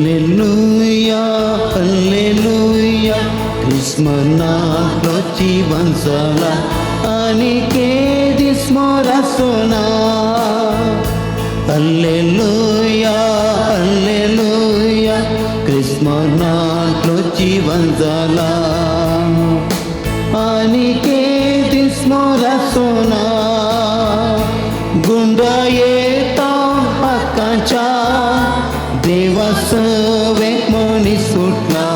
Hallelujah, hallelujah, Krismanakoci bansala anike dismorasona. Hallelujah, hallelujah, Krismanakoci bansala anike dismorasona. Gunda yeta akacha देवासवे मनी सुटला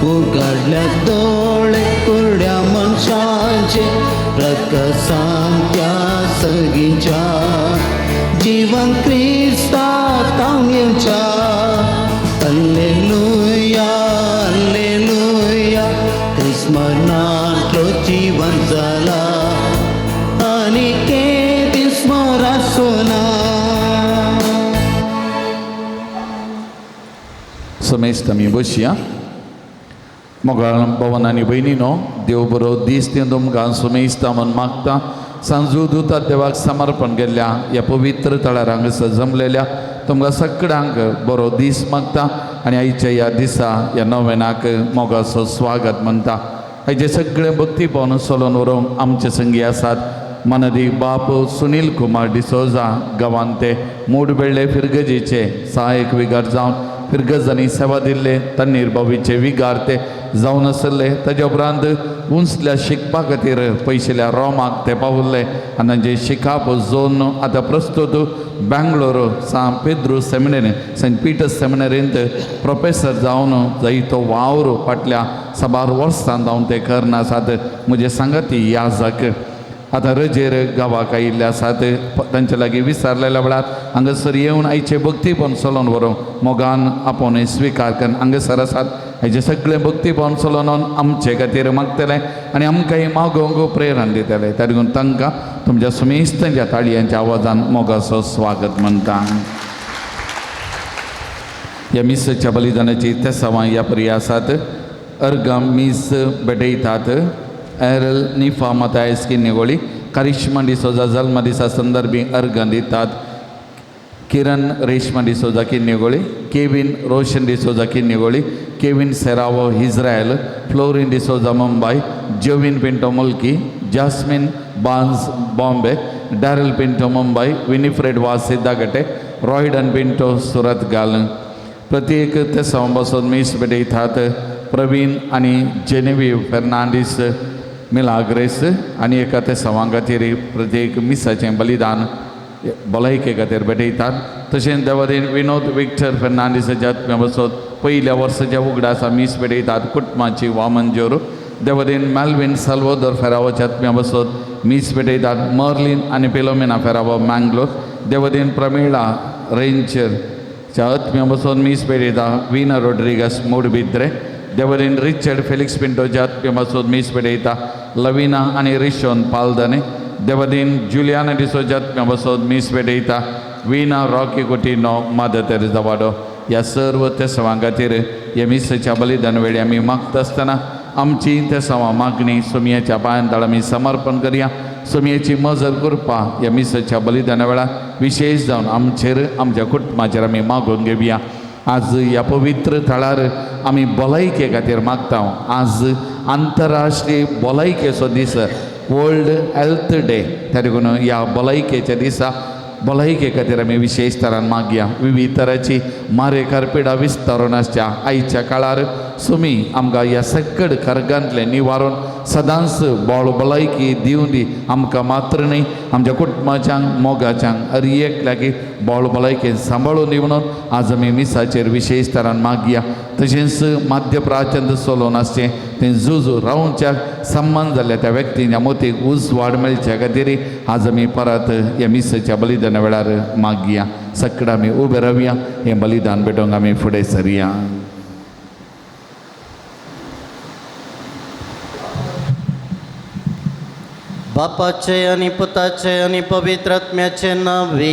उघडल्या डोळे कुरड्या मनशांचे प्रकसांत्या सगीच्या जीवन ख्रिस्तात येऊच्या. Hallelujah hallelujah ख्रिस्मनातलो जीवन झाला आणि केदी स्मरासोना. समेस्त आमी बसया. मोगाळ भवन आनी भयणीनो, देव बरो दीस दिवन तुमकां समेस्त म्हण मागता. सांजू दुता देवाक समर्पण केल्ल्या ह्या पवित्र तळार हांगासर जमलेल्या तुमकां सगळ्यांक बरो दीस मागता आनी आयच्या ह्या दिसा ह्या नोवेनाक मोगाचो स्वागत म्हणटा. आयचे सगळे भक्ती पावन चलोवन व्हरूंक आमचे संगी आसात. मनदी बाप सुनील कुमार डिसोजा गांवांत ते मूडबेळ्ळे फिरगजेचे सहाय्यक विगार जावन फिरगजांनी सेवा दिल्ले. तन्नीर बाबीचे विगार ते जावन आसले. ताजे उपरांत उंचल्या शिकपा खातीर पयशेल्या रोमाक ते पावल्ले आनी तांचे शिकाप जोन आतां प्रस्तुत Bangalore San Pedro seminary Saint Peter's सेमिनरींत प्रोफेसर जावन जायतो वावर फाटल्या 12 वर्सां जावन ते करनासात. म्हजे सांगाती याजक आतां रजेर गांवाक आयिल्ले आसात. तांचे लागीं विचारलेल्या वेळार हांगासर येवन आयचे भक्तीपण चलोवन व्हरूंक मोगान आपूण स्विकार करून हांगासर आसात. हेजे सगळे भक्तीपण चलोवन आमचे खातीर मागतले आनी आमकांय मागोवंक प्रेरण दितले. त्या देखून तांकां तुमच्या समेस्तांच्या ताळयांच्या आवाजान मोगाचो स्वागत म्हणटा. ह्या मिसाच्या बलिदानाची तेसावां ह्या परी आसात. अर्गां मीस भेटयतात. एरल निफा मतायस किन्नेगोळी करिश्मा डिसोजा जल्म दिसा संदर्भी अर्गां दितात. किरण रेश्मा डिसोजा किन्नेगोळी, केविन रोशन डिसोजा किन्नेगोळी, केविन सेरावो इस्रायल, फ्लोरिन डिसोजा मुंबई, जोविन पिंटो मुल्की, जास्मिन बान्स बॉम्बे, डॅरल पिंटो मुंबई, विनिफ्रेड वास सिद्धागटे, रॉयडन पिंटो सुरत गाल. प्रत्येक तेसावां बसून मीस भेटयतात. प्रवीण आनी जेनेवी फेर्नांडीस मिलाग्रेस आनी एका तेसावां खातीर प्रत्येक मिसाचें बलिदान भलायके खातीर भेटयतात. तशेंच देवादीन विनोद विक्टर फेर्नांडीसाच्या आत्म्या बसत पयल्या वर्साच्या उगडासा मीस भेटयतात कुटुंबाची वामनजोर. देवादीन मेल्विन साल्वादोर फेरावोच्या आत्म्या बसत मीस भेटयतात मर्लिन आनी फिलोमिना फेरावो मँगलोर. देवादीन प्रमिळा रेंचरच्या आत्म्या बसोन मीस भेटयता विना रोड्रिगस मूडबिद्रे. देवादीन रिचर्ड फेलिक्स पिंटोच्या आत्म्या बसोन मीस भेटयता लविना आनी रिशोन पालदने. देवादीन जुलियाना डिसोच्या आत्म्या बसोन मीस भेटयता विना रॉकी कुटिनो मादर तेरेसा वाडो. ह्या सर्व तेसावां खातीर ह्या मिसाच्या बलिदान वेळी आमी मागता आसतना आमची तेसावां मागणी सुमयेच्या पांयांतळ आमी समर्पण करया. सुमयेची मजत करपा ह्या मिसाच्या बलिदाना वेळार विशेश जावन आमचेर आमच्या कुटुंबाचेर आमी मागून घेवया. आज ह्या पवित्र थळार आमी भलायके खातीर मागता. आज आंतरराष्ट्रीय भलायकेचो दीस, वर्ल्ड हेल्थ डे. त्या देखून ह्या भलायकेच्या दिसा भलायके खातीर आमी विशेश तरान मागया. विविध तरांची मारेकार पिडा विस्तारून आसच्या आयच्या काळार सुमी आमकां ह्या सगळ कर्गांतले निवारून सदांच बोळ भलायकी दिवन दी. आमकां मात्र न्ही आमच्या कुटुंबाच्यांक मोगाच्यांक हर एक लागीं बोळ भलायकेन सांबाळून दी म्हणून आज आमी मिसाचेर विशेश तरान मागया. तशेंच माध्य प्राचंद चलोवन आसचें तें झुजू रावच्या संबंद जाल्ल्या त्या व्यक्तींच्या मोतीक उज वाड मेळच्या खातीर आज आमी परत ह्या मिसाच्या बलिदाना वेळार मागया. सगळें आमी उबे रावया. हें बलिदान भेटोवंक आमी फुडें सरया. बापाचे आणि पुताचे आणि पवित्र आत्म्याचे नावे.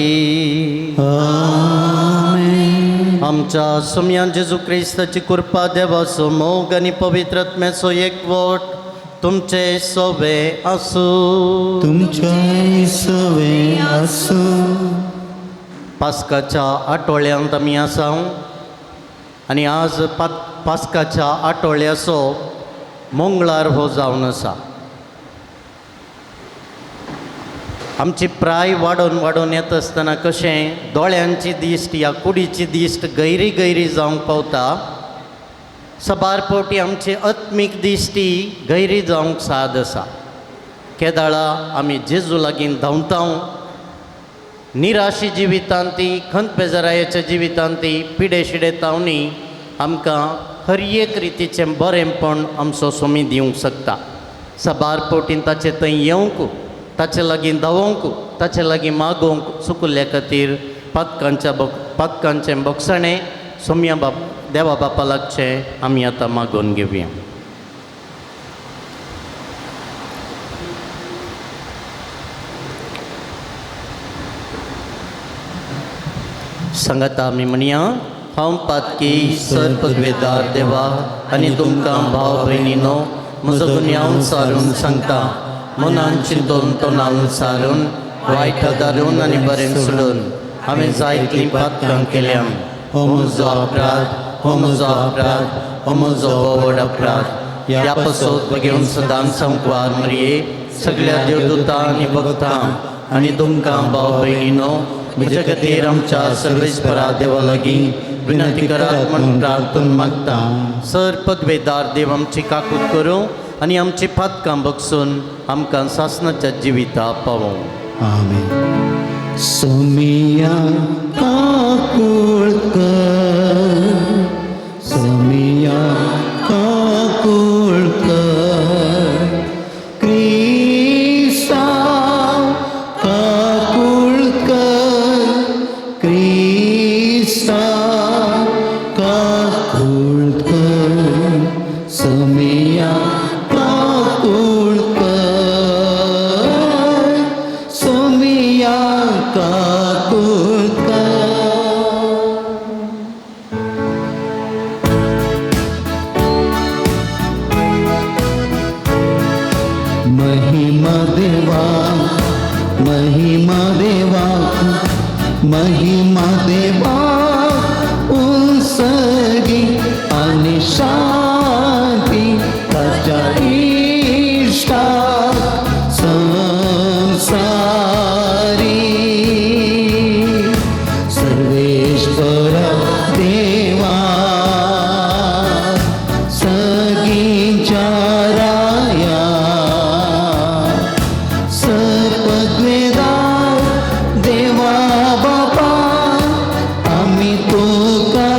आमेन. आमच्या सुम्या जेजू क्रिस्ताची कृपा, देवाचो मोग आणि पवित्र आत्म्याचो एकवट तुमचे सोबे असू. तुमच्या सवे असो. पास्काच्या आठवड्यांत आमी आसा आनी आज पास्काच्या आठवड्याचो मंगळार हो जावन आसा. आमची प्राय वाडोवन वाडोवन येता आसतना कशें दोळ्यांची दिश्ट या कुडीची दिश्ट गैरी गैरी जावंक पावता, सबार फावटी आमची आत्मीक दिश्टी गैरी जावंक साद आसा. केदाळा आमी जेजू लागीं धांवता, निराशी जिवितांती, खंत बेजारायेच्या जिवितांती, पिडे शिडेतावनी आमकां हर एक रितीचें बरेंपण आमचो सोमी दिवंक शकता. सबार फावटी ताचे थंय येवंक, ताचे लागीं धांवोंक, ताचे लागीं मागोवंक चुकल्ल्या खातीर पातकांचें बक्षणें सोम्या देवा बापा लागचें आमी आतां मागोवन घेवया. सांगाता आमी म्हणया, हांव पातकी सर्पद्वेदार देवा आनी तुमकां भाव भयणीनो, म्हजो गुन्यांव सारून सांगता. मनान चिंतून तोंडान सारून, वायट दारून आनी बरें सोडून हांवें जायतीं पातकां केल्यां. हो म्हजो अपराध, हो म्हजो अपराध, हो म्हजो व्हड अपराध. ह्या पासत घेवन सदांच संकवार मरये सगळ्या देवदूतां आनी भक्तां आनी तुमकां भाव भयणीनो, म्हजे खातीर आमच्या सर्वेस्परा देवा लागीं विनंती करात म्हूण प्रार्थना मागता. सर्पद्वेदार देव आमची काकूट करूं आनी आमची पातकां बगसून आमकां सासणाच्या जिविता पावों. आमेन. सोमिया काकुळकर, सोमिया काकुळकर, क्रिस्ता काकुळकर, क्रिस्ता काकुळकर, सोमिया काकुळकर, सोमिया काकुळकर. महिमा देवा, महिमा देवा, महिमा देवा, उंसगी आणि शांती ताच्या इष्टा संसारी. सर्वेश्वर देवा, सगींच्या राया, सर्पद्वेदार देवा बापा, आम्ही तुका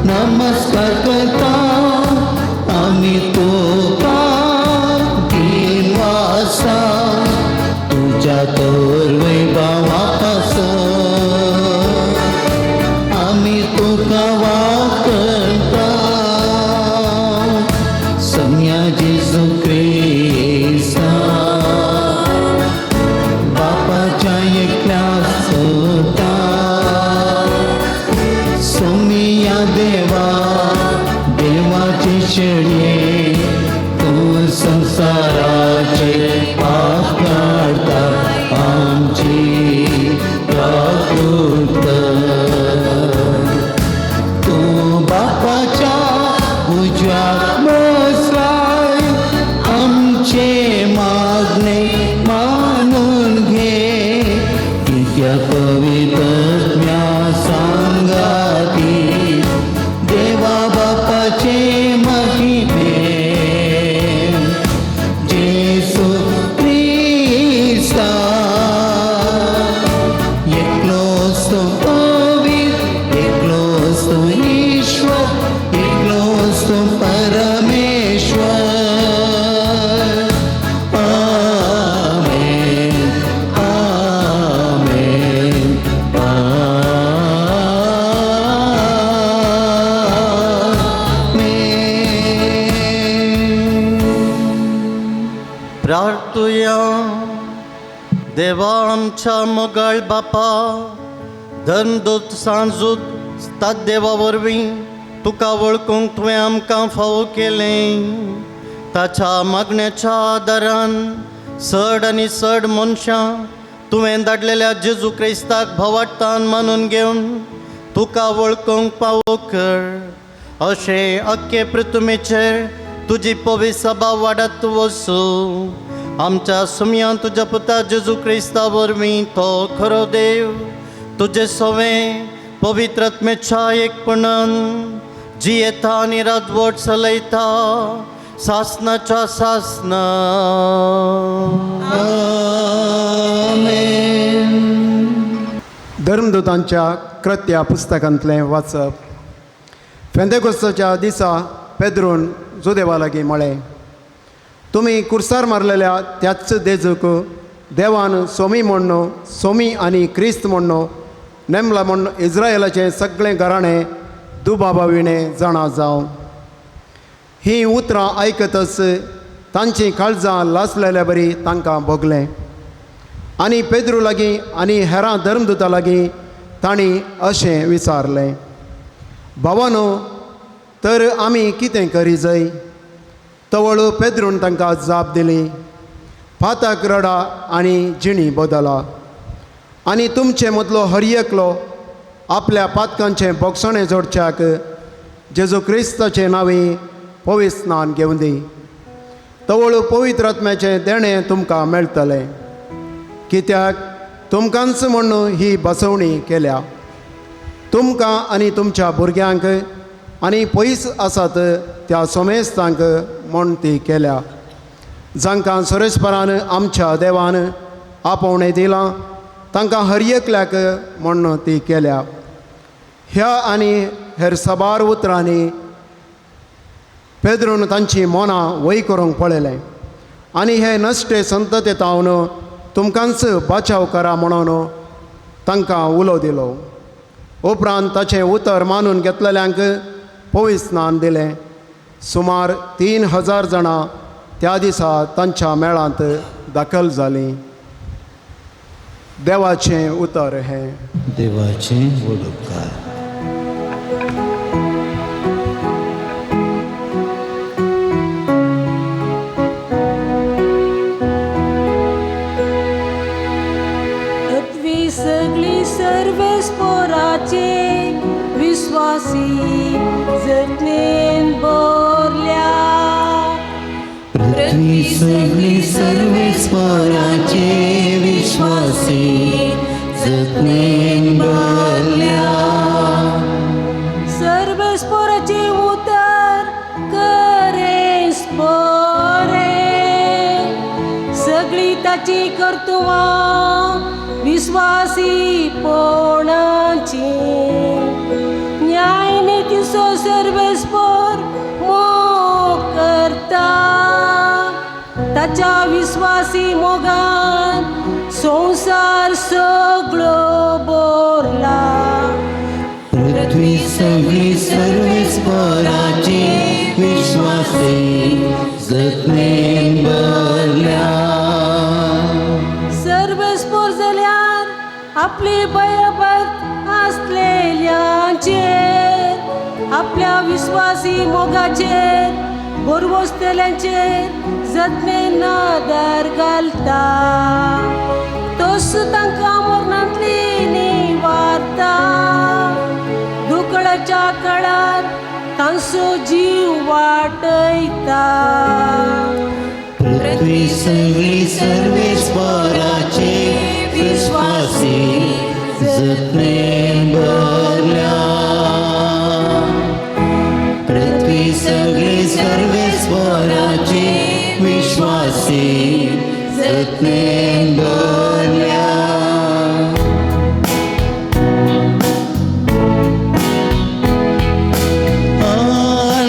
नमस्कार करता. आम्ही तुका दिनवासा तुझ्या तोर वैभवापासून आम्ही तुका वाकरता. सम्या जेजू क्रिस्ता, बापाच्या एकल्या सोता, सोमिया देवा, देवाचे शेळये, तू संसाराचे पाप काढता आमची. देवा आमच्या मोगाळ बापा धर्मदूत सांजूत तात देवा वरवीं तुका वळखूंक तुवें आमकां फावो केलें. ताच्या मागण्याच्या आदारान चड आनी चड मनशां तुवें धाडलेल्या जेजू क्रिस्ताक भवाडटान मानून घेवन तुका वळखूंक फावो कर. अशें अख्खे पृथ्वीचेर तुजी पवित्र सभा वाडत वचूं. आमच्या सुमयां तुज्या पुता जेजू क्रिस्ता वरवीं तो खरो देव तुजे सवें पवित्र आत्मेच्या एकपणान जी येता आनी राजवट चलयता सासनाच्या सासना. धर्मदूतांच्या कृत्या पुस्तकांतलें वाचप. फेंतेकोस्ताच्या दिसा पेद्रून जुदेवा लागीं म्हळें, तुमी कुर्सार मारलेल्या त्याच देजूक देवान सोमी म्हणून सोमी आनी क्रिस्त म्हणून नेमला म्हूण इस्रायेलाचें सगळें घराणें दुबाबाविणें जाणा जावं. हीं उतरां आयकतच तांचीं काळजां लासलेल्या बरी तांकां भोगलें. आनी पेद्रू लागीं आनी हेरां धर्मदुतां लागीं तांणी अशें विचारलें, भावानो, तर आमी कितें करी जाय? तवळू पेद्रून तांकां जाप दिली, फाताक रडा आनी जिणी बदला. आनी तुमचे मदलो हर एकलो आपल्या पातकांचें बोगसणें जोडच्याक जेजू क्रिस्ताचे नांवी पवित्र स्नान घेवन दी. तवळू पवित्र आत्म्याचें देणें तुमकां मेळटलें. कित्याक तुमकांच म्हणून ही बसवणी केल्या. तुमकां आनी तुमच्या भुरग्यांक आनी पयस आसात त्या सोमेस्तांक म्हूण ती केल्या, जांकां सुरेस्परान आमच्या देवान आपोवणें दिलां तांकां हर एकल्याक म्हूण ती केल्या. ह्या आनी हेर साबार उतरांनी पेद्रून तांची मनां वय करूंक पळयलें आनी हे नश्टे संततेतावन तुमकांच बचाव करा म्हणून तांकां उलो दिलो. उपरांत ताचें उतर मानून घेतलेल्यांक पवित्र स्नान दिलें. सुमार 3000 जाणां त्या दिसा तांच्या मेळांत दाखल जालीं. देवाचें उतर हें. देवाचें वडोपकार. पृथ्वी सगळी सर्वेस्पराचे विश्वासी जतनेन भरल्या. पृथ्वी सगळी सर्वेस्पराचे विश्वासी जतनेन भरल्या. सर्वेस्पराचे उतर करे स्पोरे. सगळी ताची कर्तुवां विश्वासी पोणाची. न्याय नीतीचो सर्वेस्पर मोग करता. ताच्या विश्वासी मोगान संसार सगळो बोरला. पृथ्वी सगळी सर्वेस्पराचे विश्वासी जतनेन भरल्या. सर्वेस्पर जाल्यार आपली भयभक्त आसलेल्यांचेर आपल्या विश्वासी मोगाचेर बोरवोसतेल्यांचेर जतनेन आदार घालता. तोच तांकां मरणांतली निवारता. दुखळाच्या काळार तांचो जीव वाटयता. पृथ्वी सगळी सर्वेस्पराचे विश्वासी जतनेन भरल्या. पृथ्वी सगळी सर्वेस्पराचे विश्वासी जतनेन भरल्या.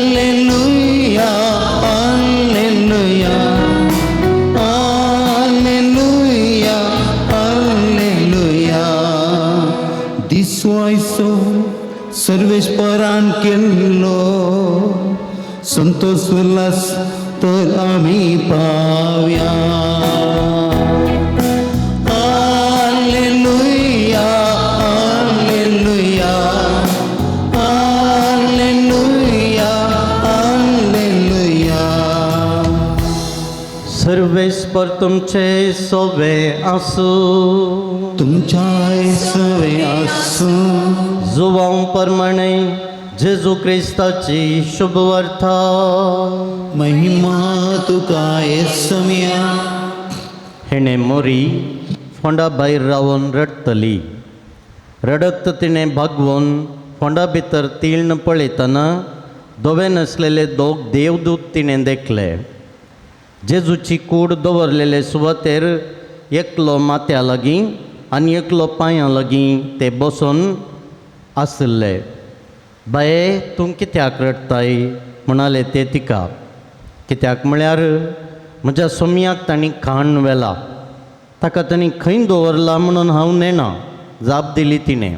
Alleluia, alleluia, alleluia, alleluia. दिसवायचो सर्वेस्परान केल्लो संतोष उल्हास तर आमी पावया. पर तुमचे सोवे आसू तुमच्या सवे आसू जुवां प्रमाणे जेजू क्रिस्ताची शुभ वार्ता महिमा तुका येसुया हिणे मोरी फोंडा भायर रावून रडतली. रडत तिणें भागवून फोंडा भितर तीर्ण पळयतना दोवे नासलेले दोग देवदूत तिणें देखले. जेजूची कूड दवरलेले सुवातेर एकलो माथ्या लागीं आनी एकलो पांयां लागीं ते बसून आसले. बाये तूं कित्याक रडताय म्हणाले ते तिका. कित्याक म्हळ्यार म्हज्या सोमयाक तांणी खाण व्हेला, ताका तांणी खंय दवरला म्हणून हांव नेना जाप दिली तिणें.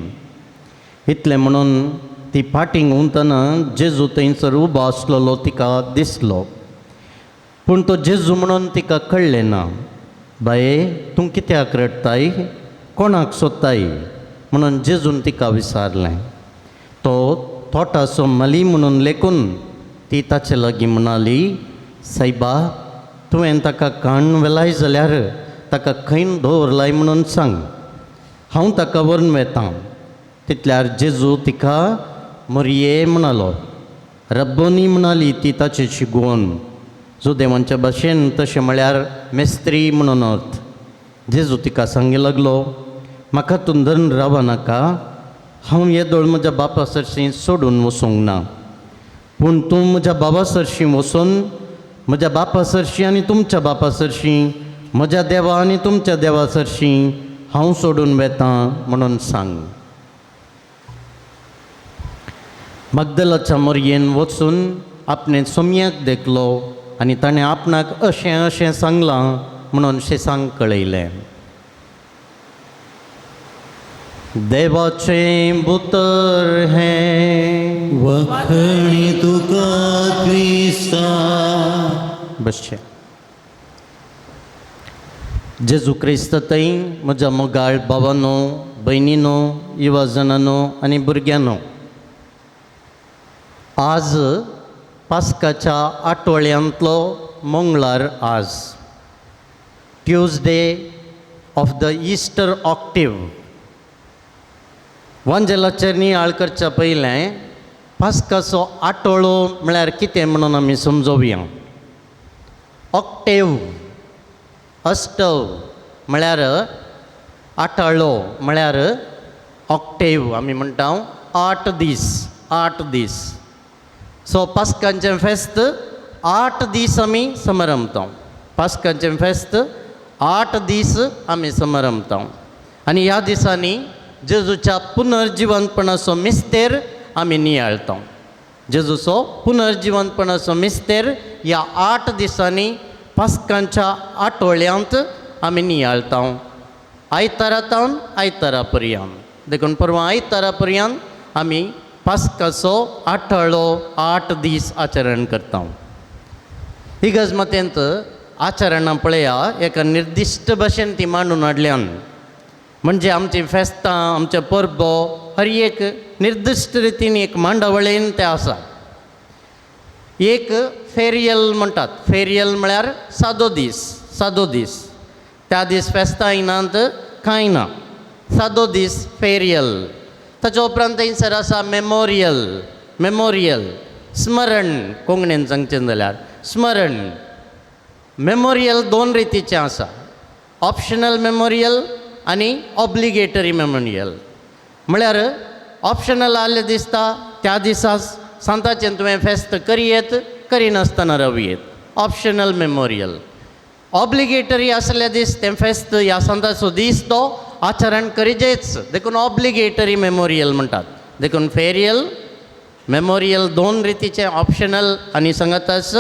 इतलें म्हणून ती फाटीं उंतना जेजू थंयसर उबो आसलेलो तिका दिसलो. पूण तो जेजू म्हणून तिका कळ्ळें ना. बाये तूं कित्याक रडताय, कोणाक सोदताय म्हणून जेजून तिका विचारलें. तो थोटासो मली म्हणून लेकून ती ताचे लागीं म्हणाली, सायबा तुवें ताका काण व्हेलाय जाल्यार ताका खंय दवरलाय म्हणून सांग, हांव ताका व्हरून वेतां. तितल्यार जेजू तिका मोरये म्हणालो. रब्बोनी म्हणाली ती ताचे शिगोवन. जुदेवांच्या भाशेन तशें म्हळ्यार मेस्त्री म्हणून अर्थ. जेजू तिका सांगूंक लागलो, म्हाका तूं धरून रावा नाका, हांव येदोळ म्हज्या बापा सरशीं सोडून वचूंक ना. पूण तूं म्हज्या बाबा सरशीं वचून म्हज्या बापा सरशीं आनी तुमच्या बापा सरशीं, म्हज्या देवा आनी तुमच्या देवा सरशीं हांव सोडून वेतां म्हणून सांग. मगदलाच्या मोरयेन वचून आपणे सोमयाक देखलो आनी ताणें आपणाक अशें अशें सांगलां म्हणून शेसांक कळयलें. देवाचें पुतर हें वखणी तुका क्रिस्ता. बसचें. जेजू क्रिस्त थंय म्हज्या मोगाळ भावांनो, भयणींनो, युवा जाणांनो आनी भुरग्यांनो, आज पास्काच्या आठवड्यांतलो मंगळार आज, Tuesday of the Easter octave. वांजेलाचेर नियाळ करच्या पयलें पास्काचो आठवडो म्हळ्यार कितें म्हणून आमी समजोवया. ऑक्टेव, अष्टव म्हळ्यार आठाळो म्हळ्यार ऑक्टेव आमी म्हणटा 8 दीस. 8 दीस. सो पास्कांचें फेस्त 8 दीस आमी समरमता. पास्कांचें फेस्त 8 दीस आमी समरमता. आनी ह्या दिसांनी जेजूच्या पुनर्जिवंतपणाचो मिस्तेर आमी नियाळता. जेजूचो पुनर्जिवंतपणाचो मिस्तेर ह्या 8 दिसांनी पास्कांच्या आठवड्यांत आमी नियाळता. आयतारांतावन आयतारा पर्यंत देखून परवा आयतारा पर्यंत आमी पास्काचो आठवडो 8 दीस आचरण करता. ही गजमतेंत आचरणां पळया एका निर्दिश्ट भाशेन ती मांडून हाडल्यान. म्हणजे आमची फेस्तां, आमचे परबो हर एक निर्दिश्ट रितीन एक मांडावळेन ते आसा. एक फेरियल म्हणटात. फेरियल म्हळ्यार सादो दीस. सादो दीस. त्या दीस फेस्तां येनात कांय ना. सादो दीस फेरियल. ताच्या उपरांत थंयसर आसा मेमोरियल. मेमोरियल स्मरण कोंकणीन सांगचें जाल्यार स्मरण. मेमोरियल 2 रितीचें आसा. ऑप्शनल मेमोरियल आनी ऑब्लिगेटरी मेमोरियल. म्हळ्यार ऑप्शनल आसलें दिसता त्या दिसा सांताचें तुवें फेस्त करियेत, करिनासतना रावयेत. Optional memorial. ऑब्लिगेटरी आसले दीस तें फेस्त ह्या सांताचो दीस तो आचरण करिचेच. देखून ऑब्लिगेटरी मेमोरियल म्हणटात. देखून फेरियल मेमोरियल 2 रितीचें ऑप्शनल आनी सांगाताच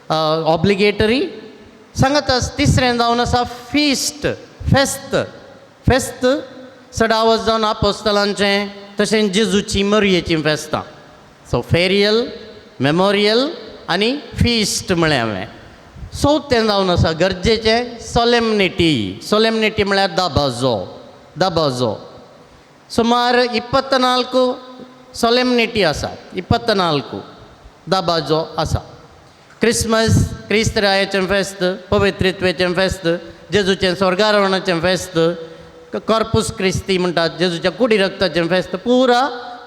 ऑब्लिगेटरी. सांगाताच तिसरें जावन आसा फिस्ट. फेस्त. फेस्त 16 जावन आपोस्तलांचें तशेंच जेजूची मरयेचीं फेस्तां. सो फेरियल, मेमोरियल आनी फिस्ट म्हळें हांवें. चवथें जावन आसा गरजेचें सोलेमनिटी. सोलेमनिटी म्हळ्यार दाबाजो. दाबाजो. सुमार 24 सोलेमनिटी आसात. 24 दाबाजो आसा. क्रिसमस क्रिस्त रायाचें फेस्त पवित्रित्वेचें फेस्त जेजूचें स्वर्गारोहणाचें फेस्त कॉर्पुस क्रिस्ती म्हणटात जेजूच्या कुडी रक्ताचें फेस्त पुरा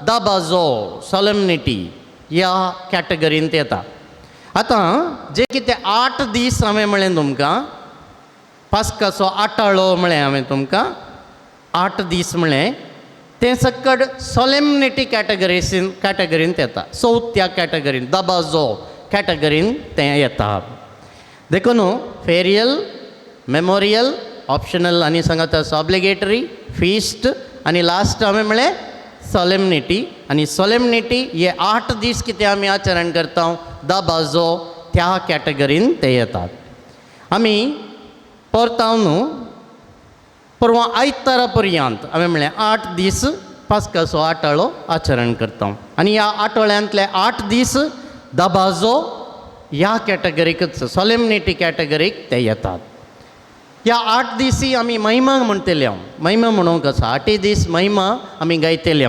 दाबाजो सॉलेमनिटी ह्या कॅटेगरींत येता. आतां जे कितें 8 दीस हांवें म्हळें तुमकां पास्काचो आटाळो म्हळें हांवें तुमकां 8 दीस म्हळें तें सकट सॉलेमनिटी कॅटेगरींत येता. चवथ्या कॅटेगरींत दाबाजो कॅटेगरींत तें येता. देखून फेरियल मेमोरियल ऑप्शनल आनी सांगात ऑब्लिगेटरी फिस्ट आनी लास्ट हांवें म्हळें सॉलेमनिटी. आनी सॉलेमनिटी हे 8 दीस कितें आमी आचरण करता दाबाजो त्या कॅटेगरींत ते येतात. आमी परताव न्हू परवां आयतारा पर्यंत हांवें म्हळें 8 दीस पास्काचो आटाळो आचरण करता. आनी ह्या आटोळ्यांतले 8 दीस दाबाजो ह्या कॅटेगरीकच सॉलेमनिटी कॅटेगरीक ते येतात. ह्या 8 दिसी आमी महिमा म्हणटले महिमा म्हणूंक आसा 8 दीस महिमा आमी गायतले.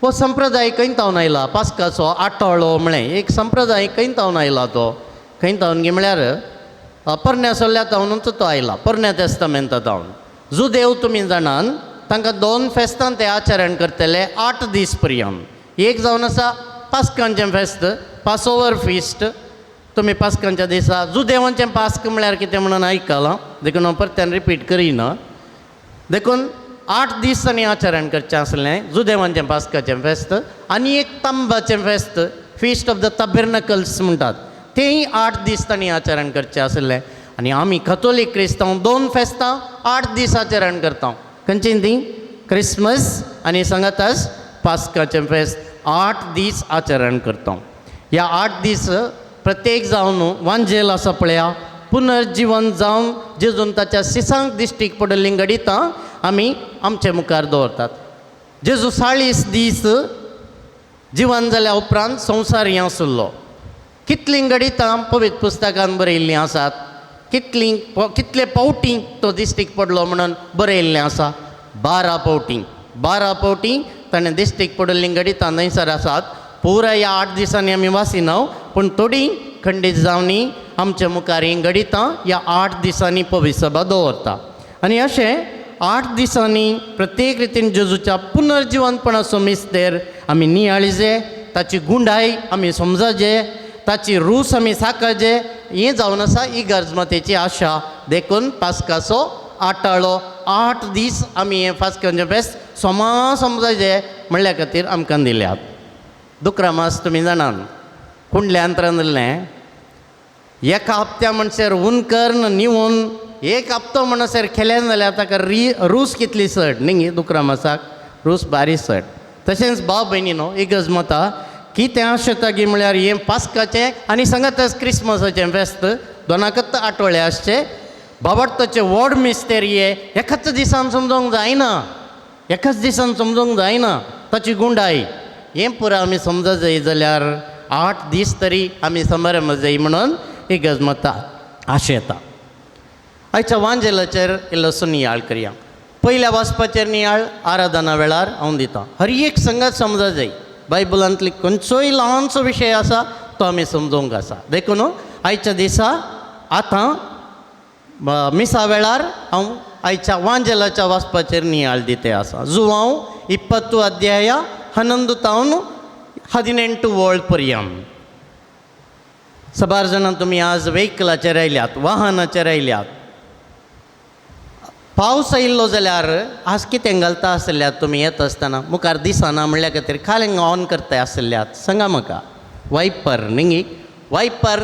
हो संप्रदाय खंय तावन आयला पास्काचो आटाळो म्हळें एक संप्रदाय खंय तावन आयला तो खंय तावन गे म्हळ्यार परन्यासोल्ल्या तावनूच तो आयला परन्या तेस्तामेंतांत. जुदेव तुमी जाणान तांकां 2 फेस्तां ते आचरण करतले 8 दीस पर्यंत. एक जावन आसा पास्कांचें फेस्त पासओवर फिस्ट तुमी पास्कांच्या दिसा जुदेवांचें पास्क म्हळ्यार कितें म्हणून आयकलां देखून हांव परत्यान रिपीट करिना. देखून 8 दीस तांणी आचरण करचें आसलें जुदेवांचें पास्काचें फेस्त. आनी एक तांबाचें फेस्त फिस्ट ऑफ द टॅबर्नकल्स म्हणटात तेंय 8 दीस तांणी आचरण करचें आसलें. आनी आमी कथोलीक क्रिस्तांव 2 फेस्तां 8 दीस आचरण करता. खंयचीं तीं क्रिसमस आनी सांगाताच पास्काचें फेस्त 8 दीस आचरण करता. ह्या 8 दीस प्रत्येक जावन वांजेल आसा पळया पुनर्जीवन जावन जेजून ताच्या सिसांक दिश्टीक पडली घडितां आमी आमचे मुखार दवरतात. जेजू 40 दीस जिवन जाल्या उपरांत संवसार आसलो. कितलीं घडितां पवित्र पुस्तकांत बरयल्लीं आसात कितले पावटी तो दिश्टीक पडलो म्हणून बरयल्लें आसा 12 पावटी. 12 पावटी ताणें दिश्टीक पडली घडितां न्हयसर आसात. पुराय ह्या 8 दिसांनी आमी वाचिना पूण थोडीं खंडीत जावनी आमच्या मुखार ही घडितां ह्या 8 दिसांनी पवित्र सभा दवरता. आनी अशें 8 दिसांनी प्रत्येक रितीन जेजूच्या पुनर्जीवनपणाचो मिस्तेर आमी नियाळजे ताची गुंडाय आमी समजजे ताची रूस आमी साकळजे हें जावन आसा इगर्जमतेची आशा. देखून पास्काचो आटाळो 8 दीस आमी हें पास्काचें फेस्त समजजे म्हणल्या खातीर आमकां दिल्यात. दुकरा मास तुमी जाणात कुंडल्यांत रांदलें एका हप्त्या म्हणसर उनकर्ण निवून एक हप्तो म्हणसर केलें जाल्यार ताका रूस कितली चड न्ही दुकरा मासाक रूस बारी चड. तशेंच भाव भयणीनो इगर्जमता कितें आसता गी म्हळ्यार हें पास्काचें आनी सांगातच क्रिसमसाचें फेस्त दोनाकच आठवडे आसचे. बाबडताचें व्हड मिस्तेर हे एकाच दिसान समजोंक जायना एकाच दिसान समजोंक जायना ताची गुंडाय हें पुरो आमी समजत जाय जाल्यार 8 दीस तरी आमी समारंभ जाय म्हणून इगर्जमता आशेता. आयच्या वांजेलाचेर इल्लोसो नियाळ करया. पयल्या वाचपाचेर नियाळ आराधना वेळार हांव दितां. हर एक संगत समजत जाय बायबलांतली खंयचोय ल्हानसो विशय आसा तो आमी समजोवंक आसा. देखून आयच्या दिसा आतां मिसा वेळार हांव आयच्या वांजेलाच्या वाचपाचेर नियाळ दिते आसा. जुवांव 20 अध्याय 11 तावन 18 वळ पर्यंत. सबार जाणां तुमी आज वेहिकलाचेर आयल्यात वाहनाचेर आयल्यात. पावस आयिल्लो जाल्यार आज कितें घालता आसल्यात तुमी येत आसतना मुखार दिसना म्हणल्या खातीर खालें ऑन करता आसल्यात सांगा म्हाका. वायपर न्ही वायपर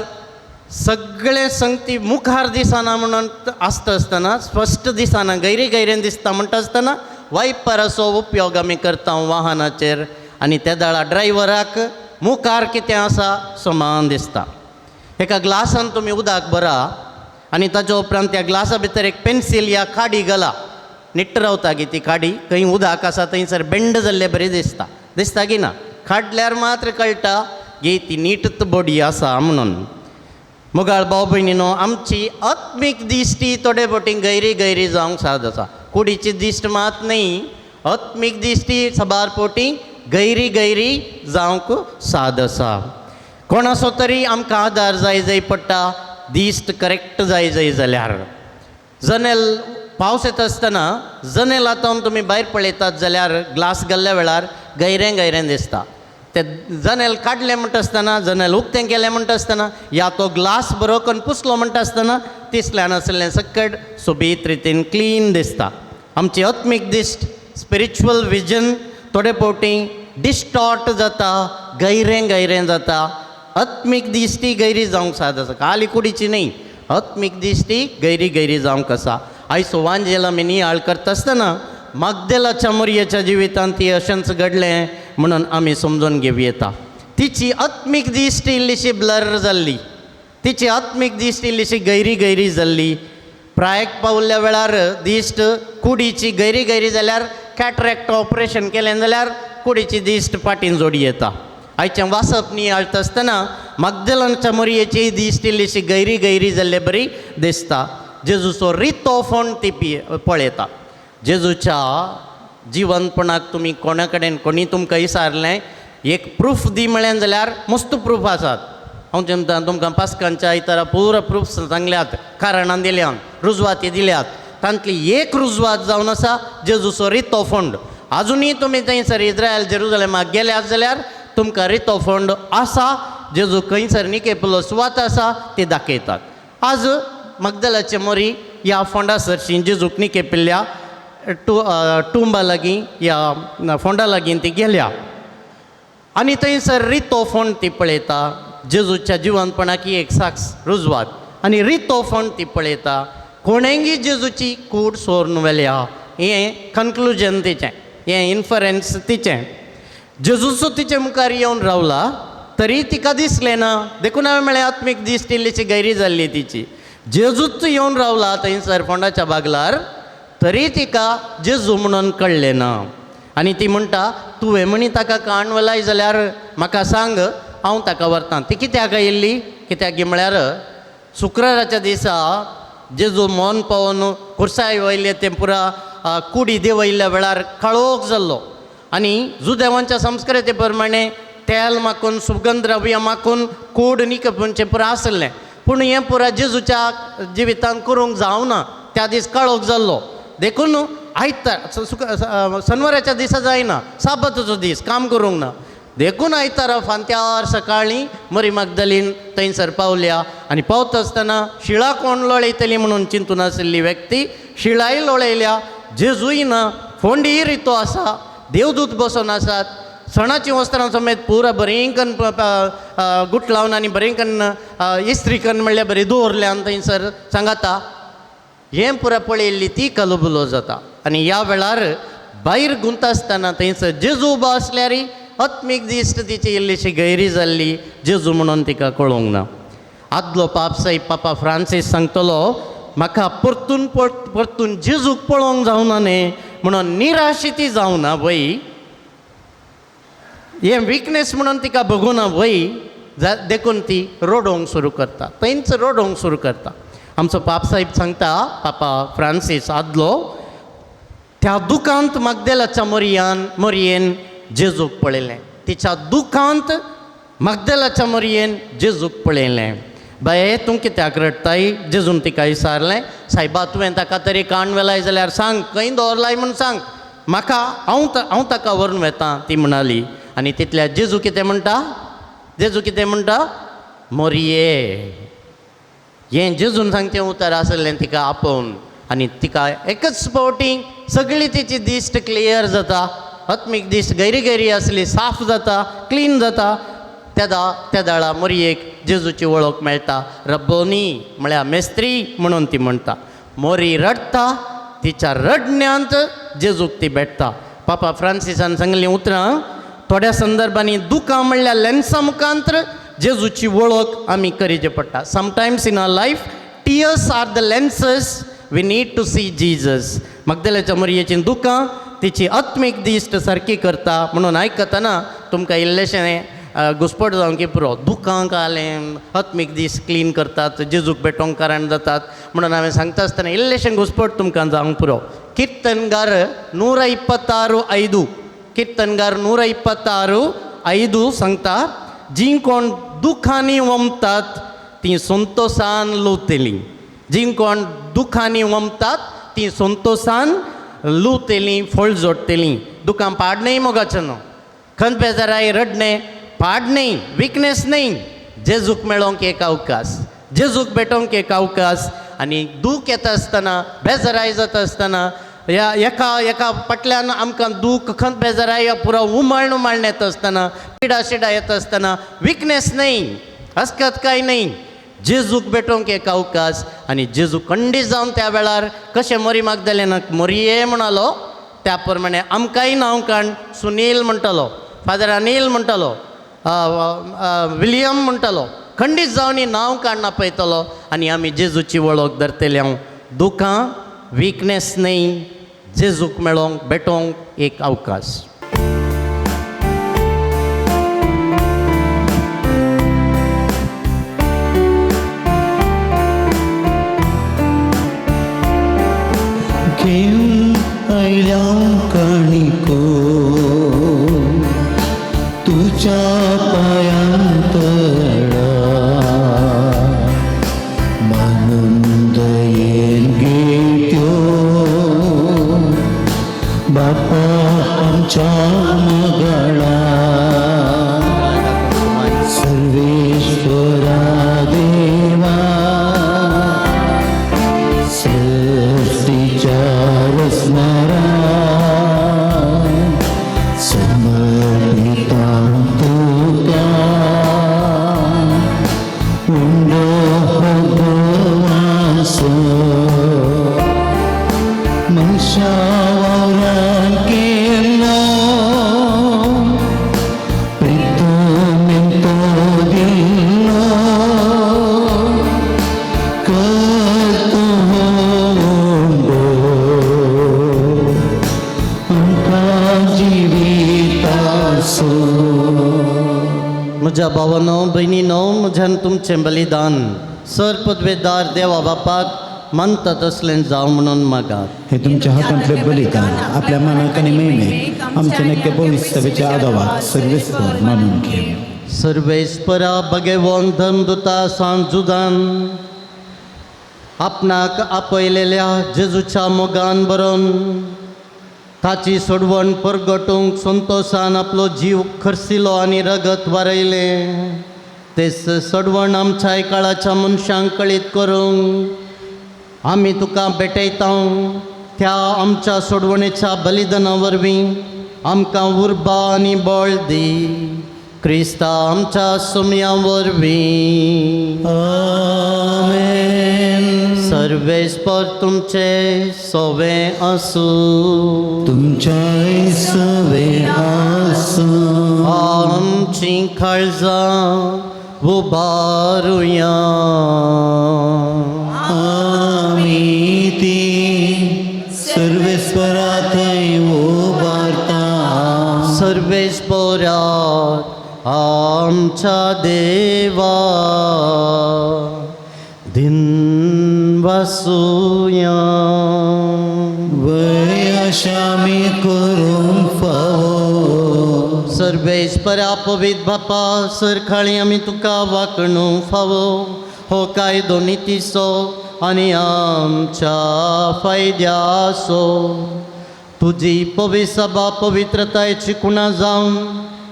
सगळे संगती मुखार दिसना म्हणून आसता आसतना स्पश्ट दिसना गैरेन दिसता म्हणटा आसतना वायपराचो उपयोग आमी करता वाहनाचेर आनी त्या दाळा ड्रायव्हराक मुखार कितें आसा समान दिसता. एका ग्लासान तुमी उदक भरा आनी ताच्या उपरांत त्या ग्लासा भितर एक पेन्सील या खाडी घाला निट्ट रावता गी ती खाडी खंय उदक आसा थंयसर बेंड जाल्ले बरें दिसता की ना. खाडल्यार मात्र कळटा गी ती नीट बॉडी आसा म्हणून. मुगाळ भाव भयणीनो आमची आत्मीक दिश्टी थोडे फावटी गैरी जावंक साद आसा. कुडीची दिश्ट मात न्ही आत्मीक दिश्टी सबार फावटी गैरी जावंक साद आसा. कोणाचो तरी आमकां आदार जाय पडटा दिश्ट करेक्ट जाय जाल्यार जनेल पावस येता आसतना जनेल आतां तुमी भायर पळयतात जाल्यार ग्लास घाल्ल्या वेळार गैरें गैरें दिसता. ते जनेल काडलें म्हणटा आसतना जनेल उक्तें केलें म्हणटा आसतना या तो ग्लास बरो करून पुसलो म्हणटा आसतना तिसल्यान आसलें सकट सोबीत रितीन क्लीन दिसता. आमची आत्मीक दिश्ट स्पिरिच्युअल विजन थोडे फावटी डिस्टॉर्ट जाता, गैरें गैरें जाता. आत्मीक दिश्टी गैरी जावंक साद आसा, खाली कुडीची न्ही. आत्मीक दिश्टी गैरी गैरी जावंक आसा. आयज वांजेला नियाळ करता आसतना मागदेलाच्या मोरयेच्या जिवितांत ती अशेंच घडलें म्हणून आमी समजून घेवं येता. तिची आत्मीक दिश्टी इल्लीशी ब्लर जाल्ली, तिची आत्मीक दिश्टी इल्लीशी गैरी गैरी जाल्ली. प्रायेक पावल्ल्या वेळार दिश्ट कुडीची गैरी गैरी जाल्यार कॅटरॅक्ट ऑपरेशन केलें जाल्यार कुडीची दिश्ट फाटीन जोडी येता. आयचें वासप नियाळटा आसतना मागदेलाच्या मोरयेची दिश्ट इल्लीशी गैरी गैरी जाल्ले बरी दिसता. जेजूचो रितो फोंड ती पळयता. जेजूच्या जिवंतपणाक तुमी कोणा कडेन कोणी तुमकां विचारलें एक प्रूफ दी म्हळें जाल्यार मस्त प्रूफ आसात. हांव तुमकां पास्कांच्या आयतारा पुरो प्रूफ सांगल्यात, कारणां दिल्यात, रुजवाती दिल्यात. तांतली एक रुजवात जावन आसा जेजूचो रितो फोंड. आजुनूय तुमी थंयसर इज्रायल जेरुजलेमाक गेल्यात जाल्यार तुमकां रितो फोंड आसा. जेजू खंयसर निकेपलो सुवात आसा ती दाखयतात. आज मागदलाचे मोरी ह्या फोंडा सरशी जेजूक निकेपिल्ल्या टुंबा लागीं या फोंडा लागीं ती गेल्या आनी थंयसर रितो फोंड ती पळयता. जेजूच्या जिवंतपणाक ही एक साक्ष रुजवात आनी रितो फोंड ती पळयता. कोणेंगी जेजूची कूड सोरून व्हेल्या हें कन्क्लुजन तिचें, हें इन्फरन्स तिचें. जेजूचो तिचे मुखार येवन रावला तरी तिका दिसलें ना. देखून हांवें म्हळें आत्मीक दिश्ट इल्लीशी गैरी जाल्ली तिची. जेजूच येवन रावला थंयसर फोंडाच्या बागलार तरी तिका जेजू म्हणून कळ्ळें ना. आनी ती म्हणटा तुवें म्हणी ताका काणवलाय जाल्यार म्हाका सांग, हांव ताका व्हरतां. ती कित्याक येयल्ली? कित्याक गी म्हळ्यार शुक्राराच्या दिसा जेजू मोन पावोन खुर्साय वयले तें पुरा कुडी देंवयल्ल्या वेळार काळोख जाल्लो आनी जुदेवांच्या संस्कृते प्रमाणे तेल मागून सुगंध द्रव्य मागून कूड निकपूनचें पुरा आसलें. पूण हें पुरा जेजूच्या जिवितांत करूंक जावना. त्या दीस काळोख जाल्लो देखून आयतार शनवाराच्या दिसा जायना, साबताचो दीस, काम करूंक ना. देखून आयतारा फांत्यार सकाळीं मरी मागदलीन थंयसर पावल्या आनी पावता आसतना शिळा कोण लोळयतली म्हणून चिंतून आशिल्ली व्यक्ती शिळाय लोळयल्या. जेजूय ना, फोंडी रितो आसा, देवदूत बसून आसात. सणाची वस्त्रां समेत पुरा बरें कन्न गुट लावन आनी बरें कन्न इस्त्री कन्न म्हणल्यार बरें दवरल्यान थंयसर सांगाता. हें पुरा पळयल्ली ती कलबुलो जाता. आनी ह्या वेळार भायर गुंता आसतना थंयसर जेजू उबो आसल्यारय आत्मीक दिश्ट तिची इल्लीशी गैरी जाल्ली. जेजू म्हणून तिका कळोंक ना. आदलो पापसाहेब पापा फ्रांसीस सांगतलो म्हाका परतून परतून जेजूक पळोवंक जावना न्ही म्हणून निराशी ती जावना वय. हें विकनेस म्हणून तिका बघूना वय. देखून ती रोडोवंक सुरू करता, थंयच रोडोवंक सुरू करता. आमचो पापसाहेब सांगता पापा फ्रांसीस आदलो त्या दुखांत मागदेलाच्या मोरयेन जेजूक पळयलें. तिच्या दुखांत मागदेलाच्या मोरयेन जेजूक पळयलें. बाये तूं कित्याक रडताय? जेजून तिका विचारलें. सायबा तुवें ताका तरी काणवेलाय जाल्यार सांग, खंय दवरलाय म्हूण सांग म्हाका, हांव ताका व्हरून वेतां ती म्हणाली. आनी तितल्या जेजू कितें म्हणटा? जेजू कितें म्हणटा? मोरये. हें जेजून सांगचें उतर आसलें तिका आपोवन. आनी तिका एकच फावटी सगळी तिची दिश्ट क्लियर जाता. आत्मीक दिश्ट गैरी गैरी आसली साफ जाता, क्लीन जाता. त्या दाळा मोरयेक जेजूची वळख मेळटा. रब्बोनी म्हळ्यार मेस्त्री म्हणून ती म्हणटा. मोरी रडटा, तिच्या रडण्यांत जेजूक ती भेटता. पापा फ्रांसिसान सांगलीं उतरां थोड्या संदर्भांनी दुखां म्हणल्यार लेन्सा मुखांतर जेजूची वळख आमी करचें पडटा. Sometimes in our life tears are the lenses we need to see Jesus. मागदलेच्या मोरयेची दुखां तिची आत्मीक दिश्ट सारकी करता. म्हणून आयकतना तुमकां इल्लेशें घुसपट जावंक की पुरो दुखांक आलें आत्मीक दिश्ट क्लीन करतात, जेजूक भेटोवंक कारण जातात म्हणून हांवें सांगता आसतना इल्लेशें घुसपट तुमकां जावंक पुरो. कीर्तनगार 126:5 कीर्तनगार 126:5 सांगता जी कोण दुखांनी वमतात ती संतोषान लुवतलीं. जीं कोण दुखांनी वमतात तीं संतोषान लुवतलीं, फळ जोडटलीं. दुखां पाड नाही मोगाचें न्हू, खंत बेजाराय रडणे पाड नाही, विकनेस नाही. जेजूक मेळोंक एक अवकाश, जेजूक भेटोंक एक अवकाश. आनी दूख येता आसतना, बेजाराय जाता आसतना, एका फाटल्यान आमकां दूख खंत बेजाराय पुरो उमळण येता आसतना, पिडा शिडा येता आसतना विकनेस नाही, अस्कत काय नाही. जेजूक भेटोंक एक अवकाश. आनी जेजू खंडीत जावन त्या वेळार कशें मरी मागदलेनाक मरिये म्हणालो, त्या प्रमाणे आमकांय नांव काण सुनील म्हणटालो, फादर अनिल म्हणटालो, विलियम म्हणटालो, खंडीत जावन नांव काडून आपयतलो. आनी आमी जेजूची वळख धरतले. हांव दुखां विकनेस नाही, जेजूक मेळोंक भेटोंक एक अवकाश. घेऊन आयल्या काणिको तुझ्या पायांतळा, मानून दयेन घेत्यो बापा आमच्या मगळा. सर्वेश्वरा देवा सृष्टीच्या रचणारा, समर्पिता तुका उंडो भगवास. मनशा वावरान केलो प्रितमेन तो दिलो, करतो उंडो आमकां जिवितासो. म्हज्या भावांनो भयणीनो, म्हज्यान तुमचें बलिदान सर पदवेदार देवा बापाक मानता तसलें जावं म्हणून मागात. हे तुमच्या हातांतले बलिदान आपल्या मनाक आनी मेळमेक आमच्या नक्की भविष्याच्या आदावाक सर्वेस्पर मानून घे. सर्वेस्परा भगवान धर्मदुता सांजुदान आपणाक आपयलेल्या जेजूच्या मोगान बरोवन ताची सोडवण परगटूंक संतोषान आपलो जीव खर्चिलो आनी रगत वारयलें. तेच सोडवण आमच्या काळाच्या मनशांक कळीत करूंक आमी तुका भेटयता. त्या आमच्या सोडवणेच्या बलिदाना वरवीं आमकां उर्बा आनी बळ दी. क्रिस्ता आमच्या सुमया वरवीं. आमेन. सर्वेस्पर तुमचे सोवे आसूं. तुमच्या सवे आसूं. आमची काळजां उबारुया. आमी ती सर्वेस्परा थंय उबारता. सर्वेस्परात आमच्या देवा दिन वासुया. वय आशामी करूंक फावो. सर्वेस्परा पवित्र बापा सरखाळी आमी तुका वाकणूंक फावो. हो कायदो नितीसो आनी आमच्या फायद्याचो. तुजी पवित्र सभा पवित्रतायेची कुणा जावन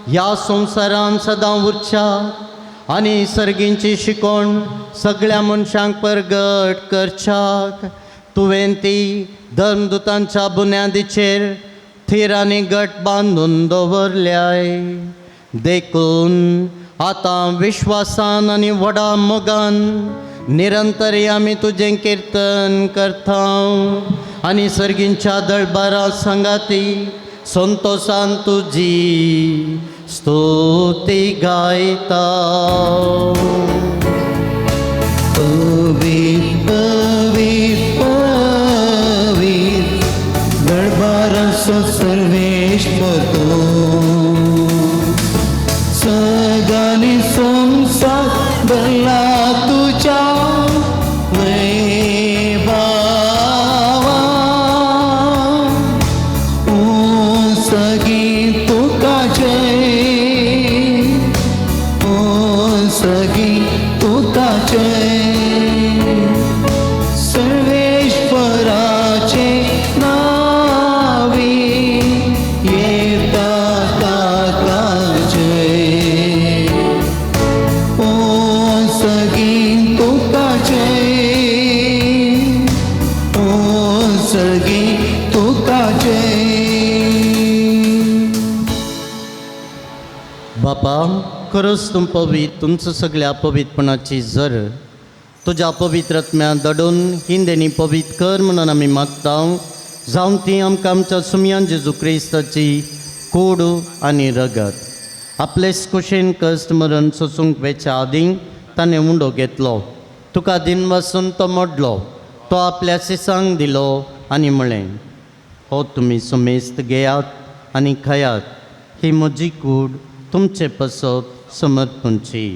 ह्या संवसारान सदां उरच्या आनी सर्गींची शिकोण सगळ्या मनशांक परगट करच्याक तुवें ती धर्मदुतांच्या बुन्यादीचेर थीर आनी गट बांदून दवरल्याय. देखून आतां विश्वासान आनी व्हडा मोगान निरंतरी आमी तुजें कीर्तन करता आनी सर्गींच्या दळबारा संगाती संतोषान तुजी स्तुती गायता. पवित्र पवित्र पवित्र दरबाराचो सर्वेश्वर तूं. सगळ्यांनी संसार भरला तुज्या वैभवान. सगळीं तुका जय, सगळीं तुका जय. नावी येता ताका जय ओ सगळी तुका जय ओ सगळी तुका जय बापा खरोच तूं पवित्र, तुमचं सगळ्या पवित्रपणाची झर तुझ्या पवित्रत्म्या दडून हिंदेनी पवित्र कर म्हणून आमी मागता. जावं ती आमकां आमच्या सुमयान जेजू क्रिस्ताची कूड आनी रगत आपलेच कुशेन कश्ट मरण सोसूंक वेच्या आदीं ताणें उंडो घेतलो. तुका दिन वासून तो मोडलो, तो आपल्या सिसांक दिलो आनी म्हळें, हो तुमी सुमेस्त घेयात आनी खायात, ही म्हजी कूड तुमचे पसत समर्पणची.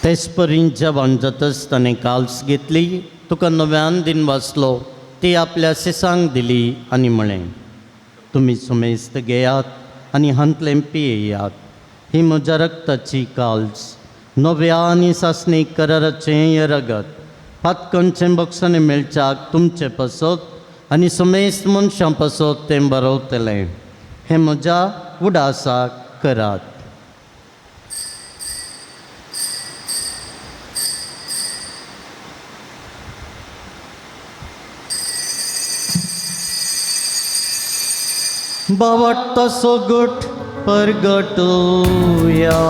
तेच परीन जेवण जातच ताणें काल्स घेतली, तुका नव्यान दिन वाचलो, ती आपल्या सिसांक दिली आनी म्हळें, तुमी सुमेस्त घेयात आनी हांतलें पियेयात, ही म्हज्या रक्ताची काल्स नव्या आनी सासणीक कराराचें हें रगत पातकणचें बक्षणें मेळच्याक तुमचे पसत आनी सुमेस्त मनशां पसत तें बरवतलें. हें म्हज्या उडासाक करात. बावट्टासो गुट परगटुया.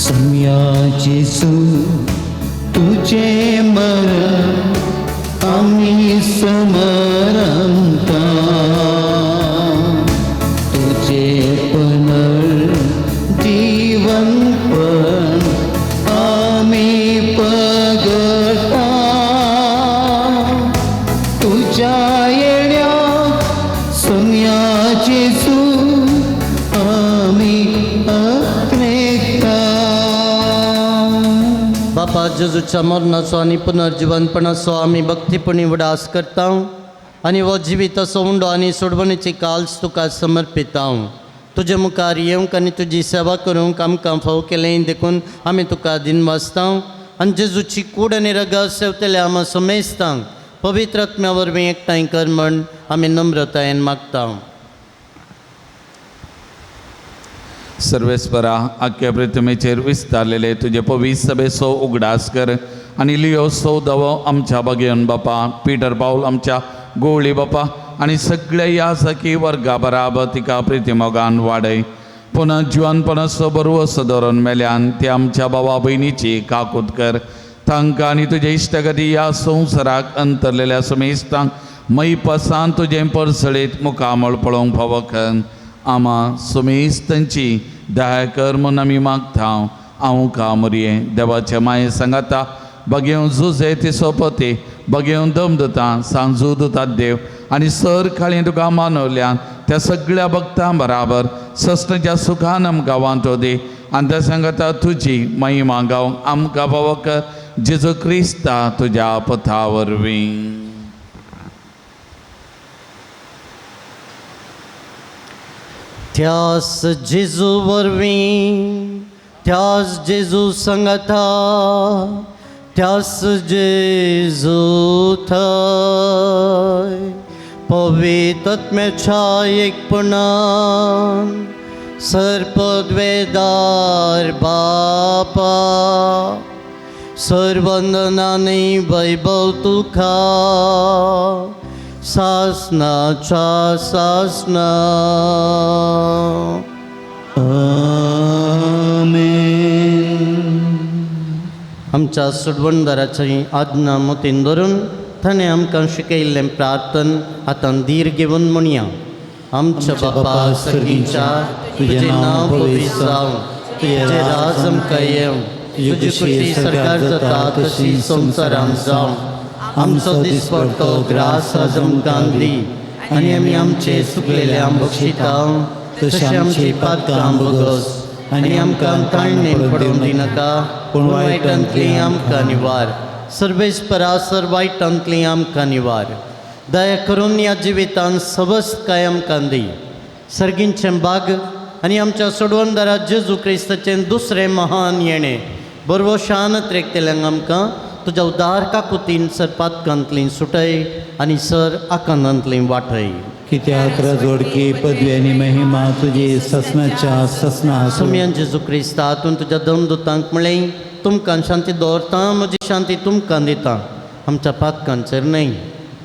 सम्याचे सू तुझे मरण आम्ही समरंता तुझे पनळ जीवनपण आम्ही पगटा तुझ्या येण्या सम्याचे सू आम्ही बापा जेजूच्या मरणाचो आनी पुनर्जीवनपणाचो आमी भक्तीपणी उडास करता आनी हो जिविताचो उंडो आनी सोडवणेची काल्स तुका समर्पिता. तुजे मुखार येवंक आनी तुजी सेवा करूंक आमकां फाव केलें देखून आमी तुका दिन वाचता आनी जेजूची कूड आनी रगत सेवतल्या आमी समेजता. पवित्र आत्म्या वरवीं एकठांय कर म्हण आमी नम्रतायेन मागता. सर्वेस्परा आख्या पृथ्वीचेर विस्तारलेले तुझे पवित्र सभेचो उगडास कर आनी लियो सौदव आमच्या बगेन बापा, पिटर पाऊल आमच्या गोवळी बापा आनी सगळ्या या सखी वर्गा बराबर तिका प्रितीमोगान वाडय. पुनः जिवनपणाचो बरो सदोरण मेल्यान ते आमच्या भावा भयणीची काकूत कर. तांकां आनी तुजे इश्टगती या संवसाराक अंतरलेल्या समेस्तांक मै पसान तुजें परसळीत मुखामळ पळोवंक फावो कर. आमा सुमेस्तांची दया कर म्हूण आमी मागता. हांव कामुरये देवाचे माये सांगाता बगेव झुजे ती सोपते बगेव दमदता सांजू दुतात देव आनी सर खाळी तुका मानवल्यान त्या सगळ्या भक्तां बराबर सस्ताच्या सुखान आमकां वांटो दी आनी त्या सांगाता तुजी महिमा गाव आमकां फावो कर. जेजू क्रिस्ता तुज्या पथा वरवीं. त्यास जेजू वरवीं, त्यास जेजू संगता, त्यास जेजू थंय पवित्र आत्म्याच्या एकपणान सर्पद्वेदार बापा सर्वंदनांनी वैभव तुका सासनाच्या सासना. आमच्या सुडवणदाराची आज्ञा मतीन धरून ताणें आमकां शिकयल्लें प्रार्थन आतां धीर घेवन म्हणया. आमच्या बापा सर्गीच्या तुजें नांव पवित्र जावं, तुजें राज आमकां येवं, तुजी खुशी सरकार जाता तशी संवसारांत जावं. आमचो दिसपडटो ग्रास आज आमकां दी आनी आमी आमचे चुकलेल्यांक बक्षिता तशें आमची पातकां बगस आनी आमकां ताळणेन पडूंक दिनाका पूण वायटांतली आमकां निवार. सर्वेस्परा सर वायटांतली आमकां निवार. दया करून या जिवितान सबस कायम कांदी सर्गींचें बाग आनी आमच्या सोडवणदारा जेजू क्रिस्ताचें दुसरें महान येणें बरोबर शानत रेखतेल्यांक आमकां तुज्या उदार काकुतीन सर पातकांतलीं सुटय आनी सर आकांतांतलीं वाटय. कित्याक राजवडकी पदवी आनी महिमा तुजी ससनाच्या ससना आसूं. सुमयान जेजू क्रिस्ता हातून तुज्या दमदुतांक म्हळें तुमकां शांती दवरता म्हजी शांती तुमकां दिता. आमच्या पातकांचेर न्हय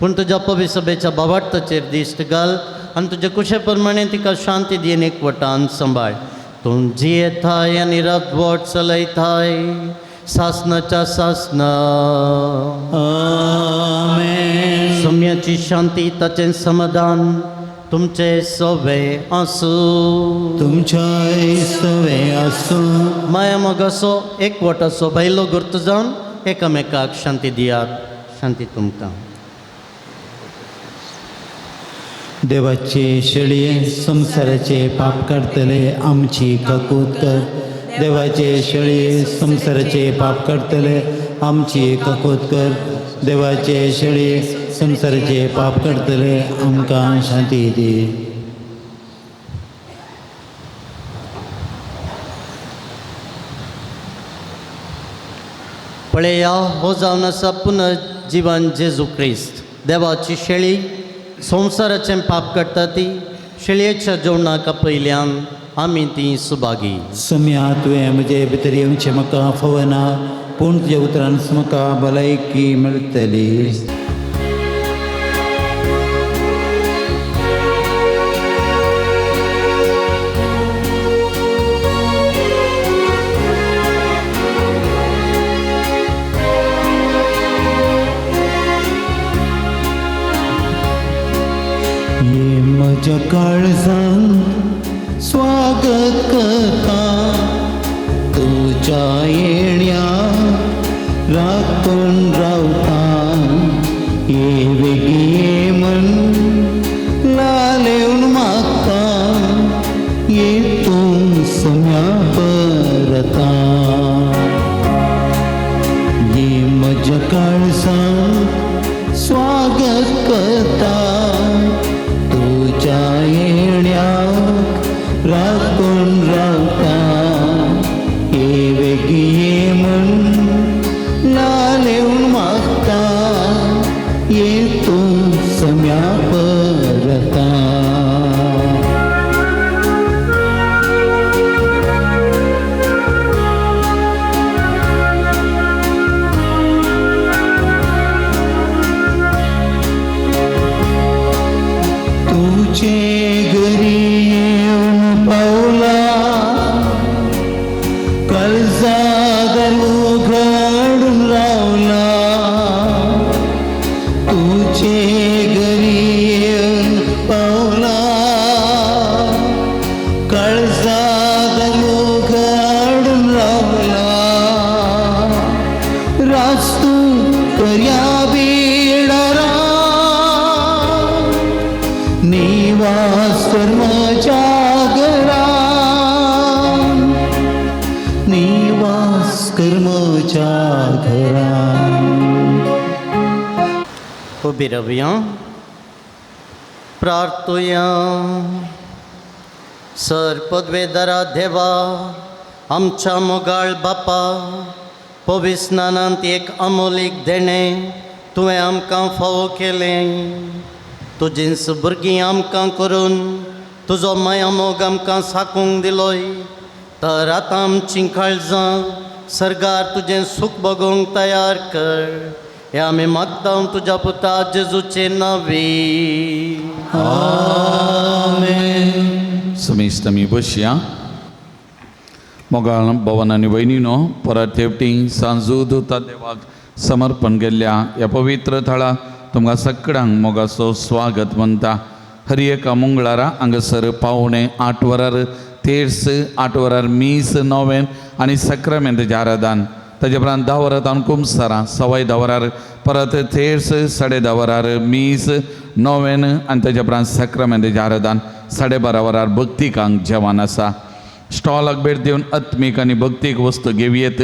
पूण तुज्या पवित्र सभेच्या बाबार्थाचेर दिश्ट घाल आनी तुजे कुशे प्रमाणे तिका शांती दियेन एकवटान सांबाळ. तूं जियेताय आनी राजवट चलयताय सासनाच्या सासना. आमेन. सुम्याची शांती ताचें समाधान तुमचे सवे आसूं. तुमच्याय सवे आसूं. माया मोगासो एकवटाचो भायलो गुर्त जावन एकामेकाक शांती दियात. शांती तुमकां. देवाचे शेळये संसाराचे पाप काडतले आमची काकूत कर. देवाचे शेळये संसाराचे पाप काडतले आमची काकूत कर. देवाचे शेळये संसाराचे पाप काडतले आमकां शांती दी. पळया हो जावन आसा पुनर्जीवन जेजू क्रिस्त. देवाची शेळी संवसाराचें पाप काडटा ती शेळयेच्या जेवणाका पयल्यान आमी ती सुभागी. सुम्या तुवें म्हजे भितर येवचें म्हाका फवना पूण तुज्या उतरान म्हाका भलायकी मेळटली. ये म्हज्या काळजांत स्वागत करता तुज्या येण्या राखून रावता. ये वेगी ये मन लालेवन मागता ये तूं सम्या परता. ये म्हज्या काळजांत स्वागत करता तुज्या येण्याक राखून रावता. ये वेगी ये मन लालेवन मागता ये तूं सम्या परता. तुझे घरी येऊन पावला काळजादार उघडून रावला. तुझे घरी येऊन पावला काळजादार उघडून रावला. रास्तू कर्या बिडारा निवास कर म्हज्या घरा. निवास कर म्हज्या घरा. उबी रावया प्रार्थुया. सर पदवेदारा देवा आमच्या मोगाळ बापा पवित्र स्नानांत एक अमोलीक देणें तुवें आमकां फावो केलें. तुजींच भुरगीं आमकां करून तुजो माया मोग आमकां साकूंक दिलोय. तर आतां आमचीं काळजां सर्गार तुजें सूख बगोवंक तयार कर. हें आमी मागता तुज्या पुता जेजूचे नांवी. आमेन. समिस्त आमी बसया. मोगाळ भवन आनी वयनीनो परत हेवटी सांजूद देवाक समर्पण केल्ल्या ह्या पवित्र थळा तुमकां सगळ्यांक मोगाचो स्वागत म्हणटा. हर एका मंगळारा हांगासर पावणे 8 वरार तेर्स 8 वरार मीस 9 आनी सक्रामेंताचें आराधन. ताजे उपरांत 10 वरां कुमसारां 10:15 वरार परत तेर्स 10:30 वरार मीस 9 आनी ताजे उपरांत सक्रामेंताचें आराधन. 12:30 वरार भक्तिकांक जेवण आसा. स्टॉलाक भेट दिवन आत्मीक आनी भक्तीक वस्तू घेवयेत.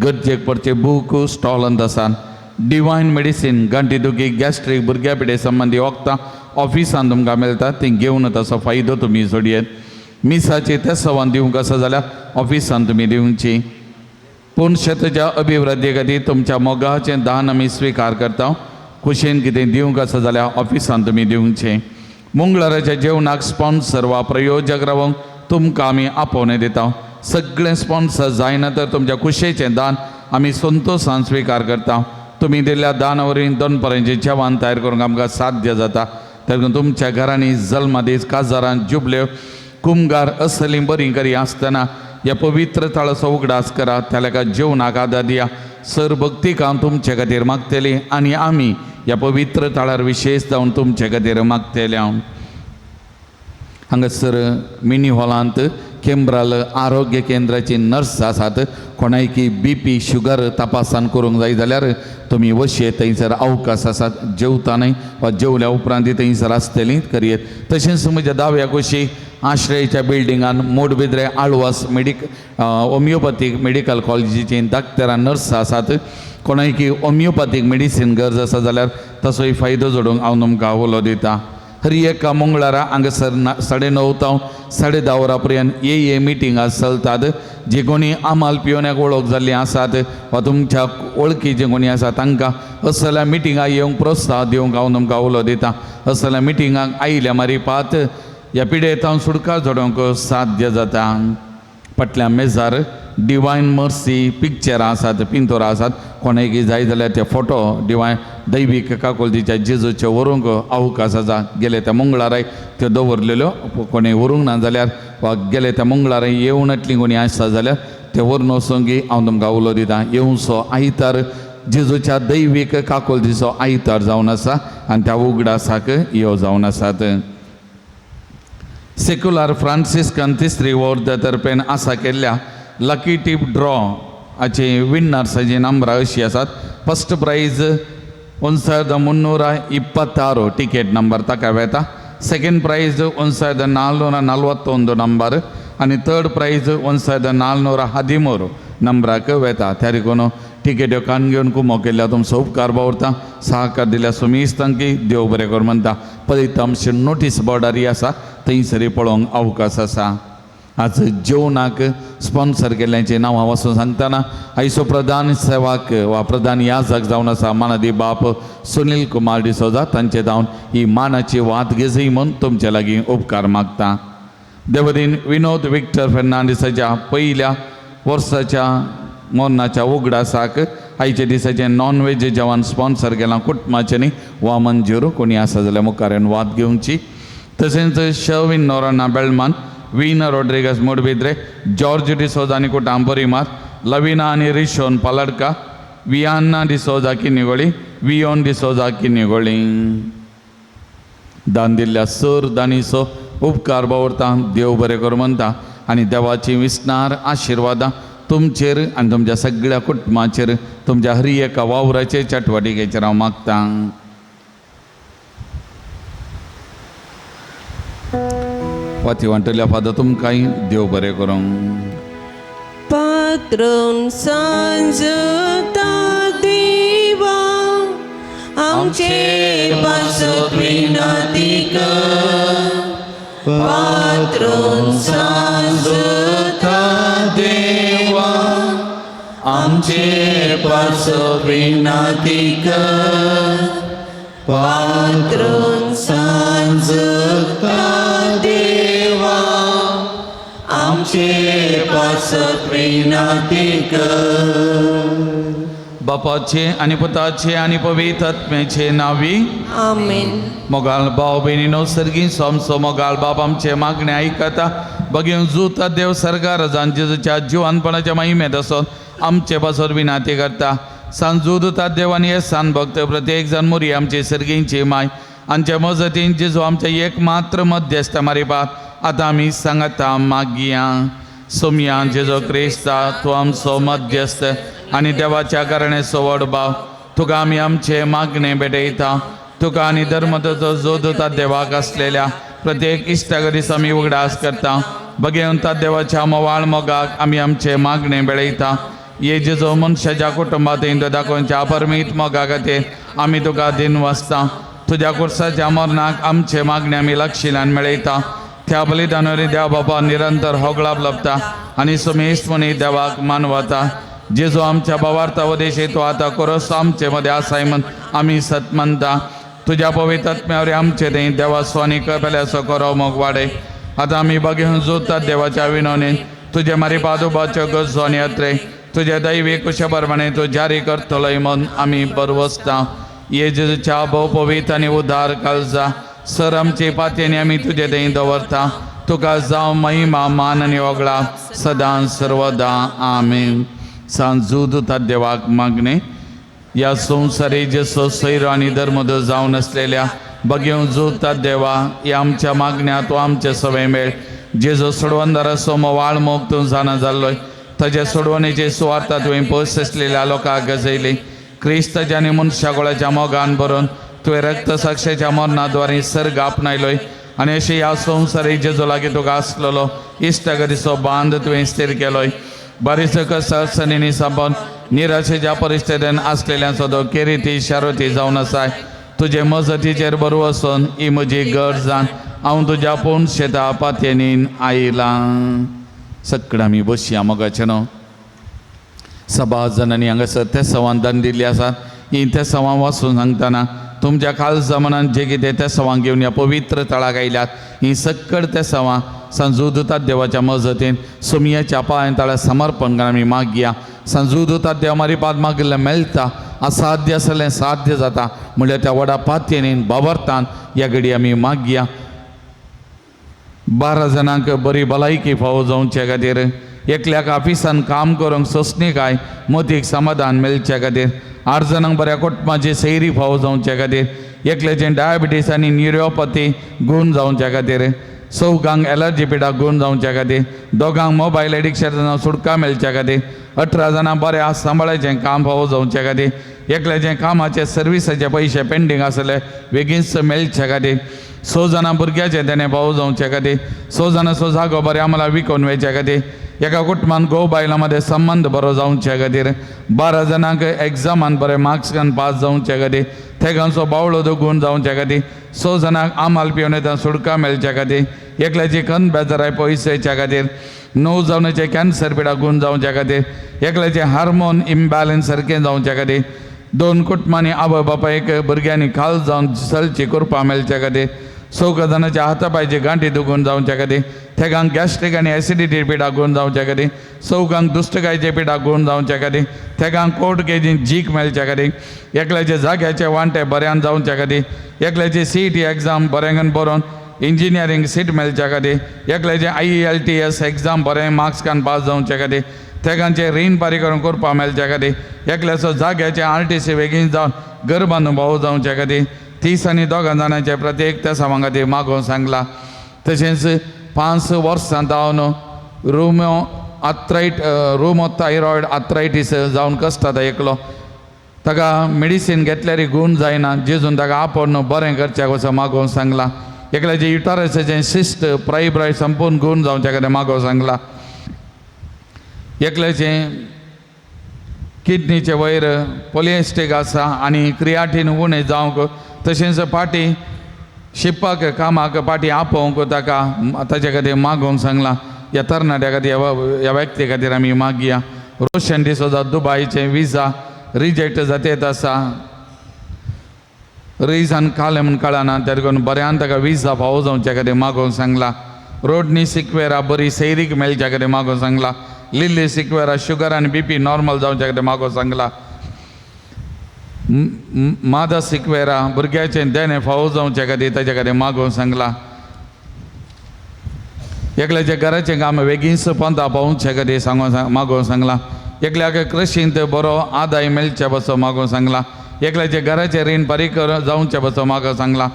गरजेक पडचे बूक स्टॉलांत आसात. डिवायन मेडिसीन गांठीदुखी गॅस्ट्रीक भुरग्या पिडे संबंधी वखदां ऑफिसान तुमकां मेळटा ती घेवन तसो फायदो तुमी सोडयेत मिसाची ते सवान दिवंक आसा जाल्यार ऑफिसान तुमी दिवची पूण शेताच्या अभिवृद्धी खातीर तुमच्या मोगाचें दान आमी स्विकार करता खुशेन कितें दिवंक आसा जाल्यार ऑफिसान तुमी दिवचें मंगळाराच्या जेवणाक स्पॉन्सर वा प्रयोजक रावंक तुमकां आमी आपोवणें दिता सगळें स्पॉन्सर जायना तर तुमच्या खुशेचें दान आमी संतोशान स्विकार करता तुमी दिल्ल्या दाना वरवीं दनपरांचें जेवण तयार करूंक आमकां साध्य जाता देखून तुमच्या घरांनी जल्मदीस काजारां जुबल्यो कुमगार असलीं बरीं करी आसतना ह्या पवित्र तळाचो उगडास करा त्या जेवणाक आदार दिया सर भक्तीक हांव तुमचे खातीर मागतली आनी आमी ह्या पवित्र तळार विशेश जावन तुमचे खातीर मागतले हांगासर मिनी हॉलांत केंब्राल आरोग्य केंद्राची नर्स आसात कोणायकी BP शुगर तपासान करूंक जाय जाल्यार तुमी वशे थंयसर अवकाश आसात जेवतानय वा जेवल्या उपरांत थंयसर आसतलीं करयेत तशेंच म्हज्या दाव्या कुशी आश्रयच्या बिल्डिंगान मोडबिद्रे आळवास होमिओपॅथीक मेडिकल कॉलेजीची डाक्टरां नर्स आसात कोणायकी होमिओपॅथीक मेडिसीन गरज आसा जाल्यार तसोय फायदो जोडूंक हांव तुमकां उलो दिता हर एका मंगळारा हांगासर 9:30 तो 10:30 वरां पर्यंत हे मिटिंगां चलतात जे कोणी आमाल पियोन्याक वळख जाल्लीं आसात वा तुमच्या वळखी जे कोणी आसा तांकां असल्या मिटिंगाक येवंक प्रोत्साह दिवंक हांव तुमकां उलो दिता असल्या मिटिंगाक आयिल्ल्या मारीपात ह्या पिडेतांव सुडका जोडोवंक साध्य जाता फाटल्या मेजार डिवायन मर्सी पिक्चरां आसात पिंतोरां आसात कोणायकी जाय जाल्यार ते फोटो डिवायन दैवीक काकोलतीच्या जेजूचे व्हरूंक अवकाश आसा गेले त्या मंगळाराय त्यो दवरलेल्यो कोणें व्हरूंक ना जाल्यार वा गेले त्या मंगळाराय येवनटलीं कोणी आसता जाल्यार ते व्हरून वचोंकी हांव तुमकां उलो दितां येवचो आयतार जेजूच्या दैवीक काकोलतीचो आयतार जावन आसा आनी त्या उगडासाक यो जावन आसात सेक्युलर फ्रांसिस्कन तिसरी वॉर्ड तर्फेन आसा केल्ल्या लकी टीप ड्रॉ हाची विनर्साची नंबरां अशीं आसात फर्स्ट प्राइज 1326 टिकेट नंबर ताका वेता सेकेंड प्राइज 1441 नंबर आनी थर्ड प्राइज 1413 नंबराक वेता त्या देखून टिकेट्यो कान घेवन कुमो केल्ल्या तुमचो उपकार भावरता सहकार दिल्या सुमिस्तांकी देव बरें कर म्हणटा पळयता आमचे नोटीस बोर्डार आसा थंयसरी पळोवंक अवकाश आसा आज जेवणाक स्पॉन्सर केल्ल्याचें नांवां वचून सांगतना आयचो प्रधान सेवाक वा प्रधान याजक जावन आसा मानदी बाप सुनील कुमार डिसोजा तांचे जावन ही मानाची वात घेजय म्हूण तुमचे लागीं उपकार मागता देवदीन विनोद विक्टर फेर्नांडीसाच्या पहिल्या वर्साच्या मोन्नाच्या उगडासाक आयचे दिसाचें नॉन वेज जेवण स्पॉन्सर केलां कुटुंबाचें न्ही वा मंजूर कोणी आसा जाल्यार मुखारेन वाद घेवची तशेंच शर्विन नोराना बेळमान वीना रॉड्रिगस मोडबिद्रे जॉर्ज डिसोजा आनी कुटां बोरीमार लविना आनी रिशोन पालडका वियान्ना डिसोजा किनिगोळी वियोन डिसोजा किनिगोळी दान दिल्ल्या सर दानीचो उपकार भावरता देव बरें कर म्हणटा आनी देवाची विस्नार आशिर्वादां तुमचेर आनी तुमच्या सगळ्या कुटुंबाचेर तुमच्या हर एका वावराचे चटवटिकेचेर हांव मागतां वाती वांटल्या फादर तुमकांय देव बरें करूं पात्रोन सांजता देवा आमचे पासत विनंती कर पात्रोन सांजता देवा आमचे पासत विनंती कर पात्रोन सांजता देवा आमचे पासत विनंती कर बापाचे आनी पुताचे आनी पवित्र आत्म्याचे नावी आमेन मोगाल भाव भयणीनो सर्गी सोमसो मोगाल बाप आमचे मागणे आयकता बगेन जुता देव सरकार राजान जेजूच्या जिवानपणाच्या महिमेत असोन आमचे पासत विनंती करता सांजूदता देवानी हे सान भक्त प्रत्येक जन मुरी आमची सर्गींची माय आमच्या मजतीन जेजू आमच्या एकमात्र मध्यस्थ मारिपात आतां आमी सांगता मागया सोमया जेजो क्रिस्ता तूं आमचो मध्यस्थ आनी देवाच्या कारणे सोवड भाव तुका आमी आमचे मागणे भेटयता तुका आनी धर्मदतो जोदता देवाक आसलेल्या प्रत्येक इश्टाक दीस आमी उगडास करता बगेवंता देवाच्या मोवाळ मोगाक आमी आमचे मागणे बेळयता ये जेजो मनशाच्या कुटुंबात इंदो दाखोवच्या अपरमीत मोगा खातीर आमी तुका दिन वाचता. तुज्या कुर्साच्या मरणाक आमचे मागणी आमी लक्षिलान मेळयता. त्या बलिदानावरी देवा बाबा निरंतर होगळाप लभता आनी सुमेशपणी देवाक मानवता. जेजो आमच्या भावार्था वदेशी तूं आतां कोरोस आमचे मदें आसाय म्हण आमी सत मानता. तुज्या पवित्र आत्म्यावरी आमचे थंय देवा स्वानी कपेल्याचो करो मोग वाडय. आतां आमी बगेन जोतात देवाच्या विनवणेन तुजे मारी पादुबाच्यो गरजो आनी यात्रे तुजे दैवी कुशे प्रमाणे तूं जारी करतलोय म्हण आमी बरवसता. येजूच्या भोव पवित्र आनी उदार काळजा सर आमची पातयेनी आमी तुजे थंय दवरता. तुका जावं महिमा मान आनी वगळा सदां सर्वदा आमेन. सांजूदतात देवाक मागणे. या संवसारी जेसो सैरो आनी धर्मद जावन आसलेल्या बगेव जोतात देवा या आमच्या मागण्या तूं आमचे सवे मेळ. जेजो सोडवंदारा सोमो वाळ मोग तूं जाणा जाल्लोय ताचे सोडवणेचे सुवार्ता तुवें पयस आसलेल्या लोकांक गजयली. क्रिस्ताच्या आनी मनशागोळाच्या मोगान भरून तुवें रक्त साक्षेच्या मरणाद्वारे सर्ग आपणायलोय आनी अशें ह्या संवसारी जेजो लागीं तुका आसलेलो इश्टगतीचो बांद तुवें स्थिर केलोय. बरेच कसनी साबन निराशेच्या परिस्थितीन आसलेल्या सदो केरिती शारोती जावन आसाय. तुजे मजतीचेर बरो वचून ही म्हजी गरजान हांव तुज्या पूण शेता पातयेनीन आयलां. सकड आमी बसया मोगाचे न्हू. सभा जणांनी हांगासर ते सवान दान दिल्ली आसात. ही ते सवां वचून सांगतना तुमच्या काल जमानान जे कितें ते सवां घेवन ह्या पवित्र तळाक आयल्यात ही सकड ते सवां सांजूदतात देवाच्या मजतीन सुमयाच्या पांय ताळा समर्पण करून आमी मागया. सांजूदतात देवा मारी पाद मागिल्लें मेळटा. असाध्य आसलें साध्य जाता म्हणल्यार त्या व्हडा पातयेनीन बाबरतान ह्या घडी आमी मागया. 12 जाणांक बरी भलायकी फावो जावचे खातीर एकल्याक ऑफिसान काम करूंक सोंसणीकाय मतीक समाधान मेळचे खातीर 8 जाणांक बऱ्या कुटुंबाची सैरी फावो जावचे खातीर एकल्याचें डायबिटीस आनी न्युरोपॅथी गूण जावचे खातीर 4 एलर्जी पिडा गूण जावचे खातीर 2 मोबायल एडिक्शन सुटका मेळचे खातीर 18 जाणां बऱ्या सांबाळाचें काम फावो जावचे खातीर एकल्याचें कामाचे सर्विसाचे पयशे पेंडींग आसले बेगीनच मेळचे खातीर 6 जाणां भुरग्याचे तेणे फावो जावचे खातीर 6 जाणांचो जागो बऱ्या मला विकून वेचे खातीर एका कुटुंबान घोव बायलां मदें संबंद बरो जावचे खातीर 12 जाणांक एग्जामान बरे मार्क्स घालून पास जावचे खातीर तेगांचो बावळो गूण जावचे खातीर 6 जाणांक आमाल पिवन येता सुटका मेळचे खातीर एकल्याची कण बेजाराय पयशेच्या खातीर 9 जावनाचे कॅन्सर पिडा गूण जावचे खातीर एकल्याचे हार्मोन इम्बॅलन्स सारकें जावचे खातीर 2 कुटुंबांनी आवय बापायक भुरग्यांनी खाल जावन चलची करपा मेळचे खातीर 6 जाणांच्या हातापायची गांठी दुखून जावचे खातीर तेगांक गॅस्ट्रीक आनी एसिडिटी पिडा गूण जावचे खातीर 6 दुश्टकायचे पिडा गूण जावचे खातीर तेगांक कोर्ट केजीन जीक मेळचे खातीर एकल्याचे जाग्याचे वांटे बऱ्यान जावचे खातीर एकल्याची CET एग्जाम बऱ्यान बरोवन इंजिनियरींग सीट मेळचे खातीर एकल्याचे IELTS एग्जाम बरें मार्क्स घालून पास जावचे खातीर तेगांचे रीण फारीकरण करपा मेळचे खातीर एकल्याचो जाग्याचे RTC बेगीन जावन घर बांदून भाव जावचे खातीर 30 आनी 2 जाणांचे प्रत्येक त्या सवां खातीर मागोवन सांगला. तशेंच 5 वर्सां जावन रुमोथायरॉयड आर्थरायटीस जावन कश्टाता एकलो ताका मेडिसीन घेतल्यार गूण जायना जेजून ताका आपण बरें करच्याक वचून मागोवन सांगला. एकल्याचे युटरसाचें सिस्ट प्रायब्राय संपूर्ण गूण जावचे खातीर मागोवन सांगला. एकल्याचें किडनीचे वयर पॉलिएस्टिक आसा आनी क्रियाटीन उणें जावंक तशेंच पाटी शिप्पाक कामाक पाटी आपोवंक ताका ताचे खातीर मागोवंक सांगला. ह्या तरणाट्या खातीर ह्या व्यक्ती खातीर आमी मागया. रोशन डिसोजा दुबयचें विजा रिजेक्ट जातेत आसा रिझन कालें म्हूण कळना त्या देखून बऱ्यान ताका विजा फावो जावचे खातीर मागोवंक सांगला. रोडनी सिक्वेरा बरी सैरीक मेळच्या खातीर मागोवंक सांगला. लिली सिक्वेरा शुगर आनी BP नॉर्मल जावचे खातीर मागोवंक सांगला. मादा सिक्वेरा भुरग्याचें देणे फावो जावचे खातीर ताचे खातीर मागोवंक सांगला. एकल्याचे घराचें काम बेगीनच पंथा पावोवचे खातीर मागोवंक सांगला. एकल्याक कृशींत बरो आदाय मेळचे बसो मागोवंक सांगला. एकल्याचे घराचे रीण फारीक जावचे बसो मागोवंक सांगला.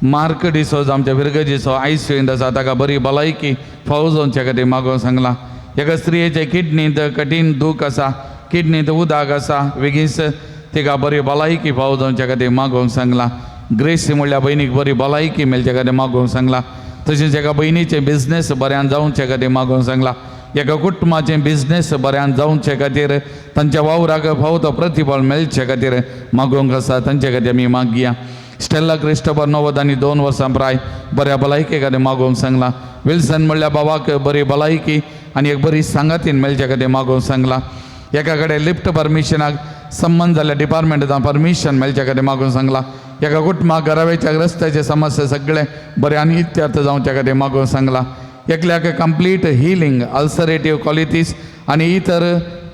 मार्क डिसोज आमच्या भुरग्याचो ICUंत आसा ताका बरी भलायकी फावो जावचे खातीर मागोवंक सांगला. एका स्त्रियेचे किडनींत कठीण दूख आसा किडनींत उदक आसा बेगीनच तिका बरी भलायकी फावो जावचे खातीर मागोवंक सांगला. ग्रेस म्हणल्या भयणीक बरी भलायकी मेळचे खातीर मागोवंक सांगला. तशेंच एका भयणीचे बिझनेस बऱ्यान जावचे खातीर मागोवंक सांगला. एका कुटुंबाचे बिझनेस बऱ्यान जावचे खातीर तांच्या वावराक फावो तो प्रतिफळ मेळचे खातीर मागोवंक आसा तांचे खातीर आमी मागया. स्टेला क्रिस्टोफर 90 आनी 2 वर्सां प्राय बऱ्या भलायके खातीर मागोवंक सांगला. विल्सन म्हणल्या बाबाक बरी भलायकी आनी एक बरी सांगातीन मेळचे खातीर मागोवंक सांगला. एका कडेन लिफ्ट परमिशनाक संबंद जाल्ल्या डिपार्टमेंटान परमिशन मेळचे खातीर मागोवंक सांगला. एका कुटुंबाक घरावेच्या रस्त्याचे समस्या सगळे बरे आनी इत्यार्थ जावचे खातीर मागोवंक सांगला. एकल्याक कंप्लीट हिलिंग अल्सरेटिव्ह क्वॉलिटीज आनी इतर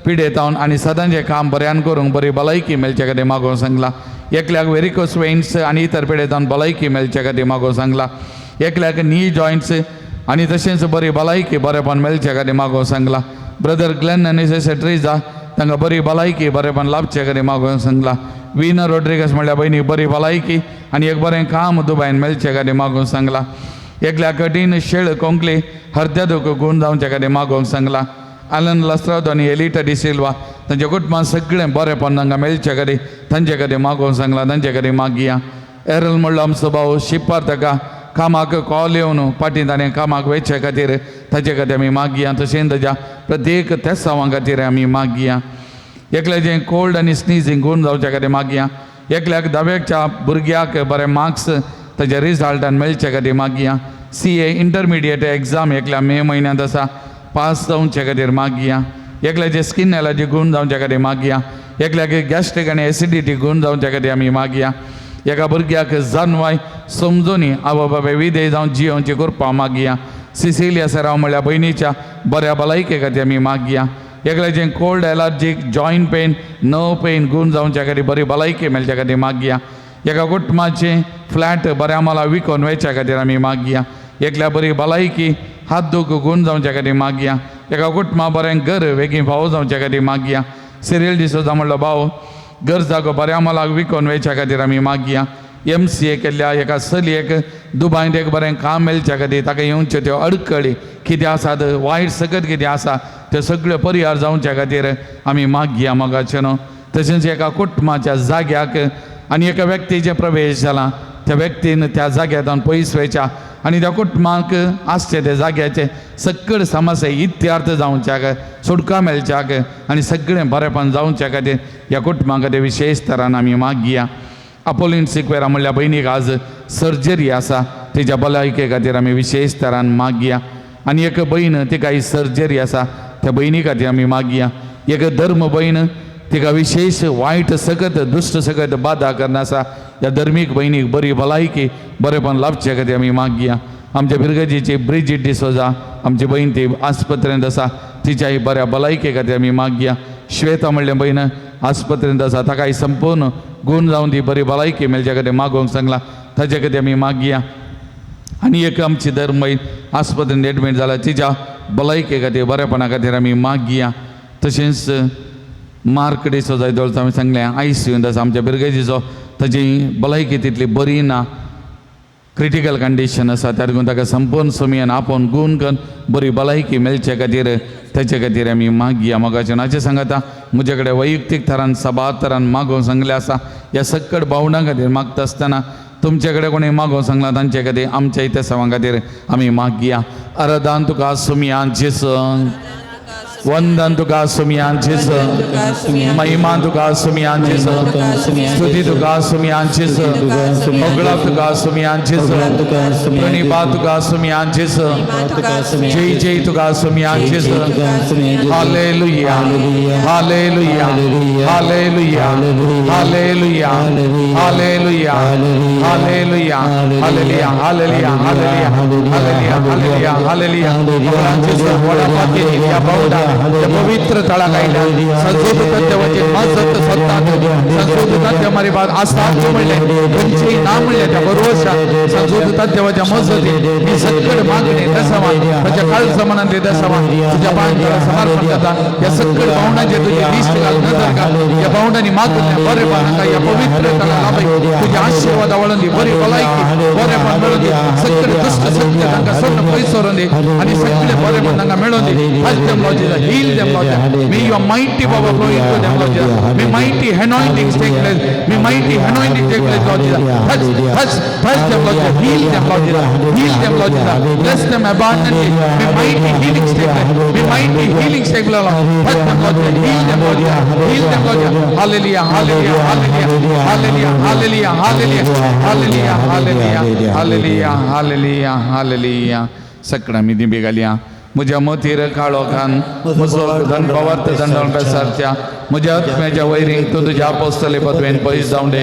पिडेतावन आनी सदांचें काम बऱ्यान करूंक बरी भलायकी मेळचे खातीर मागोवंक सांगला. एकल्याक वेरिकोस वेन्स आनी इतर पिडेतावन भलायकी मेळचे खातीर मागोवंक सांगला. एकल्याक नी जॉयंट्स आनी तशेंच बरी भलायकी बरेपण मेळचे खातीर मागोवंक सांगला. ब्रदर ग्लेन आनी सिस्टर ट्रिजा तांकां बरी भलायकी बरेपण लाभचे खातीर मागोवंक सांगला. विना रोड्रिगस म्हणल्या भयणी बरी भलायकी आनी एक बरें काम दुबायन मेळचे खातीर मागोवंक सांगला. एकल्या कठीण शेळ कोंकली हर्त्यादूक गूण जावचे खातीर मागोवंक सांगला. आलन लस्त्रावतो आनी एलिटा डिसिल्वा तांच्या कुटुंबान सगळें बरेपण तांकां मेळचे खातीर तांचे खातीर मागोवंक सांगला. तांचे खातीर मागया. एरल म्हणलो आमचो भाव शिपार ताका कामाक कॉल येवन पाटी ताणें कामाक वयचे खातीर ताचे खातीर आमी मागया. तशेंच ताच्या प्रत्येक तेसावां खातीर आमी मागया. एकल्याचें कोल्ड आनी स्नीजिंग गूण जावचे खातीर मागया. एकल्याक धाव्याच्या भुरग्याक बरे मार्क्स ताच्या रिजल्टान मेळचे खातीर मागया. CA इंटरमिडिएट एग्जाम एकल्या मे म्हयन्यांत आसा पास जावचे खातीर मागया. एकल्याचे स्किन एलर्जी गूण जावचे खातीर मागया. एकल्याक गॅस्ट्रीक आनी एसिडिटी गूण जावचे खातीर आमी मागया. एका भुरग्याक जानवाय समजुनी आवय बाबाय विधेय जावन जियोवची करपा मागया. सिसिलिया सराव म्हणल्या भयणीच्या बऱ्या भलायके खातीर आमी मागया. एकल्याचें cold allergic joint pain nerve pain गूण जावचे खातीर बरी भलायकी मेळचे खातीर मागया. एका कुटुंबाचें फ्लॅट बऱ्या मोला विकोन वयच्या खातीर आमी मागया. एकल्या बरी भलायकी हात दूख गूण जावचे खातीर मागया. एका कुटुंबाक बरें घर बेगीन फावो जावचे खातीर मागया. सिरियल डिसोजा म्हणलो भाव घर जागो बऱ्या मोलाक विकोन वयच्या खातीर आमी मागया. MCA केल्ल्या एका चलयेक दुबायंत एक बरें काम मेळच्या खातीर ताका येवच्यो त्यो अडखळी कितें आसात वायट सकत कितें आसा त्यो सगळ्यो परिहार जावच्या खातीर आमी मागया मोगाचें न्हू. तशेंच एका कुटुंबाच्या जाग्याक आनी एका व्यक्तीचें प्रवेश जाला त्या व्यक्तीन त्या जाग्यातून पयस वयच्या आनी त्या कुटुंबाक आसचे त्या जाग्याचे सकळ समस्या इत्यार्थ जावच्याक सुटका मेळच्याक आनी सगळें बरेंपण जावच्या खातीर ह्या कुटुंबा खातीर विशेश तरान आमी मागया. अपोलिन सिक्वेरा म्हणल्या भयणीक आज सर्जरी आसा तिच्या भलायके खातीर आमी विशेश तरान मागया. आनी एक भयण तिका ही सर्जरी आसा त्या भयणी खातीर आमी मागया. एक धर्म भयण तिका विशेष वायट सकत दुश्ट सकत बाधा करना आसा ह्या धर्मीक भयणीक बरी भलायकी बरेपण लाभचे खातीर आमी मागया. आमच्या बिरगजीची ब्रिजिट डिसोजा आमची भयण ती आस्पत्रेंत आसा तिच्याय बऱ्या भलायके खातीर आमी मागया. श्वेता म्हणलें भयण आस्पत्रेंत आसा ताकाय संपूर्ण गूण जावन ती बरी भलायकी मेळच्या खातीर मागोवंक सांगला ताचे खातीर आमी मागया. आनी एक आमची धर्म भयण आस्पत्रेंत एडमीट जाला तिच्या भलायके खातीर बरेपणा खातीर आमी मागया. तशेंच मार्क डिसोजा दोळसा हांवें सांगलें ICUंत आसा आमच्या बिरगजीचो ताची भलायकी तितली बरी ना क्रिटिकल कंडिशन आसा त्या देखून ताका संपूर्ण समियान आपोवन गूण करून बरी भलायकी मेळचे खातीर ताचे खातीर आमी मागया मोगाचें. हाचें सांगता म्हजे कडेन वैयक्तीक तरान सभा तरान मागोवंक सांगलें आसा. ह्या सकट भावंडां खातीर मागता आसतना तुमचे कडेन कोणी मागोवंक सांगला तांचे खातीर आमच्या इत्या सवां खातीर आमी मागया. आराधन तुका सुमियान जेसू वंदन तुका सुमियान जेसू महिमा तुका सुमियान जेसू स्तुती तुका सुमियान जेसू मोगळा तुका सुमियान जेसू प्रणिपा तुका सुमियान जेसू जय जय तुका सुमियान जेसू हालेलुया हालेलुया हालेलुया हालेलुया हालेलुया हालेलुया हालेलुया हालेलुया हालेलुया हालेलुया हालेलुया पवित्र तळा काढला संशोध तत्वाचे मजत सत्ता संशोध तत्व हमारी बात आस्था म्हणले म्हणजे नाम म्हणले त्या बरोबर संशोध तत्वाच्या मजती ही सगळं मागणे दसवा त्याच्या काळ समानांत दसवा तुझ्या पांढरा समर्पण करता या सगळं भावनांचे तुझे लिस्ट नजर का या भावनांनी मागण्या बरे पाहता या पवित्र तळा लाभे तुझ्या आशीर्वाद आवळून बरी भलायकी बरे पण मिळून दे सगळे दुष्ट सत्य त्यांना सोडून पैसोरून दे आणि सगळे बरे पण त्यांना मिळून दे हल्त्य मौजीला Heal them, Lord Jesus. May your mighty power flow into them, Lord Jesus. May mighty anointings take place. May mighty anointing take place, Lord Jesus. Touch them, Lord Jesus. Heal them, Lord Jesus. Heal them, Lord Jesus. Bless them abundantly. May mighty healings take place. May mighty healings take place, Lord. Touch them, Lord Jesus. Heal them, Lord Jesus. Heal them, Lord Jesus. Hallelujah, hallelujah, hallelujah, hallelujah, hallelujah, hallelujah, hallelujah, hallelujah, hallelujah, hallelujah. सकड़ा मी दिबे गालिया मुझे मोतीर काळो खान मुझो धन पवर्त दंडल बेसारच्या मुझ्या आत्म्याच्या varying तू तुझ्या अपोस्तले पदवेन पयस जाऊन दे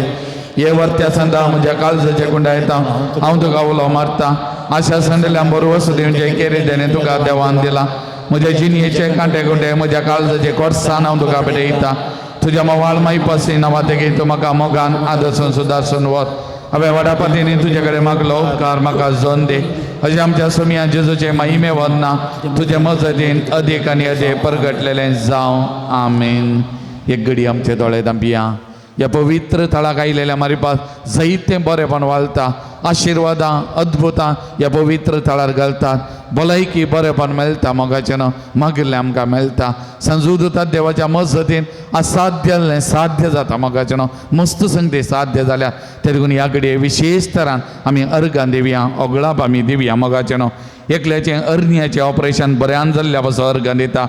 ये वर्त्या संदा मुझ्या काळजाचे कुंडा येता हांव तुका उलो मारता आशा संडल्या बरोबर देऊन जे केरे देणे तुका देवान दिला मुझ्या जिनियेचे कांटे गुंडे मुझ्या काळजाचे कोर्सान हांव तुका भेटयता तुझ्या मवाळ माई पासी नवा तेगे तू म्हाका मोगान आदर्शन सुदारसून वर हांवें वडापतींनी तुजे कडेन मागलो उपकार म्हाका जोन दे अशें आमच्या सोमिया जेजूचे महिमे वंदना तुजे मजतीन अदीक आनी अदीक परगटलेलें जावं आमीन. एक घडी आमचे दोळे धांपिया ह्या पवित्र थळाक आयिल्ल्या मारिपास जायतें बरेंपण वालता आशिर्वादां अद्भुतां ह्या पवित्र थळार घालतात भलायकी बरेंपण मेळटा मोगाचें मागिल्लें आमकां मेळटा संजुदतात देवाच्या मजतीन असाध्य साध्य जाता मोगाचें मस्त संगती साध्य जाल्या ते देखून ह्या घडये विशेश तरान आमी अर्गां दिवया ओगळाप आमी दिवया मोगाचें एकल्याचें अर्नियाचें ऑपरेशन बऱ्यान जाल्ल्या पासून अर्गां दिता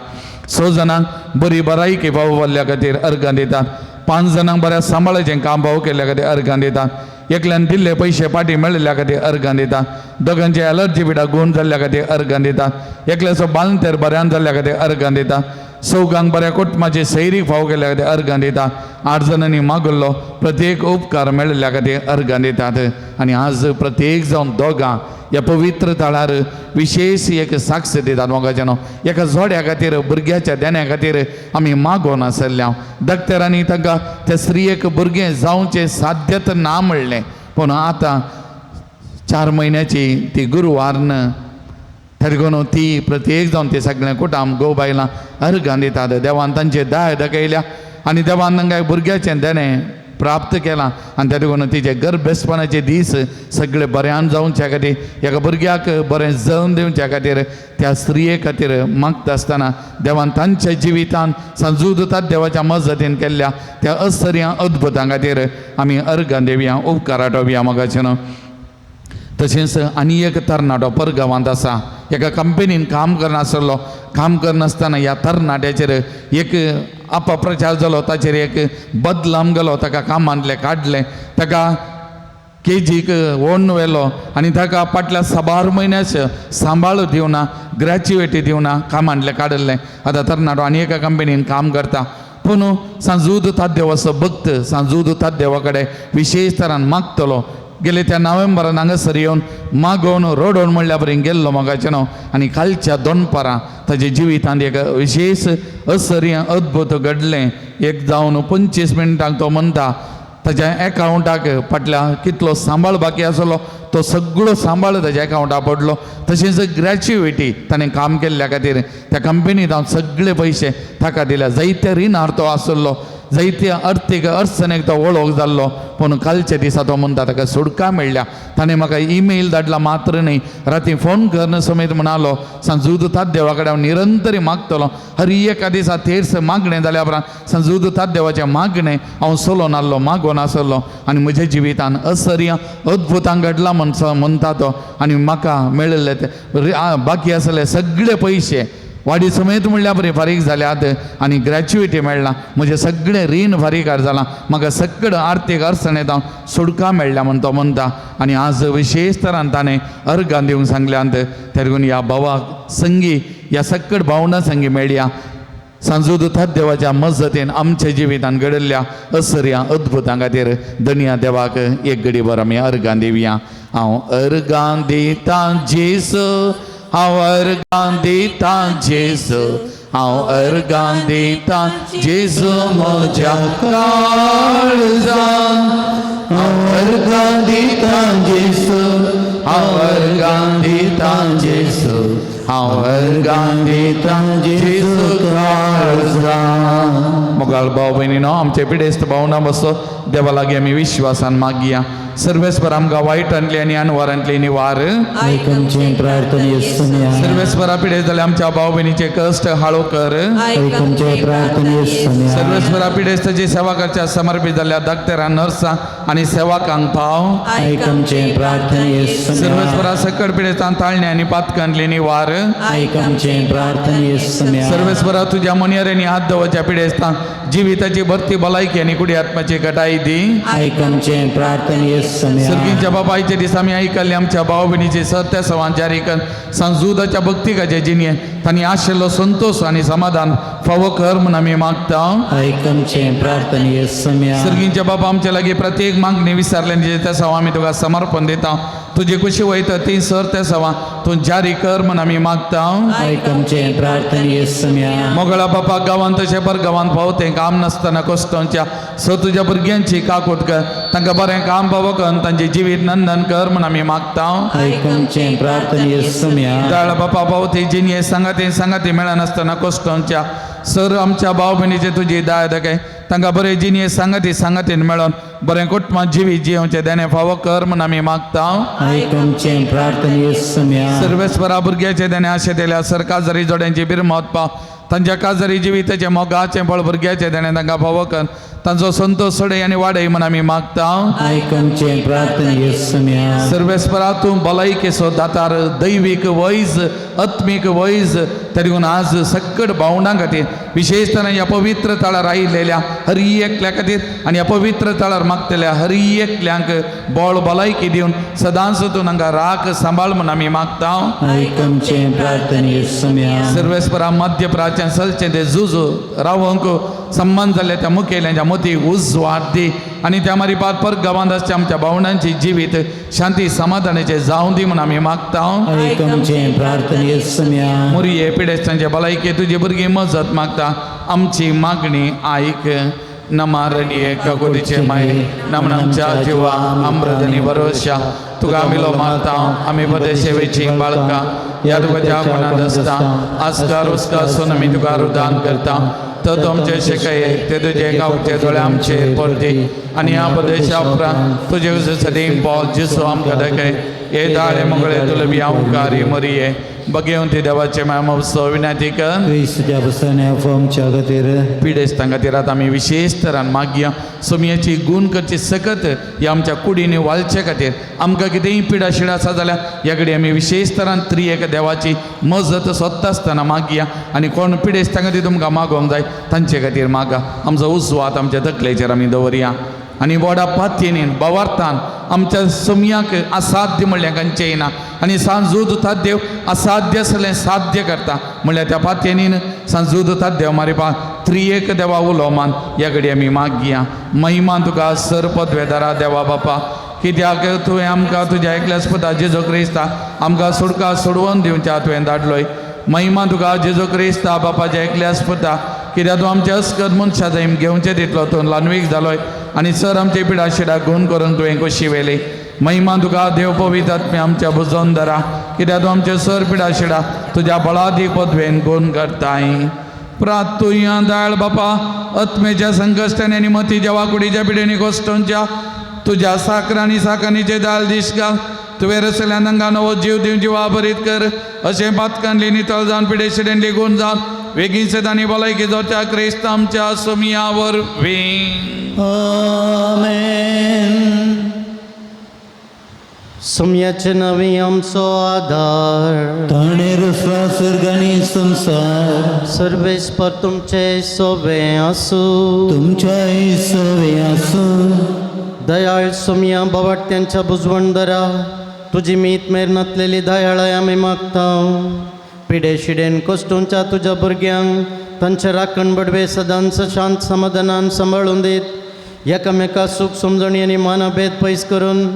6 जाणांक बरी भलायकी भाव जाल्ल्या खातीर अर्गां दितात 5 जाणांक बऱ्या सांबाळाचें काम भाव केल्ल्या खातीर अर्गां दितात एकल्यान दिल्ले पयशे पाटी मेळिल्ल्या खातीर अर्गां दितात दोगांचे एलर्जी पिडा गूण जाल्ल्या खातीर अर्गां दितात एकल्याचो बांदतेर बऱ्यान जाल्ल्या खातीर अर्गां दितात सौगांक बऱ्या कुटुंबाचे सैरीक फाव केल्ल्या खातीर अर्गां दितात 8 जाणांनी मागुल्लो प्रत्येक उपकार मेळिल्ल्या खातीर अर्गां दितात आनी आज प्रत्येक जावन दोगां ह्या पवित्र थळार विशेष एक साक्ष दितात मोगाचें एका जोड्या खातीर भुरग्याच्या देण्या खातीर आमी मागोवन आसल्या डॉक्टरांनी ताका त्या स्त्रियेक भुरगें जावचें साध्यत ना म्हणलें पूण आतां 4 म्हयन्याची ती गुरुवारन देखून ती प्रत्येक जावन ते सगळें कुटाम गो बायलां अर्गां दितात देवान तांचे दाय दाखयल्या आनी देवान तांकां भुरग्याचें देणें प्राप्त केलां आनी त्या देखून तिचे गर्भस्थपणाचे दीस सगळे बऱ्यान जावच्या खातीर एका भुरग्याक बरें जळोवन दिवच्या खातीर त्या स्त्रिये खातीर मागता आसतना देवान तांच्या जिवितान संजुदतात देवाच्या मजतीन केल्ल्या त्या आश्चर्या अद्भुतां खातीर आमी अर्गां दिवया उपकार आठोवया मोगाचें तशेंच आनी एक तरणाटो परगांवांत आसा एका कंपनीन काम करनासलो काम करनासतना ह्या तरणाट्याचेर एक अपप्रचार जालो ताचेर एक बदलाम गेलो ताका कामांतले काडले ताका केजीक ओडून व्हेलो आनी ताका फाटल्या 12 म्हयन्याचे सांबाळ दिवना ग्रॅच्युएटी दिवना कामांतले काडले आतां तरणाटो आनी एका कंपनीन काम करता पूण सांजुदतात देव असो भक्त सांजुदतात देवा कडेन विशेश तरान मागतलो गेले त्या नोव्हेंबरान हांगासर येवन मागोवन रोडोवन म्हणल्या बरें गेल्लो मोगाचें आनी कालच्या दोनपारां ताजे जिवितांत एक विशेष आश्चर्य अद्भुत घडलें एक जावन 25 मिनटांक तो म्हणटा ताच्या एकावंटाक फाटल्या कितलो सांबाळ बाकी आसलो तो सगळो सांबाळ ताच्या एकावंटाक पडलो तशेंच ग्रॅच्युएटी ताणें काम केल्ल्या खातीर त्या कंपनींत हांव सगळे पयशे ताका दिल्या जायते रिणार तो आसलो जायत्या अर्थीक अडचणेक तो वळख जाल्लो पूण कालच्या दिसा तो म्हणटा ताका सुटका मेळ्ळ्या ताणें म्हाका ईमेल धाडला मात्र न्ही राती फोन करन समेत म्हणालो संजुदतात देवा कडेन हांव निरंतरी मागतलो हर एका दिसा तेर्स मागणें जाल्या उपरांत संजुदतात देवाचें मागणें हांव सोलोवन आसलो मागोवन आसलो आनी म्हज्या जिवितान आश्चर्य अद्भुतां घडलां म्हणटा तो आनी म्हाका मेळिल्ले ते बाकी आसले सगळे पयशे वाडी समेत म्हणल्या बरी फारीक जाल्यात आनी ग्रॅच्युएटी मेळ्ळा म्हजें सगळें रीण फारीकार जालां म्हाका सगळें आर्थीक अडचणेंत हांव सुटका मेळ्ळ्या म्हण तो म्हणटा आनी आज विशेश तरान ताणें अर्गां दिवंक सांगल्यांत त्या देखून ह्या भावाक संगी ह्या सगळ भावंडां संगी मेळ्ळ्या सांजुदतात देवाच्या मजतीन आमच्या जिवितान घडयल्ल्या आश्चर्या अद्भुतां खातीर धन्या देवाक एक घडी भर आमी अर्गां दिवया. हांव अर्गां दिता जेसू हांव अर्गां दिता जेसू हांव अर्गां दिता जेसू म्हज्या काळजान हांव अर्गां दिता जेसू हांव अर्गां दिता जेसू हांव अर्गां दिता जेसू काळजान. मोगाळ भाव भयणीनो आमचे पिडेस्त भावना बसो देवा लागीं आमी विश्वासान मागया. सर्वेस्पर आमकां वायटांतली आनी अनवरांतली निवार. ऐक आमचे प्रार्थना येशू सुन्या. सर्वेस्परा पिडे जाल्यार आमच्या भाव भयणीचे कश्ट हाळो कर. ऐक आमचे प्रार्थना येशू सुन्या. सर्वेस्परा पिडेस्ताची सेवा करच्या समर्पित जाल्ल्या डॉक्टरां नर्सां आनी सेवकांक पाव. ऐक आमचे प्रार्थना येशू सुन्या. सर्वेस्परा सकट पिडेस्तां ताळणी आनी पातकांतली निवार. ऐक आमचे प्रार्थना येशू सुन्या. सर्वेस्परा तुझ्या मनियरेनी हात दवरच्या पिडेस्तां जिविताची भरती भलायकी आनी कुडी आत्म्याची घटाई दी. ऐक आमचे प्रार्थना येशू सुन्या. सर्गींच्या बाबाईचे दिस आमी आयकल्ले आमच्या भाव भयणीचे सत्य संवाद जारी कर संजुदाच्या भक्तिकाचे जिणे तांणी आशिल्लो संतोष आनी समाधान फावो कर म्हूण आमी मागता. ऐक आमचे प्रार्थना येशू सुन्या. सर्गींच्या बाबा आमच्या लागीं प्रत्येक मागणी विचारल्यानी त्या सवा आमी तुका समर्पण दिता. तुजी कशी वयता ती सर त्या सवा तूं जारी कर म्हूण आमी मागता. ऐक आमचे प्रार्थना येशू सुन्या. मोगळा बापा गांवांत तशें परगांवांत पावते काम नासतना कश्टांच्या स तुज्या भुरग्यांची काकूट कर तांकां बरें काम फावो कर तांचे जिवीत नंदन कर म्हूण आमी मागता. ऐक आमचे प्रार्थना येशू सुन्या. दाळ बापा पावती जिने सांगाती मेळनासतना कश्टांच्या सर आमच्या भाव भयणीचे तुजी दाय दाखय तांकां बरे जिने सांगातीन मेळोन बरें कुटुंबात जिवीत जियोवचें देणे फावो कर म्हूण आमी मागता. ऐक आमचे प्रार्थना येशू सुन्या. सर्वेस्परा भुरग्याचे देणे आशे दिल्या सर काजारी जोड्यांची बिरमत पाव तांच्या काजारी जिविताचे मोगाचें फळ भुरग्याचे देणे तांकां फावो कर तांचो संतोष सडय आनी वाडय म्हूण आमी मागता. ऐक आमचे प्रार्थना येशू सुन्या. सर्वेस्परा तूं भलायकेचो दातार दैवीक वैज आत्मीक वैज तरी आज सकट भावंडां खातीर विशेष तरेन ह्या पवित्र तळार आयिल्ल्या हर एकल्या खातीर आनी ह्या पवित्र तळार मागतल्या हर एकल्यांक बळ भलायकी दिवन सदांच तूं तांकां राख सांबाळ म्हूण आमी मागता. ऐक आमचे प्रार्थना येशू सुन्या. सर्वेस्परा मध्य प्राच्यान चलचें तें झुजू रावंक संबंध जाल्ल्या त्या मुखेल्यांच्या मती उजवाड दी आनी त्या मारीपात पर गांवांत आसच्या आमच्या भावंडांची जिवीत शांती समाधानाचे जावं दी म्हूण आमी मागता. ऐक आमचे प्रार्थना येशू सुन्या. मुरये पिडेस्तांचे भलायके तुजी भुरगीं मजत मागता आमची मागणी आयक. नमारणी ककुडीचे माय नमन आमच्या जिवा अमृतनी भरोशा तुका मिलो मारता आमी बरे सेवेची बाळका या तुका ज्या मनात आसता आस्कार उस्कार सून आमी तुका रुदान करता. तर तुमचे शिकय ते तुजे गांवचे दोळे आमचे पडते आनी ह्या प्रदेशा उपरांत तुजे सदैव पॉल जिसू आमकां दाखय हे दाळे मोगळे तुला बी आवकारी मरिये बगेवन ते देवाचे मामोत्सव विनंती कर. क्रिस्तुच्या बसण्या आमच्या खातीर पिडेस्तां खातीर आतां आमी विशेष तरान मागया सोमयाची गूण करची सकत ह्या आमच्या कुडींनी वालचे खातीर आमकां कितेंय पिडा शिडा आसा जाल्यार ह्या घडी आमी विशेष तरान त्रियेक देवाची मजत सोदता आसतना मागया आनी कोण पिडेस्तां खातीर तुमकां मागोवंक जाय तांचे खातीर मागा. आमचो उजवात आमच्या तकलेचेर आमी दवरया आनी व्हडा पातयेनीन बवार्थान आमच्या सोमयाक असाध्य म्हणल्यार खंयचेंय ना आनी सांजूद देव असाध्य आसलें साध्य करता म्हणल्यार त्या पातयेनीन सांजूद देव मारिपा त्रियेक देवा उलो मान ह्या घडी आमी मागया. महिमा तुका सर पदवेदारा देवा बापा कित्याक तुवें आमकां तुज्या एकल्याच पुता जेजू क्रिस्ता आमकां सुडका सोडवून दिवच्या तुवें धाडलोय. महिमा तुका जेजू क्रिस्ता बापाच्या एकल्याच पुता कित्याक तूं आमचे अस्कद मनशा जाय घेवचें तितलो तूं ल्हानवीक जालोय आनी सर आमचे पिडा शिडा गूण करून तुवें कशी वेली. महिमा तुका देव पवित्र आत्मे आमच्या बुजोवन धरा कित्याक तूं आमचे सर पिडा शिडा तुज्या बळादी पदवेन गूण करताय. प्रार्थुया दाळ बापा आत्मेच्या संकश्टांनी आनी मतीच्या वाकुडीच्या पिडेनी कश्टांच्या तुज्या साकरांनी साकानीचे दाळ दिश घाल. तुवें रचल्या तांकां नवो जीव दिवन जिवा बरीत कर अशें पातकांतली नितळ जावन पिडे शिडेंतली गूण जावन वेगीन सदांनी भलायकी जोडच्या क्रिस्त आमच्या सोमया वरवीं. आमेन. सोमयाचे नांवी आमचो आदार ताणें रचला सर्ग आनी संवसार सर्वेस्पर तुमचे सोबे आसूं. तुमच्या सवे आसूं. दयाळ सोमया बवाट्यांच्या बुजवणदारा तुजी मीत मेरनातलेली दयाळाय आमी मागता. पिडे शिडेन कश्टूंच्या तुज्या भुरग्यांक तांचे राखण बडवे सदांच शांत समाधानान सांबाळून दीत. एकामेका सूख समजणी आनी मानभेद पयस करून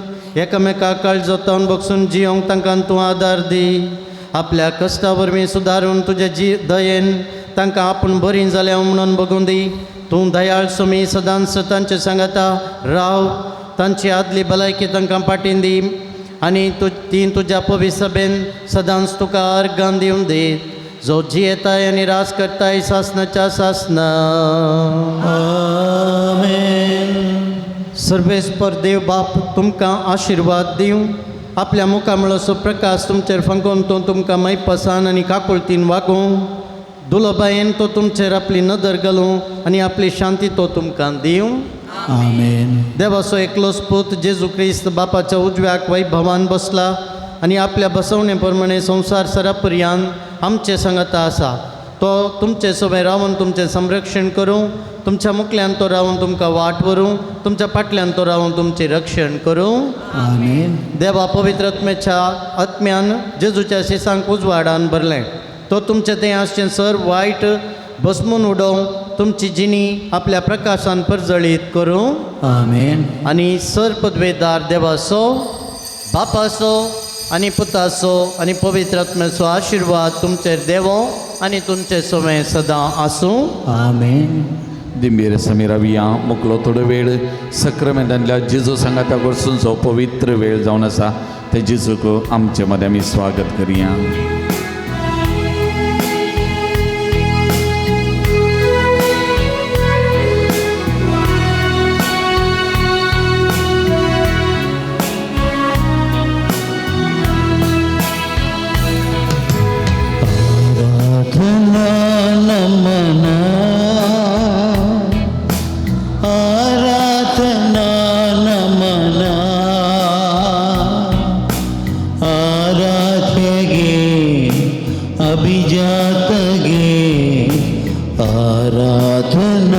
एकामेका काळजोतावन बगसून जियोंक तांकां तूं आदार दी. आपल्या कश्टा वरवीं सुदारून तुज्या दयेन तांकां आपूण बरीं जाल्या म्हणून बगून दी. तूं दयाळ सोमी सदांच तांचे सांगाता राव तांची आदली भलायकी तांकां पाटीन दी आनी ती तुज्या पवित्र सभेन सदांच तुका अर्गां दिवन दी. जो जियेताय आनी रास करताय सासनाच्या सासना. सर्वेस्पर देव बाप तुमकां आशिर्वाद दिवं. आपल्या मुखामळाचो प्रकाश तुमचेर फंकोवन तो तुमकां मैपसान आनी काकुळतीन वागोवं. दुलबायेन तो तुमचेर आपली नदर घालूं आनी आपली शांती तो तुमकां दिवं. आमेन. देवाचो एकलोच पूत जेजू क्रिस्त बापाच्या उजव्याक वैभवान बसला आनी आपल्या बसवणे प्रमाणे संवसार सरापर्यंत आमचे संगता आसा. तो तुमचे सोबे रावन तुमचें संरक्षण करूं. तुमच्या मुखल्यान तो रावन तुमकां वाट व्हरूं. तुमच्या फाटल्यान तो रावन तुमचें रक्षण करूं. आमेन. देवा पवित्र आत्म्याच्या आत्म्यान जेजूच्या शिसांक उजवाडान भरलें. तो तुमचें तें आसचें सर्व वायट भस्मून उडोवं. तुमची जिणी आपल्या प्रकाशान परजळीत करूं. आमेन. आनी सर पदवेदार देवाचो बापाचो आनी पुताचो आनी पवित्र आत्म्याचो आशिर्वाद तुमचेर देवो आनी तुमचे सोबे सदां आसूं. आमेन. दिंबीर समीराविया मुकलो थोडो वेळ सक्रामेंतांतल्या जेजू सांगाता कडसून जो पवित्र वेळ जावन आसा ते जेजूक आमचे मदें आमी स्वागत करुया. आराधना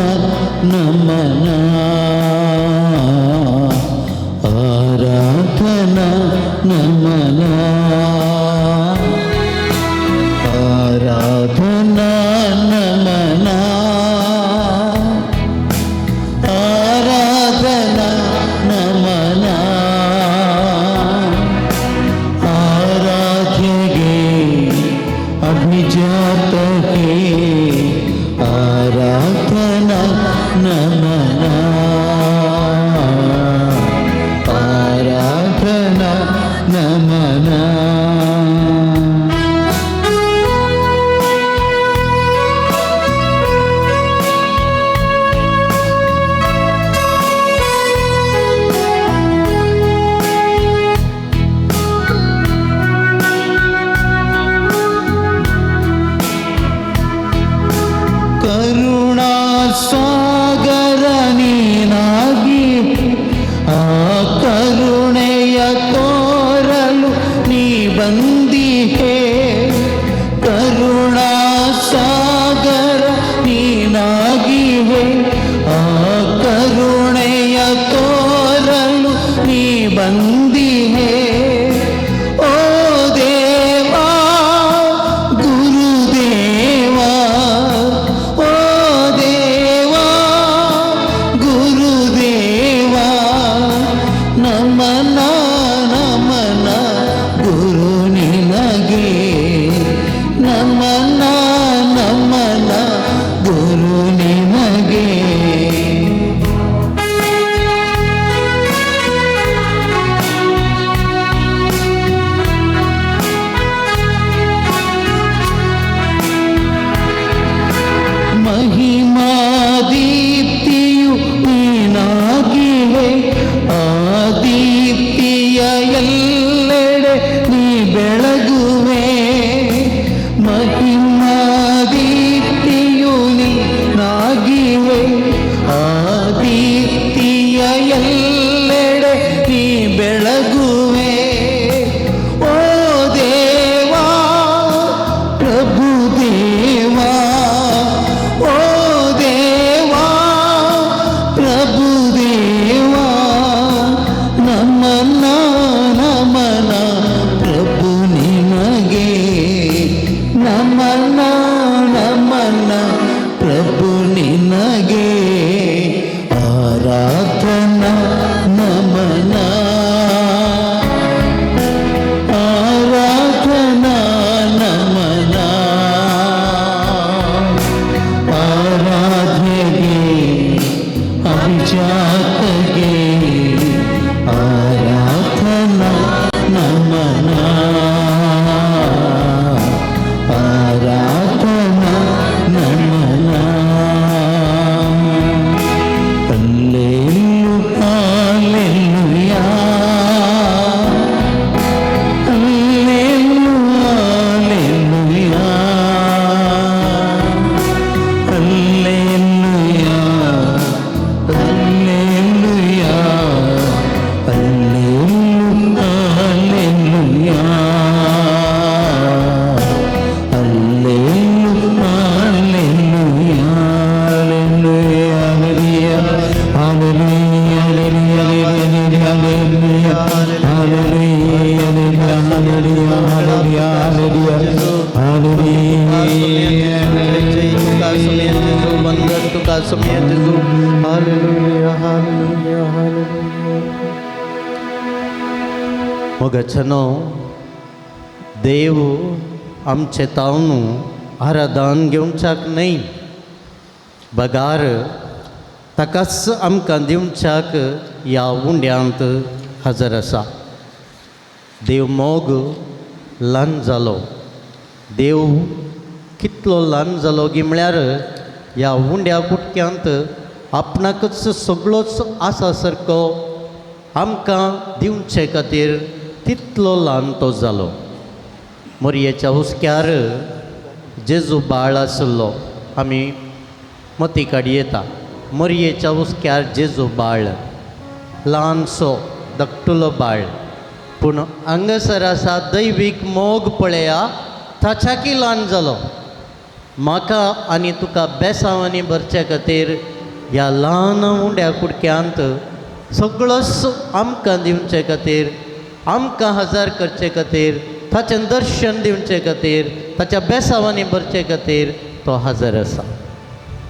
सोम्या जेजू हालेलुया हालेलुया हालेलुया मोगचनो देव आमचे तावनू आराधन घेवच्याक न्ही बगार ताकाच आमकां दिवच्याक ह्या उंड्यांत हजर आसा देव मोग ल्हान जालो देव कितलो ल्हान जालो गी म्हळ्यार ह्या उंड्या कुटक्यांत आपणाकच सगळोच आसा सारको आमकां दिवचे खातीर तितलो ल्हान तो जालो मोरयेच्या हुस्क्यार जेजू बाळ आसलो आमी मती काडी येता मोरयेच्या हुस्क्यार जेजू बाळ ल्हानसो धाकटुलो बाळ पूण हांगासर आसा दैवीक मोग पळया ताच्याकी ल्हान जालो म्हाका आनी तुका बेसांवांनी भरचे खातीर ह्या ल्हान उंड्या कुडक्यांत सगळोच आमकां दिवचे खातीर आमकां हजर करचे खातीर ताचें दर्शन दिवचे खातीर ताच्या बेसांवांनी भरचे खातीर तो हजर आसा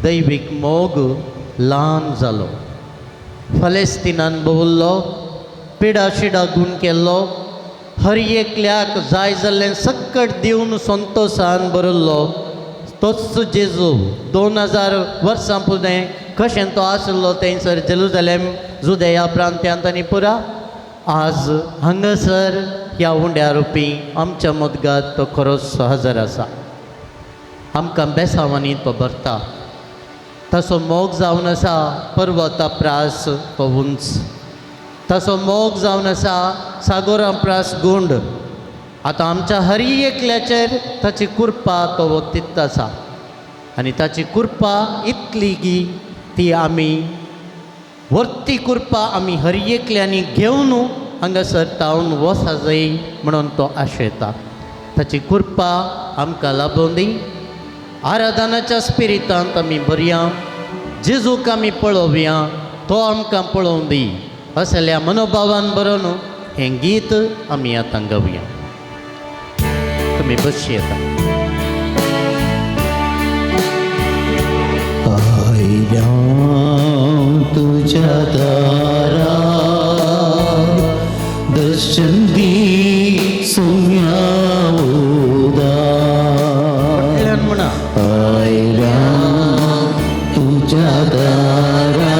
दैवीक मोग ल्हान जालो फलेस्तिनान भोंवल्लो पिडा शिडा गूण केल्लो हर एकल्याक जाय जाल्लें सक्कट दिवन संतोशान भरल्लो तोच जेजू 2000 वर्सां फुडें कशें तो आसलो थंयसर जेरुसलेम जुदेया प्रांत्यांत आनी पुरा आज हांगासर ह्या उंड्या रुपी आमच्या मदगात तो खरोच हजर आसा आमकां बेसांवांनी तो भरता तसो मोग जावन आसा पर्वता प्रास तो उंच तसो मोग जावन आसा सागोरा प्रास गुंड आतां आमच्या हर एकल्याचेर ताची कृपा तो वतीत आसा आनी ताची कृपा इतली की ती आमी वर्ती कृपा आमी हर एकल्यांनी घेवन हांगासर तावन वसा जाय म्हणून तो आशेता ताची कृपा आमकां लाभून दी आराधनाच्या स्पिरितांत आमी बरया जेजूक आमी पळोवया तो आमकां पळोवंक दी असल्या मनोभावान बरोवन हें गीत आमी आतां गावया तुमी बशी येता आयल्या तुझ्या दारा दर्शन दी सोम्या उदार म्हणा आयल्या तुझ्या दारा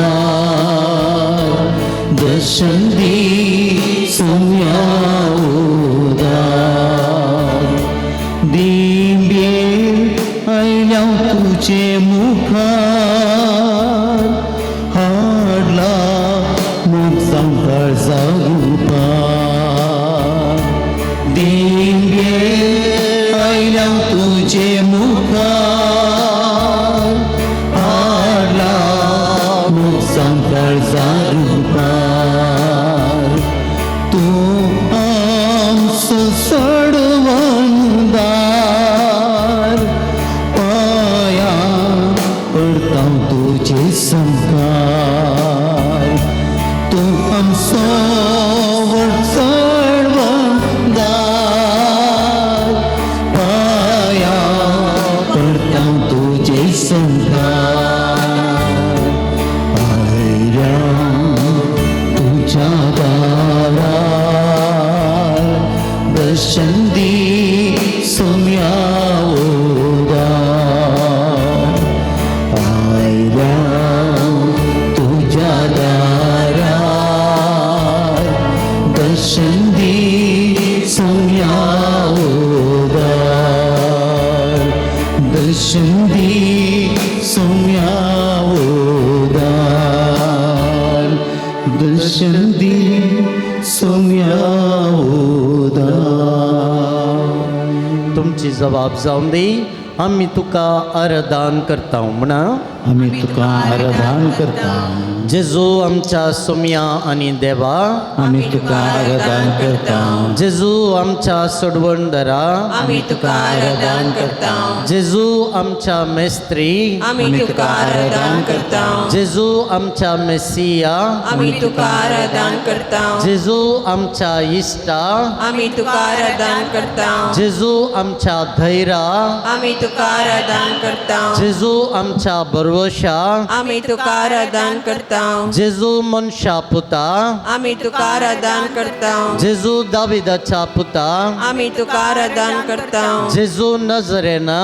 दर्शन दी सोम्या उदार दिव्ये आयल्या तुझे मुखार हाडला मुख संभाळ जागुपा दिव्ये आयल्या तुझे मुखार हाडला मुख संभाळ जागुपा तूं आमचो सडवंदार पाया पडता तुझे संकार तूं आमचो सडवंदार पाया पडता तुझे संकार आयल्या तुझ्या दारार दर्शन दी सोम्या उदार आयल्या तुझ्या दारार दर्शन दी सोम्या उदार दर्शन दी सोम्या उदार दर्शन दी सोम्या उदार तुमची जबाब जावन दी आमी तुका आराधन करता म्हणा आमी तुका आराधन करता जेजू आमच्या सोम्या आनी देवा आमी तुका आराधन करता जेजू आमच्या सोडवणदारा आमी तुका आराधन करता जेजू आमच्या मेस्त्री आमी तुका आराधन करता जेजू आमच्या मेसिया आमी तुका आराधन करता जेजू आमच्या इश्टा आमी तुका आराधन करता जेजू आमच्या धैर्या आमी तुका आराधन करता जेजू आमच्या बरो सर्वशा आमी तुका आराधन करता जेजू मनशा पुता आमी तुका आराधन करता जेजू दाविदाचा पुता आमी तुका आराधन करता जेजू नजरेना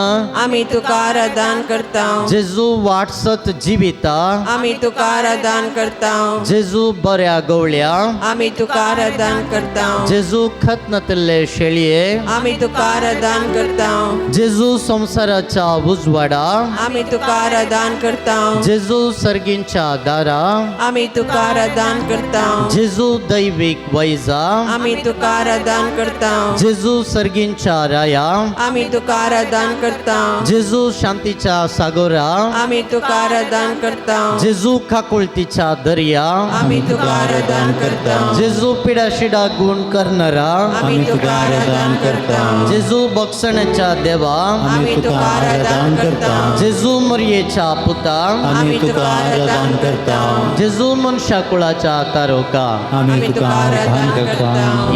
आमी तुका आराधन करता जेजू वाटसत जिविता आमी तुका आराधन करता जेजू बऱ्या गवळ्या आमी तुका आराधन करता जेजू खतनतले शेळये आमी तुका आराधन करता जेजू संसाराच्या उजवाडा आमी तुका आराधन करता जेजू सर्गींच्या दारा आमी तुका आराधन करता जेजू दैविक वैजा आमी तुका आराधन करता जेजू सर्गींच्या राया आमी तुका आराधन करता जेजू शांतीच्या सागोरा आमी तुका आराधन करता जेजू काकुळतीच्या दर्या आमी तुका आराधन करता जेजू पिडाशिडा गुण करणारा आमी तुका आराधन करता जेजू बक्षण्याच्या देवा आमी तुका आराधन करता जेजू मरियेच्या पुता आमी तुका आराधन करता जेजू मनशा कुळाच्या तारोका आमी तुका आराधन करता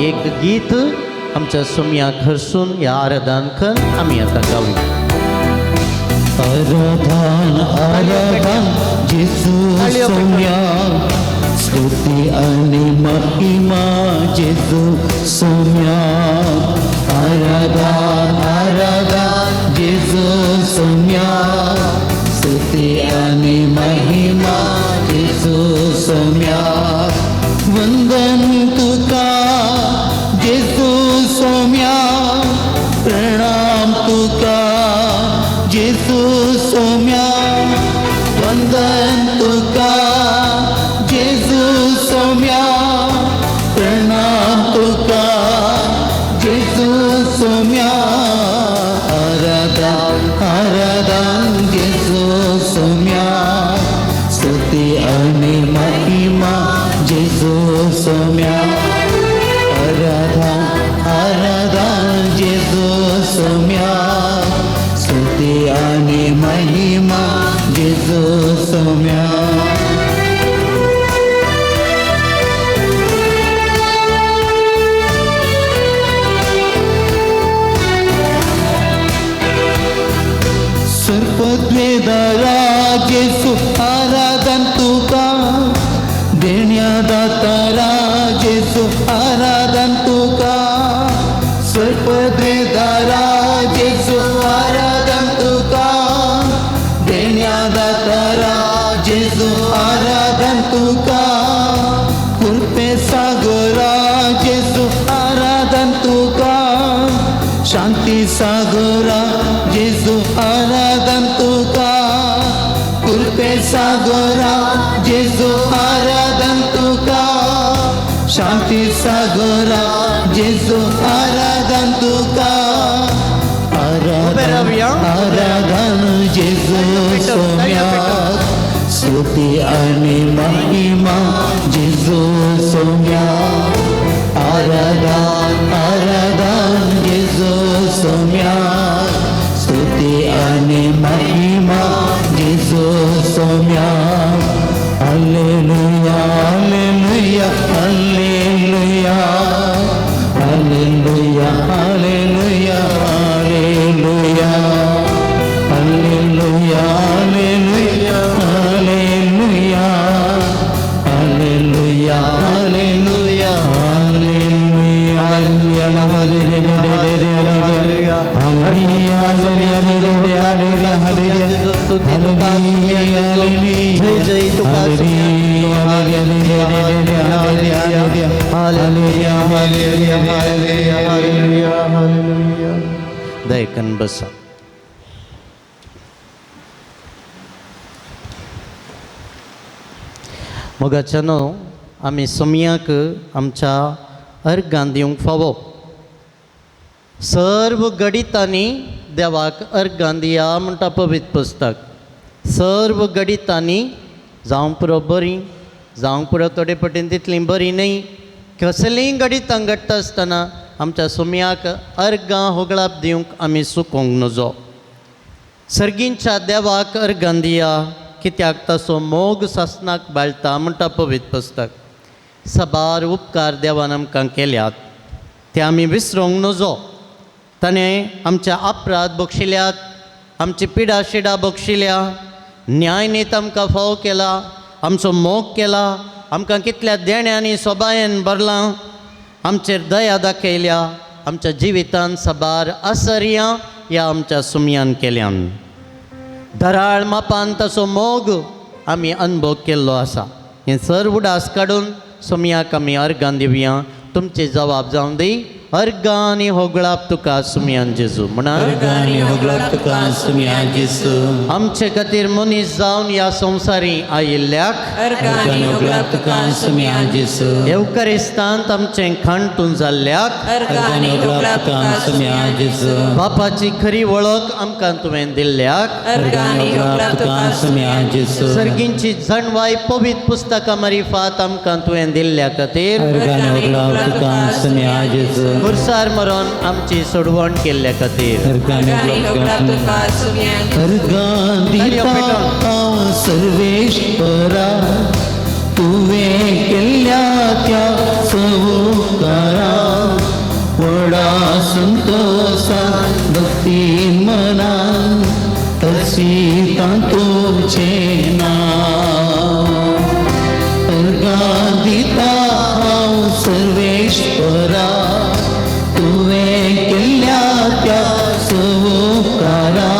एक गीत आमच्या सुम्याक हरसून या आराधनखन आम्ही आता गाऊया. आराधन आराधन जेजू सौम्या स्तुती आणि महिमा जेजू सौम्या आराधन आराधन जेजू सौम्या स्तुती आणि महिमा जेजू सौम्या वंदन तुका जेजू सौम्या प्रणाम तुका जेजू सौम्या वंदन तुका जेजू सौम्या प्रणाम तुका जेजू सौम्या आराधन आराधन जेजू सौम्या स्तुती आणि महिमा जेजू सौम्या आराधन आराधन जेजू सौम्या स्तुती आणि महिमा जेजू सौम्या सर्पद्वेदारा जेजू आराधन तुका देण्यादातारा जेजू आराधन तुका सर्पद्वेदारा जेजू आराधन तुका देण्यादातारा जेजू आराधन तुका कृपे सागरा जेजू आराधन तुका शांती सागरा जेजू आराधन तुका कृपे सागरा जेजू आराधन तुका शांती सागरा जेजू आराधन तुका आराधन आराधन जेजू सौम्या स्तुती आणि महिमा जेजू सौम्या आराधन आराधन जेजू सौम्या स्तुती आणि महिमा जेजू सौम्या हालेलुया हालेलुया हालेलुया हालेलुया हालेलुया हालेलुया हालेलुया हालेलुया हालेलुया हालेलुया हालेलुया दयकन बसा. मोगाच्यानो आमी सोमयाक आमच्या अर्गां दिवंक फावो. सर्व गणितांनी देवाक अर्गां दिया म्हणटा पवित्र पुस्तक. सर्व गणितांनी जावं पुरो बरी जावं पुरो थोडे पटेन तितली बरी न्ही कसलीय गणितां घडटा आसतना आमच्या सोमयाक अर्गां होगळाप दिवंक आमी चुकोवंक नजो. सर्गींच्या देवाक अर्गां दिया कित्याक ताचो मोग सासनाक बाळटा म्हणटा पवित्र पुस्तक. साबार उपकार देवान आमकां केल्यात ते आमी विसरूंक नजो. ताणें आमच्या अपराध बक्षिल्यात, आमची पिडा शिडा बक्षिल्या, न्याय नीत आमकां फाव केला, आमचो मोग केला, आमकां कितल्या देण्यांनी सोबायेन भरलां, आमचेर दया दाखयल्या, आमच्या जिवितांत साबार आसर्यां ह्या आमच्या सुमयान केल्यान. धराळ मापान ताचो मोग आमी अनुभव केल्लो आसा. हें सर्व उडास काडून सुमयाक आमी अर्गां दिवया. तुमचे जबाब जावन दी. अर्गां आनी होगळाप तुका सुमयान जेजू म्हणा. अर्गानी होगळाप तुका सुमयान जेजू. आमचे खातीर मनीस जावन ह्या संवसारी आयिल्ल्याक अर्गानी होगळाप तुका सुमयान जेजू. एवकारिस्तांत आमचें खाणतून जाल्ल्याक अर्गानी होगळाप तुका सुमयान जेजू. बापाची खरी वळख आमकां तुवें दिल्ल्याक अर्गानी होगळाप तुका सुमयान जेजू. सर्गींची जणवाय पवित्र पुस्तकां मारिफात आमकां तुवें दिल्ल्या खातीर अर्गानी होगळाप तुका सुमयान जेजू. खुर्सार मरोन आमची सोडवण केल्ल्या खातीर अर्गानी होगळाप तुका सुमयान जेजू. अर्गां दिता सर्वेश्वरा तुवें केल्ल्या त्या सवकारा वडा संतोषान भक्तीन मनान तशी तुमचें नांव. अर्गां दिता हांव सर्वेश्वरा तुवें केल्ल्या त्या सवकारा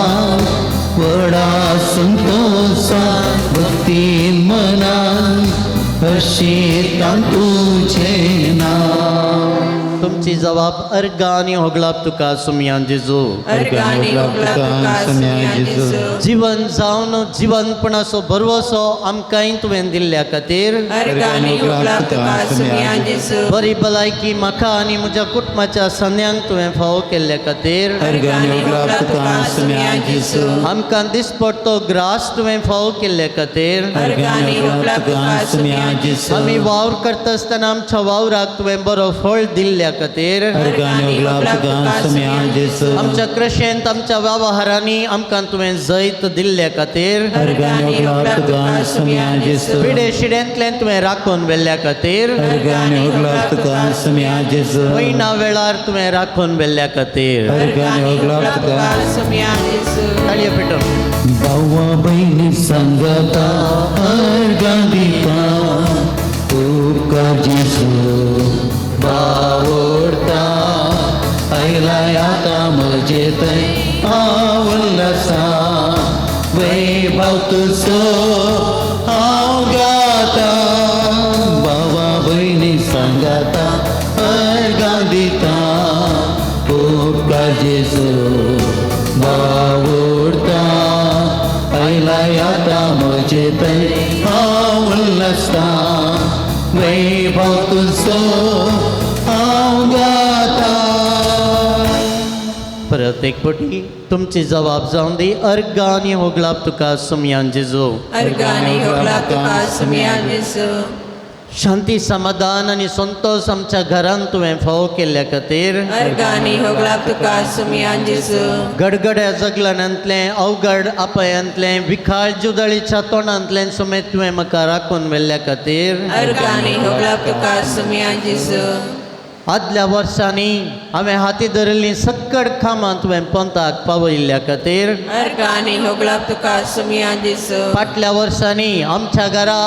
वडा संतोषान भक्तीन मनान हर्शीत तुझें नांव. तुमची जबाब अर्गां आनी होगळाप तुका सुमयान जेजू. अर्गानी होगळाप तुका सुमयान जेजू. जीवन जावन जीवनपणाचो भरवसो आमकांय तुवें दिल्ल्या खातीर अर्गानी होगळाप तुका सुमयान जेजू. बरी भलायकी म्हाका आनी म्हज्या कुटुंबाच्या सन्यांक तुवें फावो केल्ल्या खातीर अर्गानी होगळाप तुका सुमयान जेजू. आमकां दिसपडटो ग्रास तुवें फावो केल्ल्या खातीर अर्गानी होगळाप तुका सुमयान जेजू. आमी वावर करता आसतना आमच्या वावराक तुवें बरो फळ दिल्ल्या खातीर अर्गानी होगळाप तुका सुमयान जेजू. आमच्या कृशेंत आमच्या वेव्हारांनी आमकां तुवें जैत दिल्ल्या खातीर अर्गानी होगळाप तुका सुमयान जेजू. पिडे शिडेंतल्यान तुवें राखून व्हेल्ल्या खातीर अर्गानी होगळाप तुका सुमयान जेजू. वयना वेळार तुवें राखून व्हेल्ल्या खातीर अर्गानी होगळाप तुका सुमयान जेजू. ताळयो पिटून भावा बहिणी संगता अर्गां दिता तुका जेजू बावडता. आयला आता म्हजे थंय आवडसा वैभव तुजो हांव गाता. भावा बहिणी सांगाता अर्गां दिता तुका जेजू बावडता. आयला आता म्हजे थंय आवडसा वैभव तुजो हांव गाता. परत एक पटी तुमची जबाब जावन दी. अर्गां आनी होगळाप तुका सुमयान जेजू. अर्गानी होगळाप तुका सुमयान जेजू. शांती समाधान आनी संतोष आमच्या घरांत तुवें फावो केल्ल्या खातीर अर्गानी होगळाप तुका सुमयान जेजू. गडगड्या जगलांतलें अवघड आपयांतलें विखाळ जुदळीच्या तोंडांतल्यान सुमेत तुवें म्हाका राखून व्हेल्ल्या खातीर अर्गानी होगळाप तुका सुमयान जेजू. आदल्या वर्सांनी हांवें हाती धरिल्लीं सक्कड खामां तुवें पंथाक पावयल्ल्या खातीर अर्गानी होगळाप तुका सुमयान जेजू. फाटल्या वर्सांनी आमच्या घरा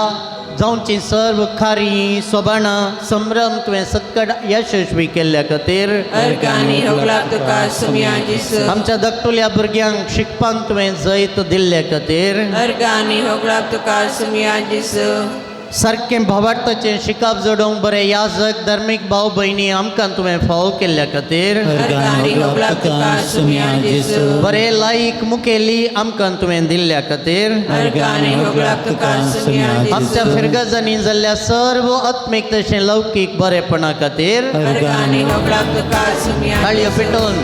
जावची सर्व खारी सोबाणां संभ्रम तुवें सक्कड यशस्वी केल्ल्या खातीर अर्गानी होगळाप तुका सुमयान जेजू. आमच्या धाकटुल्या भुरग्यांक शिकपाक तुवें जैत दिल्ल्या खातीर अर्गानी होगळाप तुका सुमयान जेजू. सारकें भावार्थाचें शिकप जोडूंक बरें याजक धर्मीक भाव भयणी आमकां तुवें फावो केल्ल्या खातीर अर्गानी होगळाप तुका सुमयान जेजू. बरें लायक मुखेली आमकां तुवें दिल्ल्या खातीर अर्गानी होगळाप तुका सुमयान जेजू. आमच्या फिरगजांनी जाल्ल्या सर्व आत्मीक तशें लौकीक बरेपणा खातीर अर्गानी होगळाप तुका सुमयान ताळयो जेजू. पेटोवन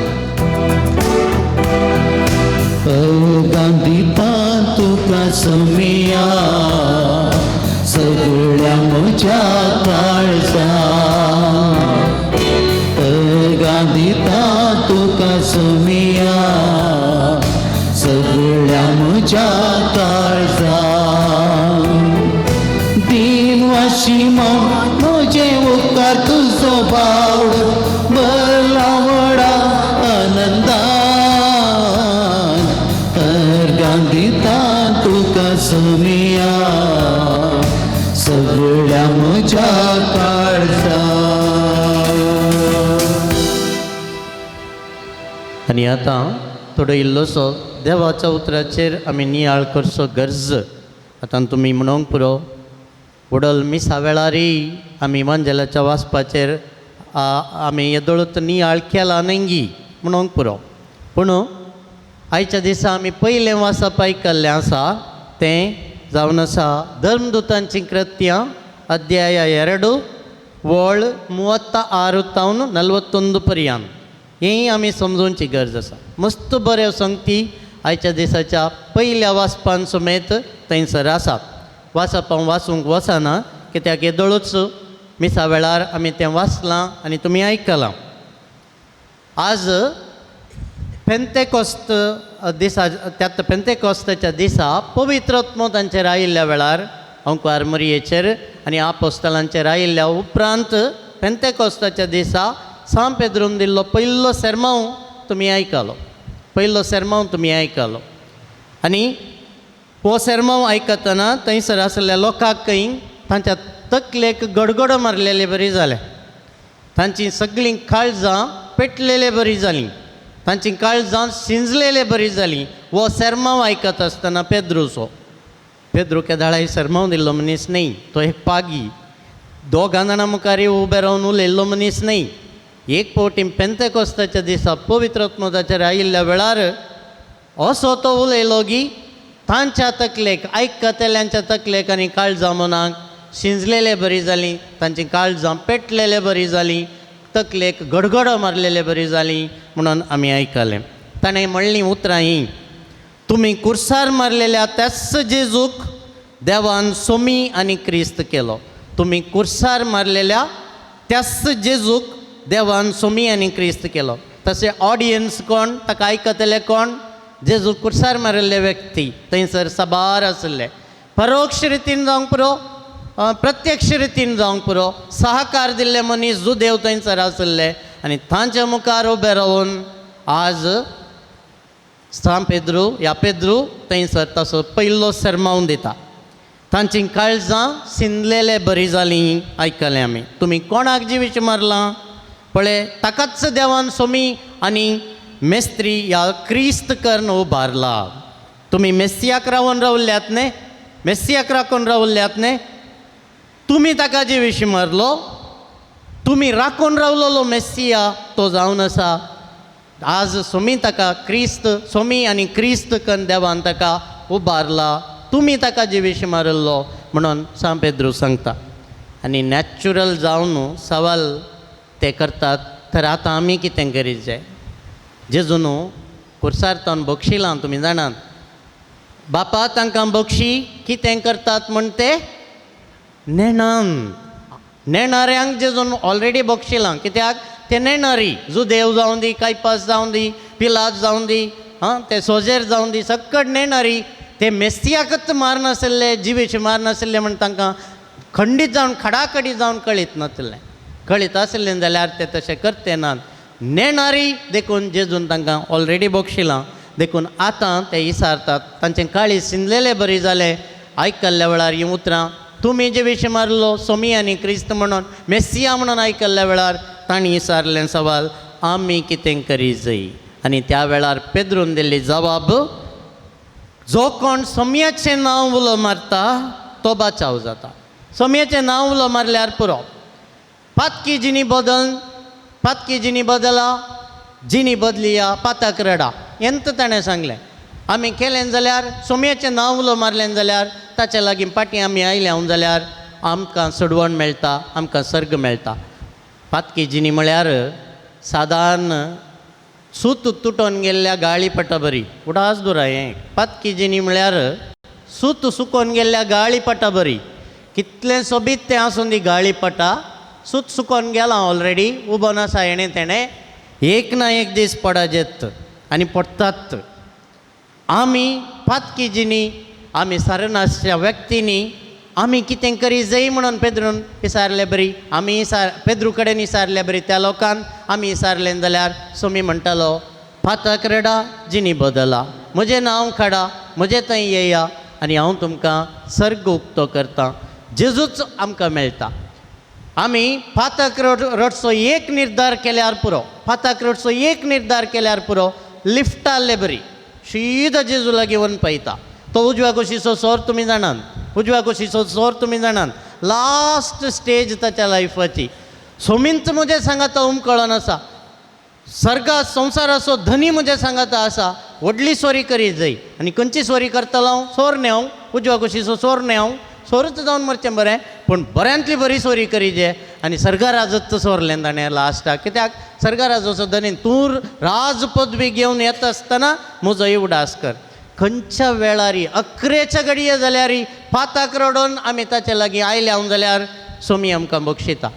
अर्गां दिता तुका सुमया सगळ्या म्हज्या काळजा. अर्गां दिता तुका सुमया सगळ्या म्हज्या काळजा. दिनवाशी म्हजे उपकार तुजो बावड भरला व्हडा आनंदान. अर्गां दिता तुका सुमिया सगळ्या म्हज्या काळजा. आनी आतां थोडो इल्लोसो देवाच्या उतराचेर आमी नियाळ करचो गरज आतां तुमी म्हणूंक पुरो. उडल मिसा वेळारय आमी इवांजेलाच्या वाचपाचेर आमी येदोळूत नियाळ केला नंगी म्हणूंक पुरो. पूण आयच्या दिसा आमी पयलें वाचप आयकल्लें आसा तें जावन आसा धर्मदुतांची कृत्यां अध्याय 2 वळ 36 तावन 41 पर्यंत. हेंय आमी समजोवची गरज आसा. मस्त बऱ्यो संगती आयच्या दिसाच्या पयल्या वाचपान समेत थंयसर आसात. वाचप हांव वाचूंक वचना कित्याक येदोळूच मिसा वेळार आमी तें वाचलां आनी तुमी आयकलां. आज पेंतेकोस्त दिसा पेंतेकोस्ताच्या दिसा पवित्रत्म तांचेर आयिल्ल्या वेळार अंकुर मरयेचेर आनी आपोस्तलांचेर आयिल्ल्या उपरांत पेंतेकोस्ताच्या दिसा सांत पेद्रून दिल्लो पयलो सेर्मांव तुमी आयकलो. आनी हो सेर्मांव आयकतना थंयसर आसलेल्या लोकांकय तांच्या तकलेक गडगडो मारलेले बरी जाले. तांची सगळीं काळजां पेटलेले बरी जालीं. तांची काळजां शिंजलेले बरी जालीं. हो सेर्मांव आयकत आसतना पेद्रू केदाळाय सेर्मांव दिल्लो मनीस न्ही. तो एक पागी 2 जाणां मुखार उबे रावन उलयल्लो मनीस न्ही. एक फावटी पेंतेकोस्ताच्या दिसा पवित्रत्माचेर आयिल्ल्या वेळार असो तो उलयलो की तांच्या तकलेक आयकतल्यांच्या तकलेक आनी काळजां मनाक शिंजलेले बरी जालीं. तांची काळजां पेटलेले बरी जालीं. तकलेक गडगडो मारलेले बरी जालीं म्हणून आमी आयकलें. ताणें म्हणलीं उतरां हीं, तुमी कुर्सार मारलेल्या त्याच जेजूक देवान सोमी आनी क्रिस्त केलो. तुमी कुर्सार मारलेल्या त्याच जेजूक देवान सोमी आनी क्रिस्त केलो. तसे ऑडियन्स कोण, ताका आयकतले कोण? जेजू कुर्सार मारिल्ले व्यक्ती थंयसर साबार आसले. परोक्ष रितीन जावंक पुरो, प्रत्यक्ष रितीन जावंक पुरो, सहकार दिल्ले मनीस जो देव थंयसर आसले. आनी तांच्या मुखार उबे रावन आज सांत पेद्रू थंयसर तसो पयलो सेर्मांव दिता. तांची काळजां शिंदलेले बरी जालीं आयकलें आमी. तुमी कोणाक जिवीश मारलां? पळय, ताकाच देवान सोमी आनी मेस्त्री ह्या क्रिस्त कर्ण उबारला. तुमी मेस्सियाक रावून रावल्यात न्ही, मेस्सियाक राखून रावल्यात न्ही. तुमी ताका जिवीश मारलो. तुमी राखून रावलेलो मेस्सिया तो जावन आसा. आज सोमी ताका क्रिस्त, सोमी आनी क्रिस्त कर्ण देवान ताका उबारला. तुमी ताका जिवीश मारल्लो म्हणून सांत पेद्रू सांगता. आनी नॅचुरल जावन सवाल ते करतात, तर आतां आमी कितें करीत जाय? जेजू न्हू कुर्सार तावन बक्षिलां तुमी जाणात. बापा तांकां बक्षी कितें करतात म्हण ते नेणाऱ्यांक जेजून ऑलरेडी बक्षिलां. कित्याक ते नेणारी, जो देव जावं दी, कायपास जावं दी, पिलात जावं दी, ते सोजेर जावं दी, सकट नेणारी. ते मेस्सियाकच मारनाशिल्ले, जिवीश मारनाशिल्ले म्हण तांकां खंडीत जावन खडाखडी जावन कळीत नासलें. कळीत आसलें जाल्यार ते तशें करते नात. नेणारी देखून जेजून तांकां ऑलरेडी बक्षिलां. देखून आतां ते इसारतात, तांचें काळी शिंदलेले बरी जाले. आयकल्ल्या वेळार हीं उतरां तुमी जिवीश मारलो सोमी आनी क्रिस्त म्हणून, मेस्सिया म्हणून आयकल्ल्या वेळार तांणी इसारलें सवाल, आमी कितें करी जाय? आनी त्या वेळार पेद्रून दिल्ली जबाब, जो कोण सोमयाचें नांव उलो मारता तो बाचाव जाता. सोमयाचें नांव उलो मारल्यार पुरो. पातकी जिनी बदला, जिनी बदलिया पाताक रडा, ಎಂತ ताणें सांगलें. आमी केलें जाल्यार, सोमयाचें नांव उलो मारलें जाल्यार, ताचे लागीं पाटी आमी आयल्या जाल्यार आमकां सोडवण मेळटा, आमकां सर्ग मेळटा. पातकी जिनी म्हळ्यार सादारण सूत तुटोन गेल्ल्या गाळी पटा बरी. उडास दुरा हें. पातकी जिनी म्हळ्यार सूत सुकोन गेल्ल्या गाळी पटा बरी. कितलें सोबीत तें आसून दी गाळी पटा, सूत सुकोन गेलां ऑलरेडी, उबो नासा हेणें तेणें, एक ना एक दीस पडा जेत आनी पडटात. आमी पातकी जिनी, आमी सारनासच्या व्यक्तींनी आमी कितें करी जाय म्हणून पेद्रून विचारलें बरी. आमी पेद्रू कडेन विचारलें बरी. त्या लोकान आमी विचारलें जाल्यार सोमी म्हणटालो, पाताक रडा, जिनी बदला, म्हजें नांव काडा, म्हजें थंय येया आनी हांव तुमकां सर्ग उक्तो करतां. जेजूच आमकां मेळटा. आमी फातक रडचो एक निर्धार केल्यार पुरो, फातक रडचो एक निर्धार केल्यार पुरो, लिफ्टाले बरी सीदा जेजू लागीं व्हरून पळयता. तो उजव्या कुशीचो सोर तुमी जाणात, उजव्या कुशीचो सोर तुमी जाणात. लास्ट स्टेज ताच्या लायफाची. सोमींच म्हजे सांगाता उमकळोन आसा. सर्गा संवसाराचो धनी म्हजे सांगाता आसा. व्हडली सोरी करी जाय. आनी खंयची सोरी करतलो हांव? सोर न्हेंव, उजव्या कुशीचो सोर न्हेंव. सोरच जावन मरचें बरें, पूण बऱ्यांतली बरी सोरी करी जे. आनी सर्गाराजच सोरलें ताणें लास्टाक. कित्याक सर्गाराजोचो धनी तूं राज पदवी घेवन येता आसतना म्हजोय उडास कर. खंयच्या वेळारी 11च्या घडये जाल्यार फाताक रडोवन आमी ताचे लागीं आयल्या जाल्यार सोमी आमकां बक्षिता.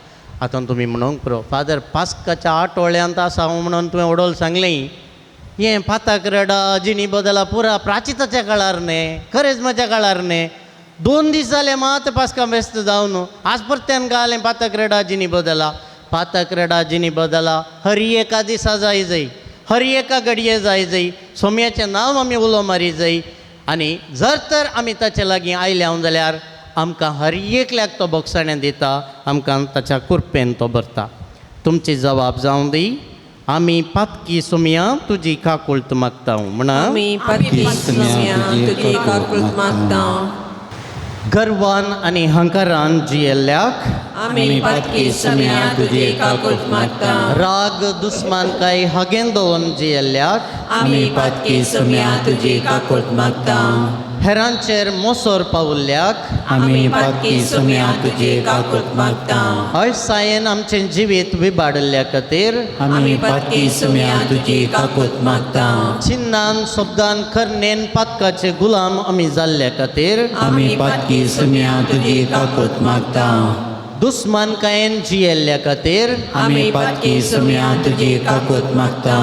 आतां तुमी म्हणूंक पुरो फादर पास्काच्या 8 वळ्यांत आसा म्हणून तुवें ओडोल सांगलें. हें फाताक रडा जिणी बदला पुरा प्राचिताच्या काळार न्ही, करेजमाच्या काळार न्ही. 2 दीस जाले मात पास्का बेस्त जावन आज परत्यान घालें फाताक रडा जिणी बदला. फाताक रडा जिणी बदला हर एका दिसा जाय, हर एका घडये जाय. सोम्याचें नांव आमी उलो मारी जाय. आनी जर तर आमी ताचे लागीं आयल्या जाल्यार आमकां हर एकल्याक तो बोगसाणें दिता, आमकां ताच्या कुरपेन तो भरता. तुमची जबाब जावं दी. आमी पातकी सोम्या तुजी काकुळत मागता म्हणा. आमी पातकी सोम्या तुजी काकुळत मागता. गर्वान आनी हंकारान जियेल्ल्याक आमी पातकी सोम्या तुजी काकुळत मागता. राग दुस्मानकाय हागेन दवरून जियेल्ल्याक आमी पातकी सोम्या तुजी काकुळत मागता. हेरांचेर मोसोर पावल्ल्याक आमी पातकी सोम्या तुजी काकुळत मागता. आयज सायेन आमचें जिवीत विबाडल्या खातीर आमी पातकी सोम्या तुजी काकुळत मागता. चिन्नान शब्दान करनेन पातकाचे गुलाम आमी जाल्ल्या खातीर आमी पातकी सोम्या तुजी काकुळत मागता. दुस्मानकायेन जियेल्ल्या खातीर आमी पातकी सोम्या तुजी काकुळत मागता.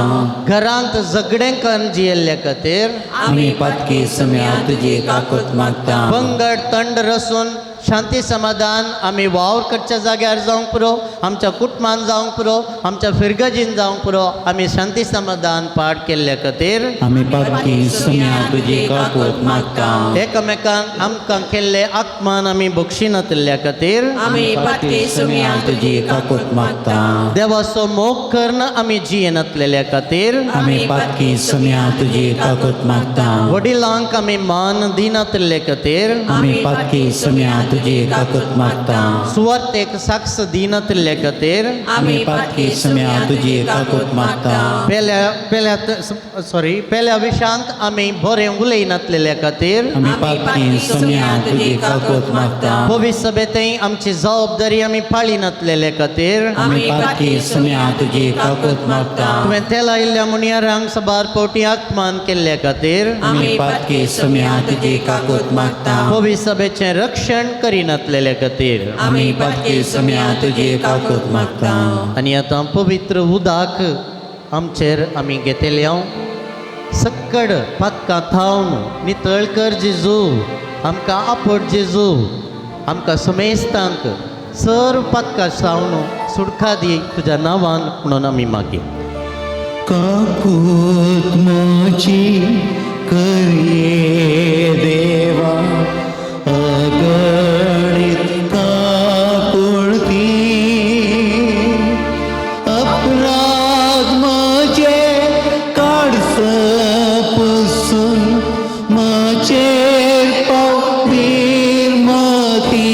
घरांत झगडेंकान जियेल्ल्या खातीर आमी पातकी सोम्या तुजी काकुळत मागता. पंगड तंड रसून शांती समाधान आमी वावर करच्या जाग्यार जावंक पुरो, आमच्या कुटुंबान जावंक पुरो, आमच्या फिरगजीन जावंक पुरो. आमी शांती समाधान पाठ केल्ल्या खातीर आमी पातकी सोम्या तुजी काकुळत मागता. एकामेकांक आमकां केल्ले आत्मान आमी बक्षिनातल्या खातीर आमी पातकी सोम्या तुजी काकुळत मागता. देवाचो मोग कर्ण आमी जियेनातलेल्या खातीर आमी पातकी सोम्या तुजी काकुळत मागता. वडिलांक आमी मान दिनातले खातीर आमी पातकी सोम्या तुजी काकुळत मागता. सुवार्थेक साक्ष दिनातले खातीर आमी पातकी सोम्या तुजी काकुळत मागता. पेल्या विशांत आमी बरें उलयनातलेल्या खातीर आमी पातकी सोम्या तुजी काकुळत मागता. भविश्य सभेतय आमची जबाबदारी आमी पाळिनातलेल्या खातीर आमी पातकी सोम्या तुजी काकुळत मागता. तुवें तेला आयिल्ल्या मुनियारांक सबार पोटी आत्मान केल्ल्या खातीर आमी पातकी सोम्या तुजी काकुळत मागता. भविश्य सभेचें रक्षण करिनातलेल्या खातीर आमी पातकी सोम्या तुजी काकुळत मागता. आनी आतां पवित्र उदाक आमचेर आमी घेतल्या सक्कड पातकां थावन नितळ कर जेजू, आमकां आपट जेजू, आमकां समेस्तांक सर्व पातकां सावन सुडका दी तुज्या नांवान म्हणून आमी मागीत. काकुळत म्हजी करिये देवा, अगणित काकुळती. अपराध म्हजे काडस पुसून म्हजेर पावलीर मती.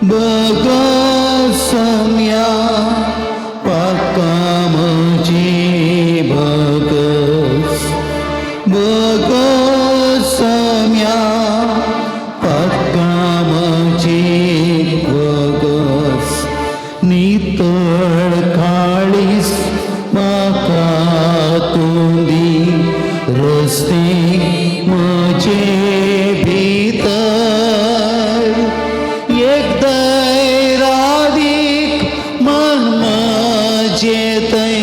बग सोम्या पातकां म्हजी भगस, बग सोम्या पातकां म्हजी भगस. नितळ काळीस म्हाका तूं दी, रस्ते म्हजे भितर एक दैरादीक मन म्हजें थंय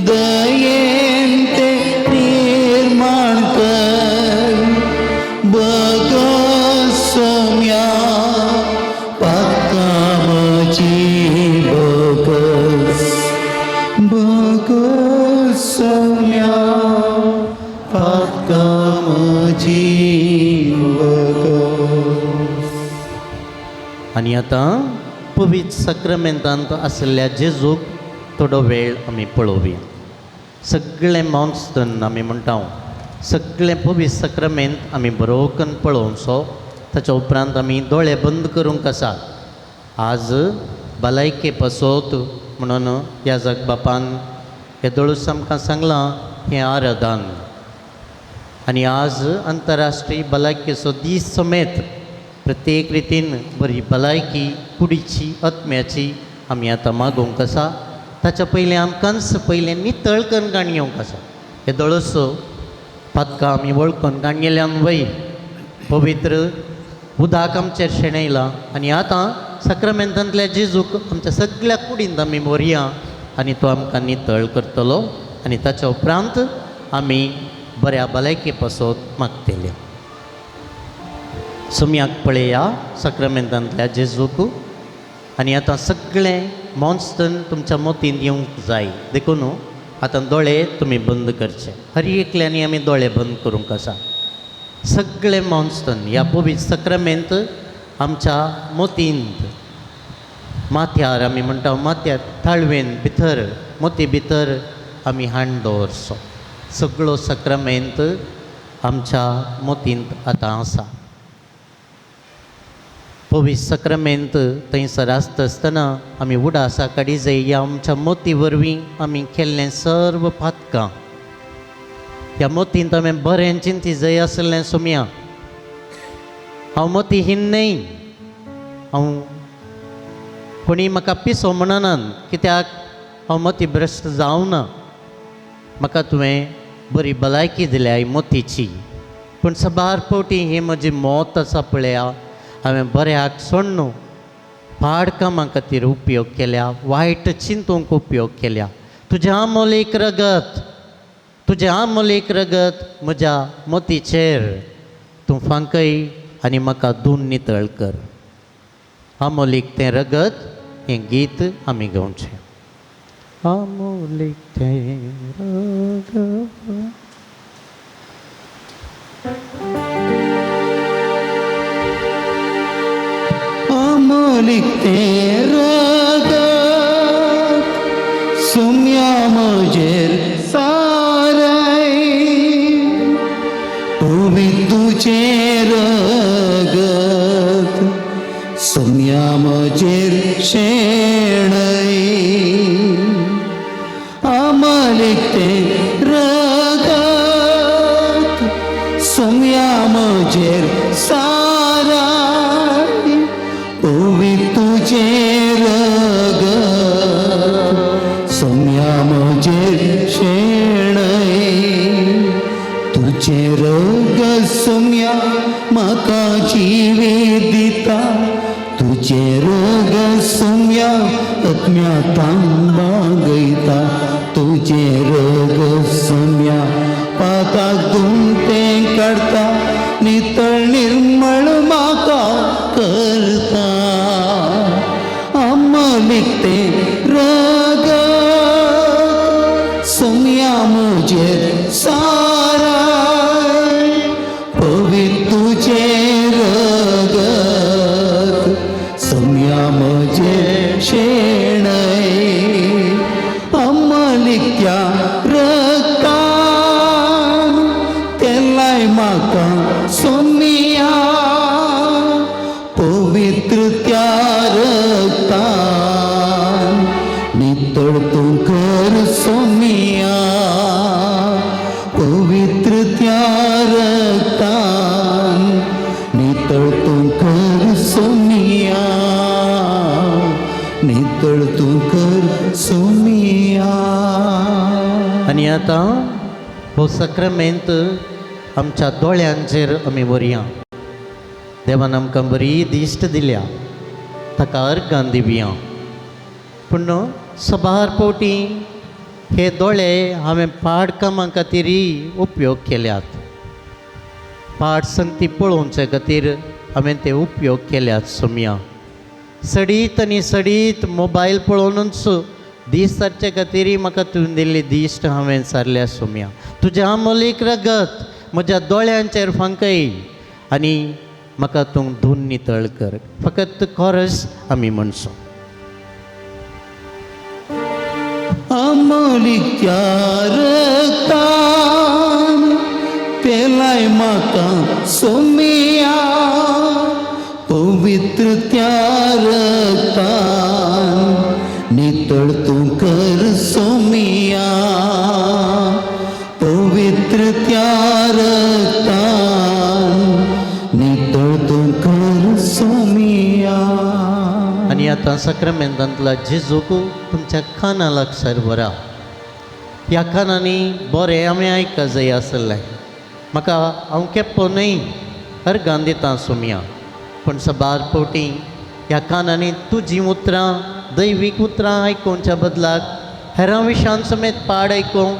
दयेन तें निर्माण कर. बग सोम्या पातकां म्हजी भगस, बग सोम्या पातकां म्हजी आनी आतां पवित्र सक्रामेंतांत आसलेल्या जेजूक थोडो वेळ आमी पळोवया. सगळें मॉन्स्टन आमी म्हणटा सगळें पवित्र सक्रामेंत आमी बरो करून पळोवचो. ताच्या उपरांत आमी दोळे बंद करूंक आसात. आज भलायके पासत म्हणून याजक बापान हे दळूस आमकां सांगलां हें आराधन. आनी आज आंतरराष्ट्रीय भलायकेचो दीस समेत प्रत्येक रितीन बरी भलायकी कुडीची आत्म्याची आमी आतां मागोवंक आसा. ताच्या पयलीं आमकांच पयलें नितळ करून काणयोवंक आसा. हे दळस पातकां आमी वळखून काणयेल्यान वयर पवित्र उदक आमचेर शेणयलां. आनी आतां सक्रामेंतांतल्या जेजूक आमच्या सगळ्या कुडींत आमी व्हरया आनी तो आमकां नितळ करतलो. आनी ताच्या उपरांत आमी बऱ्या भलायके पासत मागतले. सुमयाक पळया सक्रामेंतांतल्या जेजूक. आनी आतां सगळें मॉन्स्टन तुमच्या मोतीन येवंक जाय. देखून आतां दोळे तुमी बंद करचे. हर एकल्यांनी आमी दोळे बंद करूंक आसा. सगळें मॉन्स्टन ह्या पवित्र सक्रामेंत आमच्या मोतींत माथ्यार आमी म्हणटा माथ्यार थाळवेन भितर मोती भितर आमी हाड दवरचो. सगळो सक्रामेंत आमच्या मोतींत आतां आसा. पवित्र सक्रामेंत थंयसर आसता आसतना आमी उडासा काडी जाय. ह्या आमच्या मोती वरवीं आमी केल्लें सर्व पातकां ह्या मोतींत हांवें बरें चिंती जाय आसलें सुमया. हांव मोती हिन्नय हांव कोणी म्हाका पिसो म्हणनान कित्याक हांव मोती भ्रश्ट जावं ना. म्हाका तुवें बरी भलायकी दिल्या ही मोतीची. पूण सबार फावटी ही म्हजी मोत आसा पळया हांवें बऱ्याक सोडून पाड कामां खातीर उपयोग केल्या. वायट चिंतूंक उपयोग केल्या. तुज्या मोलीक रगत तुज्या मोलीक रगत म्हज्या मोतीचेर तूं फांकय आनी म्हाका धुवन नितळ कर. अमोलीक तें रगत हें गीत आमी गावचें. अमोलीक तें रगत अमोलीक तें रगत सुम्या म्हजेर साराय. पवित्र तुजें रगत सुम्या म्हजेर शेणय. अमोलीक तें रगत सुम्या म्हजेर साराय. पवित्र तुजें रगत सुम्या म्हजेर शेणय. तुजें रगत सुम्या म्हाका जिवीत दिता. तुजें रगत सुम्या आत्म्या बागयता. तुजें रगत सुम्या पाताक धुंवतें काडटा. नितळ निर्मळ म्हाका करता. अमोलीक तें रगत सुम्या म्हजेर साराय. पवित्र तुजें रगत सुम्या म्हजेर शेणय. अमोलीक त्या रगतान तेलाय म्हाका सुम्या. पवित्र त्या रगतान नितळ तूं कर सुम्या. पवित्र त्या रगतान नितळ तूं कर सुम्या. नितळ तूं कर सुम्या. आनी आतां हो सक्रामेंत आमच्या दोळ्यांचेर आमी व्हरया. देवान आमकां बरी दिश्ट दिल्या ताका अर्गां दिवया. पूण सबार फावटी हे दोळे हांवें पाड कामां खातीरय उपयोग केल्यात. पाड संगती पळोवचे खातीर हांवें ते उपयोग केल्यात सुम्या. सडीत आनी सडीत मोबायल पळोवनूच दीस सारचे खातीरय म्हाका तुवें दिल्ली दिश्ट हांवें सारल्या सुम्या. तुजें अमोलीक रगत म्हज्या दोळ्यांचेर फांकय आनी म्हाका तूं धुवन नितळ कर. फकत कॉरस आमी म्हणसो. अमोलीक त्या रक्तान पेलाय म्हाका सोमिया, पवित्र त्या रक्तान नितळ तूं कर सोमिया, पवित्र त्या रक्तान नितळ तूं कर सोमिया. आनी आतां सक्रामेंतांतला जेजूक तुमच्या काना लागसार व्हरा. ह्या कानांनी बरें आमी आयका जाय आसलें. म्हाका हांव केप्पो न्हय अर्गां दितां सोमिया, पूण सबार पोटी ह्या कानांनी तुजीं उतरां दैवीक उतरां आयकोवच्या बदलाक हेरां विशयान समेत पाड आयकूं,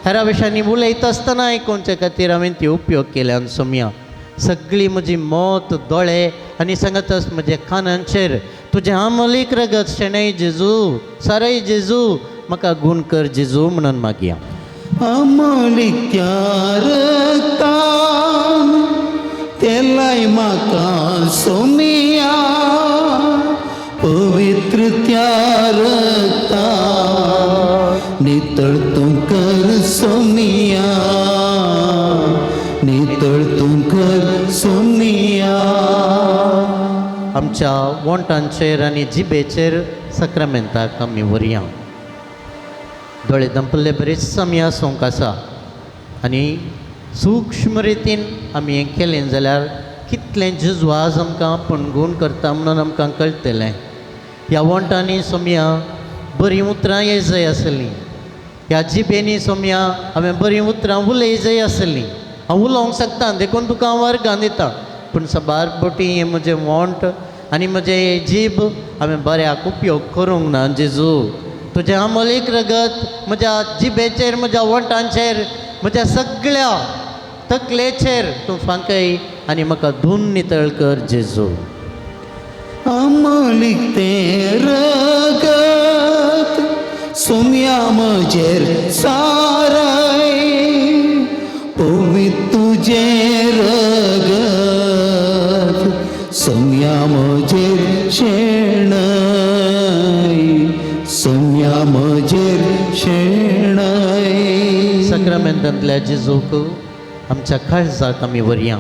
हेरां विशयांनी उलयता आसतना आयकोवच्या खातीर हांवें ती उपयोग केल्यान सोमिया. सगळी म्हजी मोत दोळे आनी सांगात म्हज्या कानांचेर तुजें आमोलीक रगत शेणय जेजू, सारय जेजू, म्हाका गूण कर जेजू म्हणून मागया. अमोलीक त्या रक्तान तेलाय म्हाका सोमिया, पवित्र त्या रक्तान नितळ तूं कर सोमिया, नितळ तूं कर सोमिया. आमच्या वोंटांचेर आनी जिबेचेर सक्रामेंताक आमी व्हरया. दोळे दंपल्ले बरेच आमी आसूंक आसा आनी सूक्ष्म रितीन आमी हें केलें जाल्यार कितलें जेजू आज आमकां पणगूण करता म्हणून आमकां कळटलें. ह्या वोंटांनी सोमिया बरीं उतरां येय जाय आसलीं. ह्या जिबेनी सोमिया हांवें बरीं उतरां उलय जाय आसलीं. हांव उलोवंक शकता देखून तुका हांव वर्गां दितां, पूण सबार पोटी हें म्हजें वोंट आनी म्हजें जीब हांवें बऱ्याक उपयोग करूंक ना जेजू. तुजें आमोलीक रगत म्हज्या जिबेचेर, म्हज्या वोंटांचेर, म्हज्या सगळ्या तकलेचेर तूं फांकय आनी म्हाका धुवन नितळ कर जेजू. अमोलीक तें रगत सोमिया म्हजेर सारय, पवित्र तुजें रगत सोमिया म्हजेर शेणय, सोमिया म्हजेर शेणय. सक्रामेंतांतल्या जेजूक आमच्या काळजाक आमी व्हरया.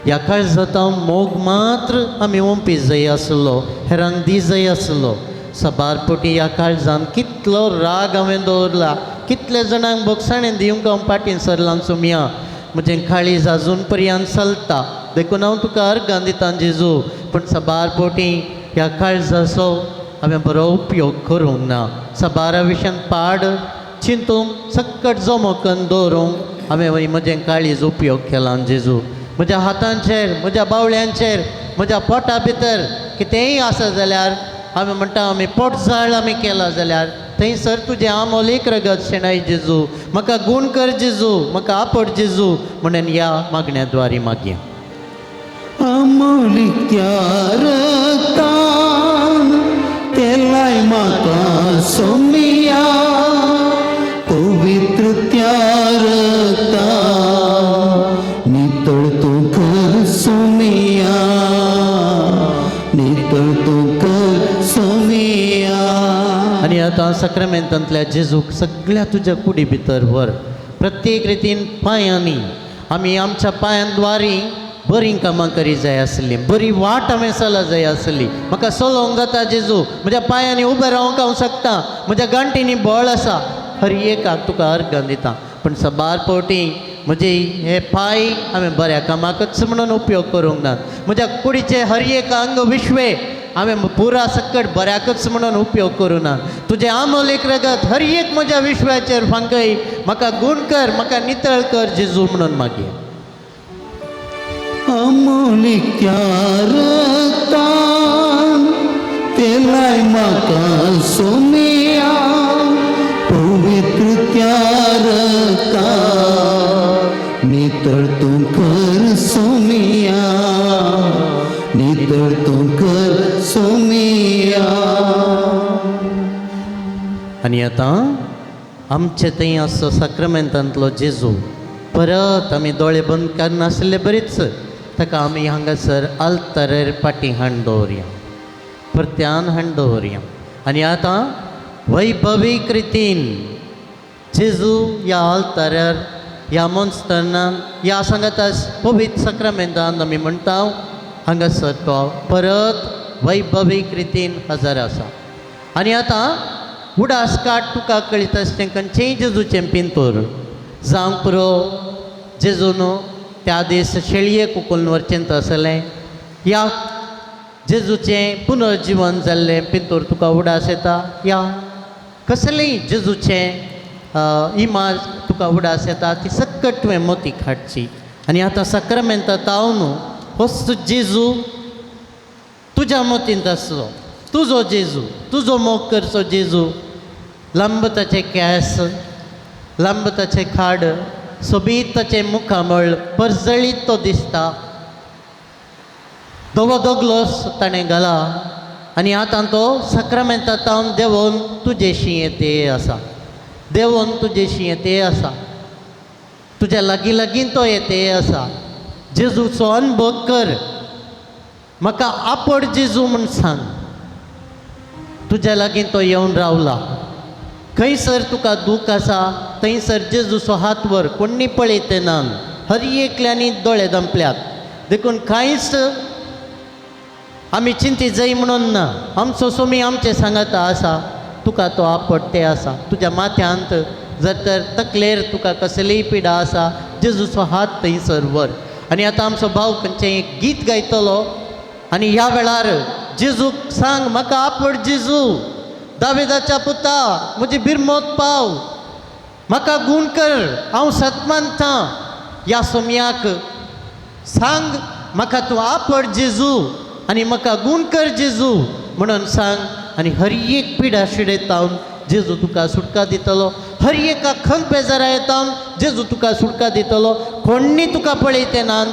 ह्या काळजांत मोग मात्र आमी ओंपी जाय आसलो, हेरांक दी जाय आसलो. सबार पोटी ह्या काळजांत कितलो राग हांवें दवरला, कितले जाणांक बोगसाणें दिवंक हांव फाटीं सरलां सोमिया. म्हजें काळीज आजून पर्यंत चलता देखून हांव तुका अर्गां दितां जेजू, पूण सबार पोटी ह्या काळजाचो हांवें बरो उपयोग करूंक ना. सबारा विशयान पाड चिंतूंक सक्कट जमो करून दवरूंक हांवें म्हजें काळीज उपयोग केलां जेजू. म्हज्या हातांचेर, म्हज्या बावळ्यांचेर, म्हज्या पोटा भितर कितेंय आसा जाल्यार हांवें म्हणटा आमी पोटजाळ आमी केला जाल्यार थंयसर तुजें आमोलीक रगत शेणय जेजू. म्हाका गूण कर जेजू, म्हाका आपड जेजू म्हणून ह्या मागण्याद्वारे मागया. अमोलीक त्या रक्तान तेलाय म्हाका सोमिया, पवित्र त्या रक्तान नितळ तूं कर सोमिया, नितळ तूं कर सोमिया. आनी आतां सक्रामेंतांतल्या जेजूक सगळ्या तुज्या कुडी भितर व्हर. प्रत्येक रितीन पांयांनी आमी आमच्या पांयांद्वारी बरीं कामां करी जाय आसलीं, बरी वाट हांवें चला जाय आसली. म्हाका चलोवंक जाता जेजू, म्हज्या पांयांनी उबें रावंक हांव शकता, म्हज्या गांठींनी बळ आसा. हर एकाक तुका अर्गां दितां, पूण सबार फावटी म्हजे हे पांय हांवें बऱ्या कामाकच म्हणून उपयोग करूंक ना. म्हज्या कुडीचे हर एक अंग विश्वे हांवें पुरा सक्कट बऱ्याकच म्हणून उपयोग करूं ना. तुजें आमोलीक रगत हर एक म्हज्या विश्वाचेर फांकय, म्हाका गूण कर, म्हाका नितळ कर जेजू म्हणून मागया. अमोलीक त्या रक्तान तेलाय म्हाका सोमिया, पवित्र त्या रक्तान नितळ तूं कर सोमिया, नितळ तूं कर सोमिया. आनी आतां आमचे थंय असो सक्रामेंतांतलो जेजू परत आमी दोळे बंद करनासले बरीच ताका आमी हांगासर आल्तारेर फाटीं दवरया, परत्यान दवरया. आनी आतां वैभवीक रितीन जेजू ह्या आल्ताऱ्यार, ह्या मोन्स्टर्नान, ह्या सांगाता पवित्र सक्रामेंतान आमी म्हणटा हांगासर तो परत वैभवीक रितीन हजर आसा. आनी आतां उडास काड तुका कळीत आसचें खंयचेय जेजूचें पिंतूर जावंक पुरो जेजून त्या दीस शेळयेक उखलून व्हरचें आसलें, या जेजूचें पुनर्जीवन जाल्लें पिंतूर तुका उडास येता, या कसलेंय जेजूचें इमाज तुका उडास येता, ती सकट तुवें मोती हाडची. आनी आतां सक्रामेंता तावन हो जेजू तुज्या मोतींत आसलो, तुजो जेजू, तुजो मोग करचो जेजू. लांब ताचे केंस, लांब ताचे खाड, सोबीत ताचें मुखामळ, परजळीत तो दिसता. धवो दोगलोस ताणें घाला आनी आतां तो सक्रामेंता तावन देंवोन तुजेशी येते आसा, देंवोन तुजेशी येते आसा, तुज्या लागीं लागीं तो येते आसा. जेजूचो अनुभव कर, म्हाका आपड जेजू म्हूण सांग. तुज्या लागीं तो येवन रावला. खंयसर तुका दूख आसा थंयसर जेजूचो हात व्हर, कोणी पळयते ना. हर एकल्यांनी दोळे दंपल्यात, देखून कांयच आमी चिंती जाय म्हणून ना. आमचो सोमी आमचे सांगाता आसा, तुका तो आपडटे आसा. तुज्या माथ्यांत जर तर तकलेर तुका कसलीय पिडा आसा, जेजूचो हात थंयसर व्हर. आनी आतां आमचो भाव खंयचें एक गीत गायतलो आनी ह्या वेळार जेजूक सांग, म्हाका आपड जेजू, दाविदाच्या पुता, म्हजी बिरमोत पाव, म्हाका गूण कर, हांव सतमानता. ह्या सोमयाक सांग, म्हाका तूं आपड जेजू आनी म्हाका गूण कर जेजू म्हणून सांग. आनी हर एक पिडा शिडयतावन जेजू तुका सुटका दितलो. हर एका खंत बेजारा येतावन जेजू तुका सुटका दितलो. कोणी तुका पळयते नात,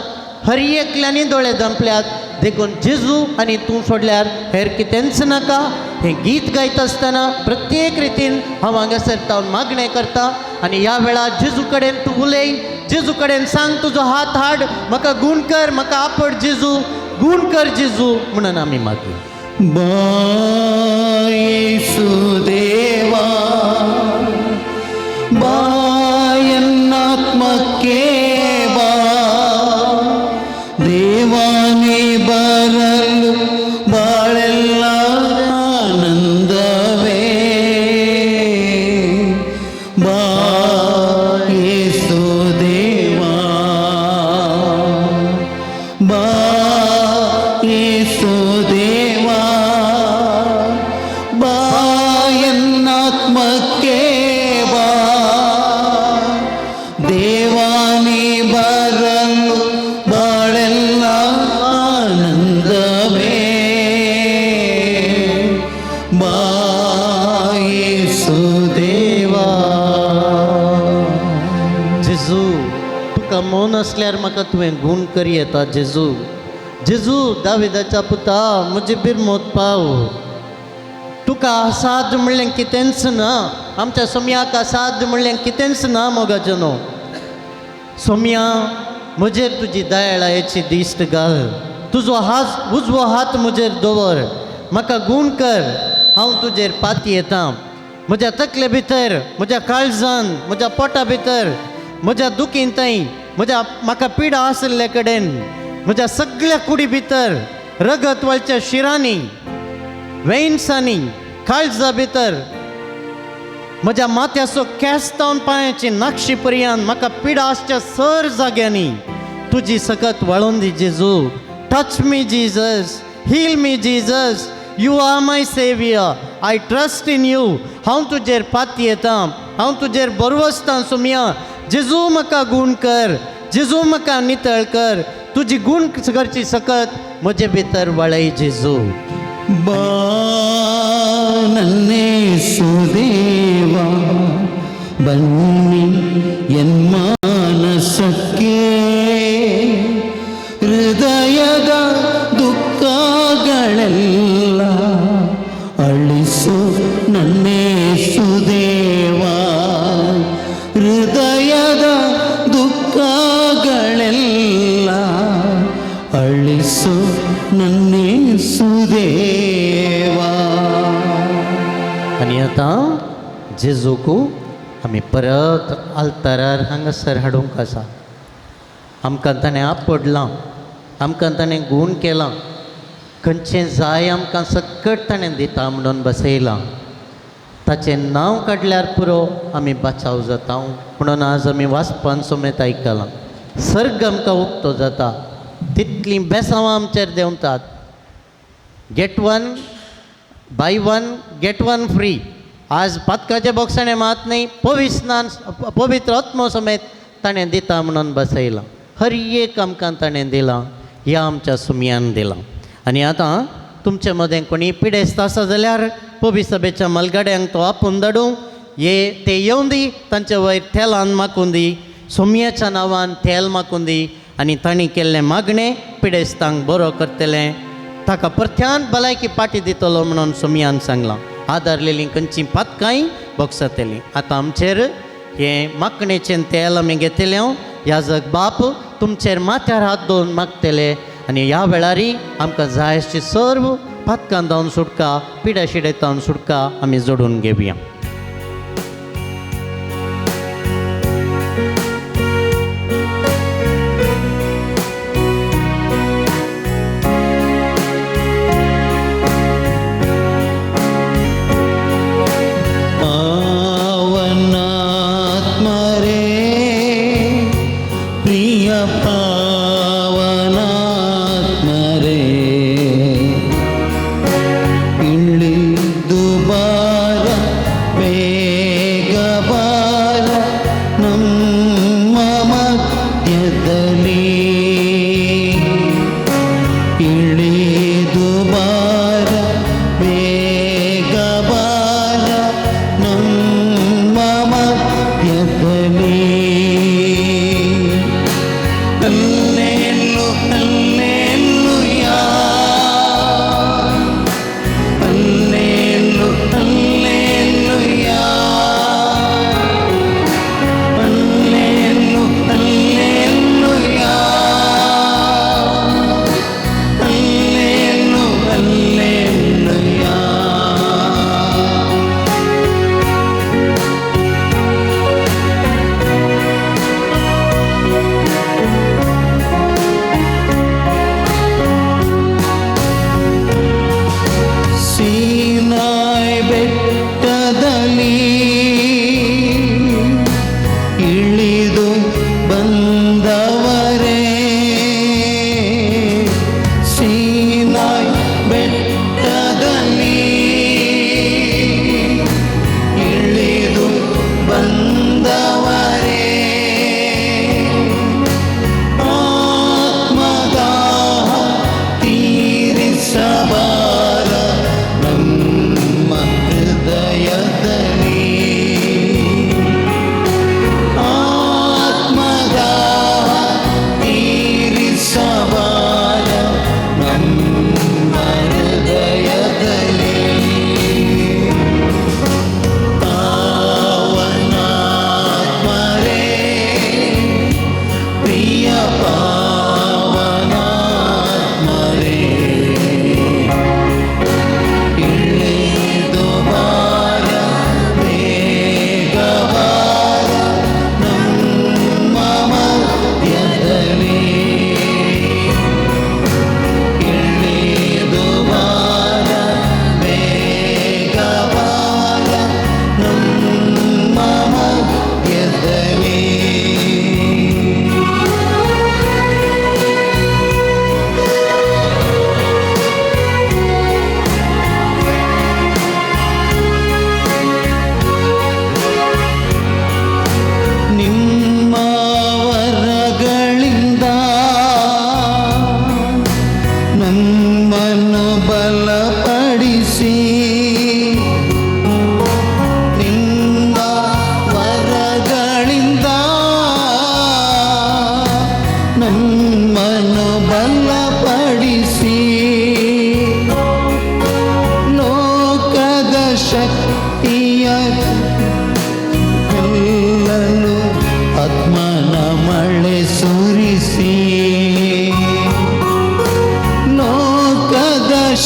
हर एकल्यांनी दोळे दंपल्यात, देखून जेजू आनी तूं सोडल्यार हेर कितेंच नाका. हें गीत गायत आसतना प्रत्येक रितीन हांव हांगासर तावन मागणें करतां. आनी ह्या वेळार जेजू कडेन तूं उलय, जेजू कडेन सांग, तुजो हात हाड, म्हाका गूण कर, म्हाका आपड जेजू, गूण कर जेजू म्हणून आमी मागया. येशुदेवा बायन्नात्मके बा देवाने बरಲು ಬಾಳೆಲ್ಲ ಆನಂದವೇ ಬಾ ಯೇಸುದೇವಾ ಬಾ ಯೇಸುದೇವಾ ಬಾ ಎನ್ನಾತ್ಮಕ್ಕೆ ಬಾ ದೇವಾನಿ ಬರಲು ಬಾಳೆಲ್ಲ ಆನಂದವೇ ಬಾ ಯೇಸುದೇವಾ. जेजू तुका मौन असल्यार म्हाका तुवें गूण करी येता. जेजू, जेजू दाविदाच्या पुता, म्हजी बिरमोत पाव. तुका असाद म्हणलें कितेंच ना, आमच्या सोम्याक असाद म्हणलें कितेंच ना मोगाजनो. सोम्या, म्हजेर तुजी दयाळायेची दिश्ट घाल, तुजो हात उजवो हात म्हजेर दवर, म्हाका गूण कर, हांव तुजेर पाती येतां. म्हज्या तकले भितर, म्हज्या काळजान, म्हज्या पोटा भितर, म्हज्या दुखींतय, म्हाका पिडा आसले कडेन, म्हज्या सगळ्या कुडी भितर, रगत वळच्या शिरांनी, वेन्सांनी, काळजा भितर, म्हज्या माथ्याचो केंस तावन पांयाची नाक्षी पर्यंत म्हाका पिडा आसच्या सर जाग्यांनी तुजी सकत वळोवन दी. जेजू, touch me Jesus, heal me Jesus, you are my saviour, I trust in you. हांव तुजेर पाती येतां, हांव तुजेर बरवसतां. सोम्या, जेजू म्हाका गूण कर, जेजू म्हाका नितळ कर, तुजी गूण करची सकत म्हजे भितर वळय. जेजू ಬಾ ನನ್ನೇಸುದೇವಾ ಬನ್ನಿ ಎನ್ಮಾನಸಕ್ಕೆ ಹೃದಯದ ದುಃಖಗಳೆಲ್ಲ ಅಳಿಸು ನನ್ನೇಸುದೇವಾ. ಹೃದಯದ ದುಃಖಗಳೆಲ್ಲ अळिसो नन्नेसुदेवा. आणि आता जेजूकू आमी परत आल्तारार हांगासर हाडूंक आसा. आमकां ताणें आपडलां, आमकां ताणें गूण केलां, खंयचें जाय आमकां सकट ताणें दिता म्हणून बसयलां. ताचें नांव काडल्यार पुरो आमी बाचाव जाता. म्हणून आज आमी वाचपान समेत आयकलां. सर्ग आमकां उक्तो जाता, तितलीं बेसांवां आमचेर देंवतात. Get one buy one get one free. आज पातकाच्या बॉक्साणें मात न्ही, पवित्र आत्मो समेत ताणें दिता म्हणून बसयलां. हर एक आमकां ताणें दिलां, ह्या आमच्या सुमयान दिलां. आनी आतां तुमचे मदें कोणी पिडेस्त आसा जाल्यार पवित्र सभेच्या मलगड्यांक तो आपूण धाडूं. ते येवन दी, तांचे वयर तेलान मागून दी, सोमयाच्या नांवान तेल मागून दी. आनी तांणी केल्लें मागणें पिडेस्तांक बरो करतलें, ताका परत्यान भलायकी पाटी दितलो म्हणून सोमयान सांगलां. आदारलेलीं खंयचीं पातकांय बॉक्सांतलीं. आतां आमचेर हें मागणेचें तेल आमी घेतलें. याजक बाप तुमचेर माथ्यार हात दवरून मागतले. आनी ह्या वेळारी आमकां जाय अशी सर्व पातकां जावन सुटका, पिड्या शिडेतावन सुटका आमी जोडून घेवया.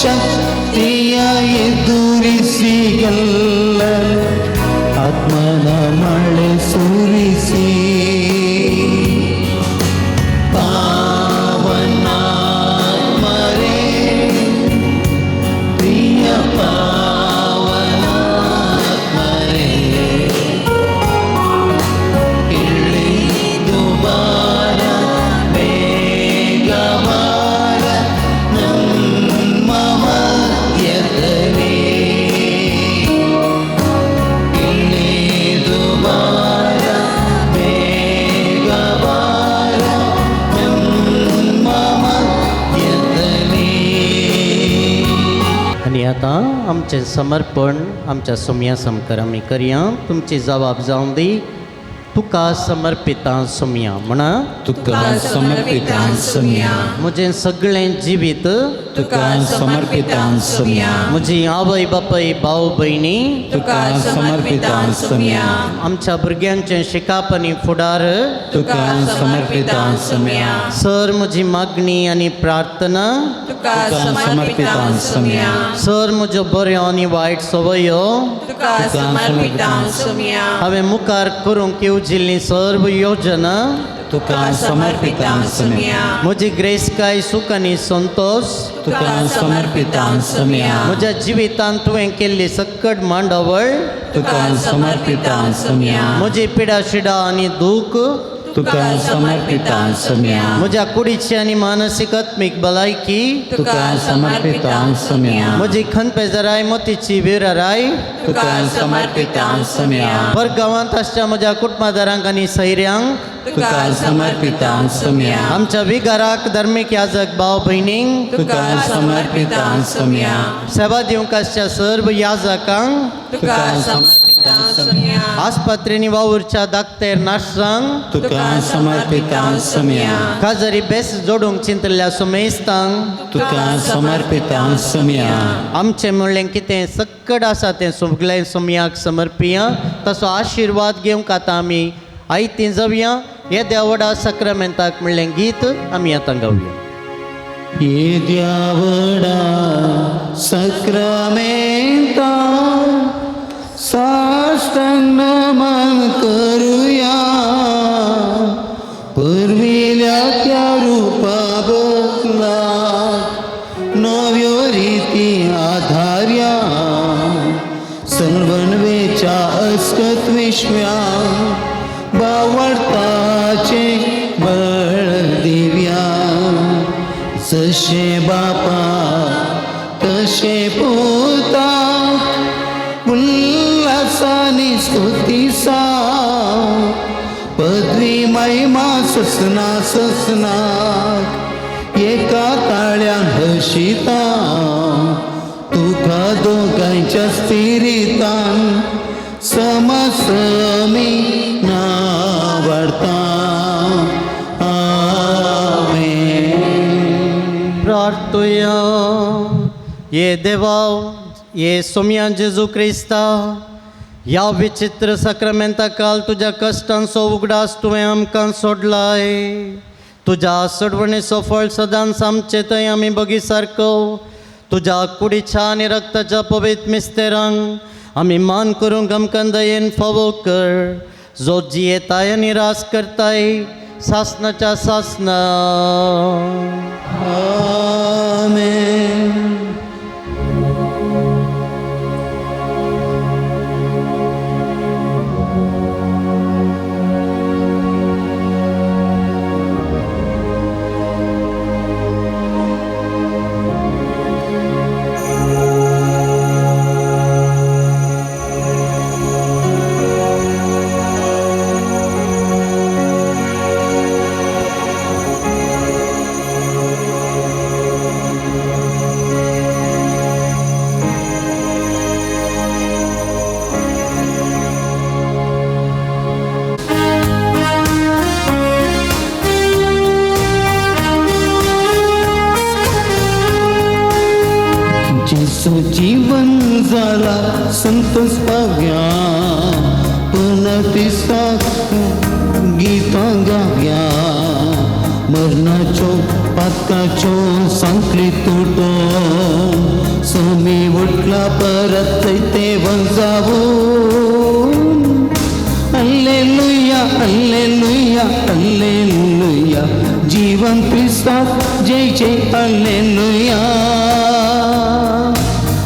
ಶಕ್ತಿಯ ಎದುರಿಸಿಗೆಲ್ಲ ಆತ್ಮನ ಮಳೆ ಸುರಿಸಿ ಪಾವನಾತ್ಮರೇ ಪ್ರಿಯ ಪಾವನಾತ್ಮರೇ ಇಳಿದು ಬಾರ ಬೇಗ ಬಾರ ನಮ್ಮ ಮಧ್ಯದಲ್ಲಿ ಇಳಿದು ಬಾರ ಬೇಗ ಬಾರ ನಮ್ಮ ಮಧ್ಯದಲ್ಲಿ. आणि आता आमचे समर्पण आमच्या सोम्या समकर आमी करया. तुमची जबाब जावन दी. तुका समर्पिता सोम्या म्हणा. तुका समर्पिता सोम्या, म्हजें सगळें जिवीत तुका समर्पिता सोम्या, म्हजी आवय बापाय भाव भयणी तुका समर्पिता सोम्या, आमच्या भुरग्यांचें शिकाप आनी फुडार तुका समर्पिता सोम्या, सर म्हजी मागणी आनी प्रार्थना तुका समर्पिता सोम्या, सर म्हज्यो बऱ्यो आनी वायट संवयो तुका समर्पिता सोम्या, हांवें मुखार करूंक येवजिल्ली सर्व योजना तुका समर्पिता सोम्या, म्हजी ग्रेसकाय सूख आनी संतोष तुका समर्पिता सोम्या, म्हज्या जिवितांत तुवें केल्ली सकट मांडावळ तुका समर्पिता सोम्या, म्हजी पिडा शिडा आनी दूख तुका समर्पिता सोम्या, म्हज्या कुडीची आनी मानसिकात्मीक भलायकी तुका समर्पिता सोम्या, म्हजी खनपेजराय मतीची विराराय तुका समर्पिता सोम्या, परगांवांत आसच्या म्हज्या कुटुंबादारांक आनी सैऱ्यांक तुका समर्पिता सोम्या, आमच्या विगाराक धर्मीक याजक भाव भयणींक तुका समर्पिता सोम्या, सेवा दिवंक आसच्या सर्व याजकांक तुका समर्पिता सोम्या, आस्पत्रेनी वावुरच्या धाकटेर नार्सांक तुका समर्पिता सोम्या, काजरी बेस जोडूंक चिंतलेल्या सुमेस्तांक तुका समर्पिता सोम्या, आमचें म्हणलें कितें सकट आसा तें सगळें सोम्याक समर्पिया. तसो आशिर्वाद घेवंक आतां आमी आयतीं जावया. हे देवडा सक्रामेंताक म्हणलें गीत आमी आतां गावया. येद्यावडा सक्रामेंता साष्टांग नमन करूया. पुरविल्या त्या रूपा बदला नव्यो रिती आधार्या. सणवणवेच्या अस्कत विश्व्या बावडताचे बळ दिव्या. जशे बापा तशे पुता उल्हासानी स्तुतीसा. पदवी महिमा ससना ससना एका ताळ्यान हशिता. तुका दोगांच्या स्थिरितान समसमी नावडता. प्रार्थुया. ये देवा, ये सोम्या जेजू क्रिस्ता, ह्या विचित्र सक्रामेंता काल तुज्या कश्टांचो उगडास तुवें आमकां सोडलाय. तुज्या सडवणेचो फळ सदांच आमचे थंय आमी बगी सारको तुज्या कुडीच्या आनी रक्ताच्या पवित्र मिस्तेरांक आमी मान करूंक आमकां दयेन फावो कर. जो जियेताय आनी रास करताय सासनाच्या सासना. आमेन. जीवन झाला संतोष पाव्या. पुनतिसा गीता गाव्या. मरणाच्यो पातकाच्यो सांखळी तुटून सोमी उठला परत ते वंजावून हल्लेलुया हल्लेलुया हल्लेलुया जीवन ख्रिस्तात जय जय हल्लेलुया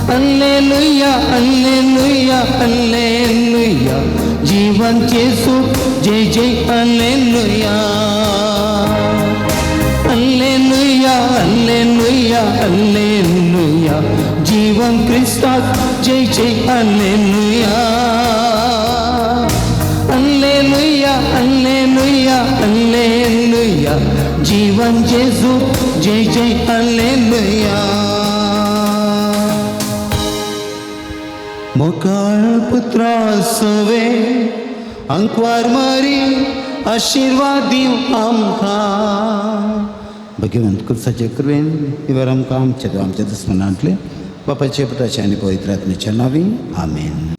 हल्लेलुया हल्लेलुया हल्लेलुया जीवन येशू जय जय हल्लेलुया हल्लेलुया हल्लेलुया हल्लेलुया जीवन ख्रिस्तात जय जय हल्लेलुया हल्लेलुया हल्लेलुया हल्लेलुया जीवन येशू जय जय हल्लेलुया मोकाळ पुत्रा सवे अंकवार मरी आशीर्वाद दिव आमकां भगवंत कुर्साचे कृपेन इवर आमकां आमच्या दुस्मनांतले बापाचे पुताचे आनी पवित्र आत्म्याच्या नांवी आमेन.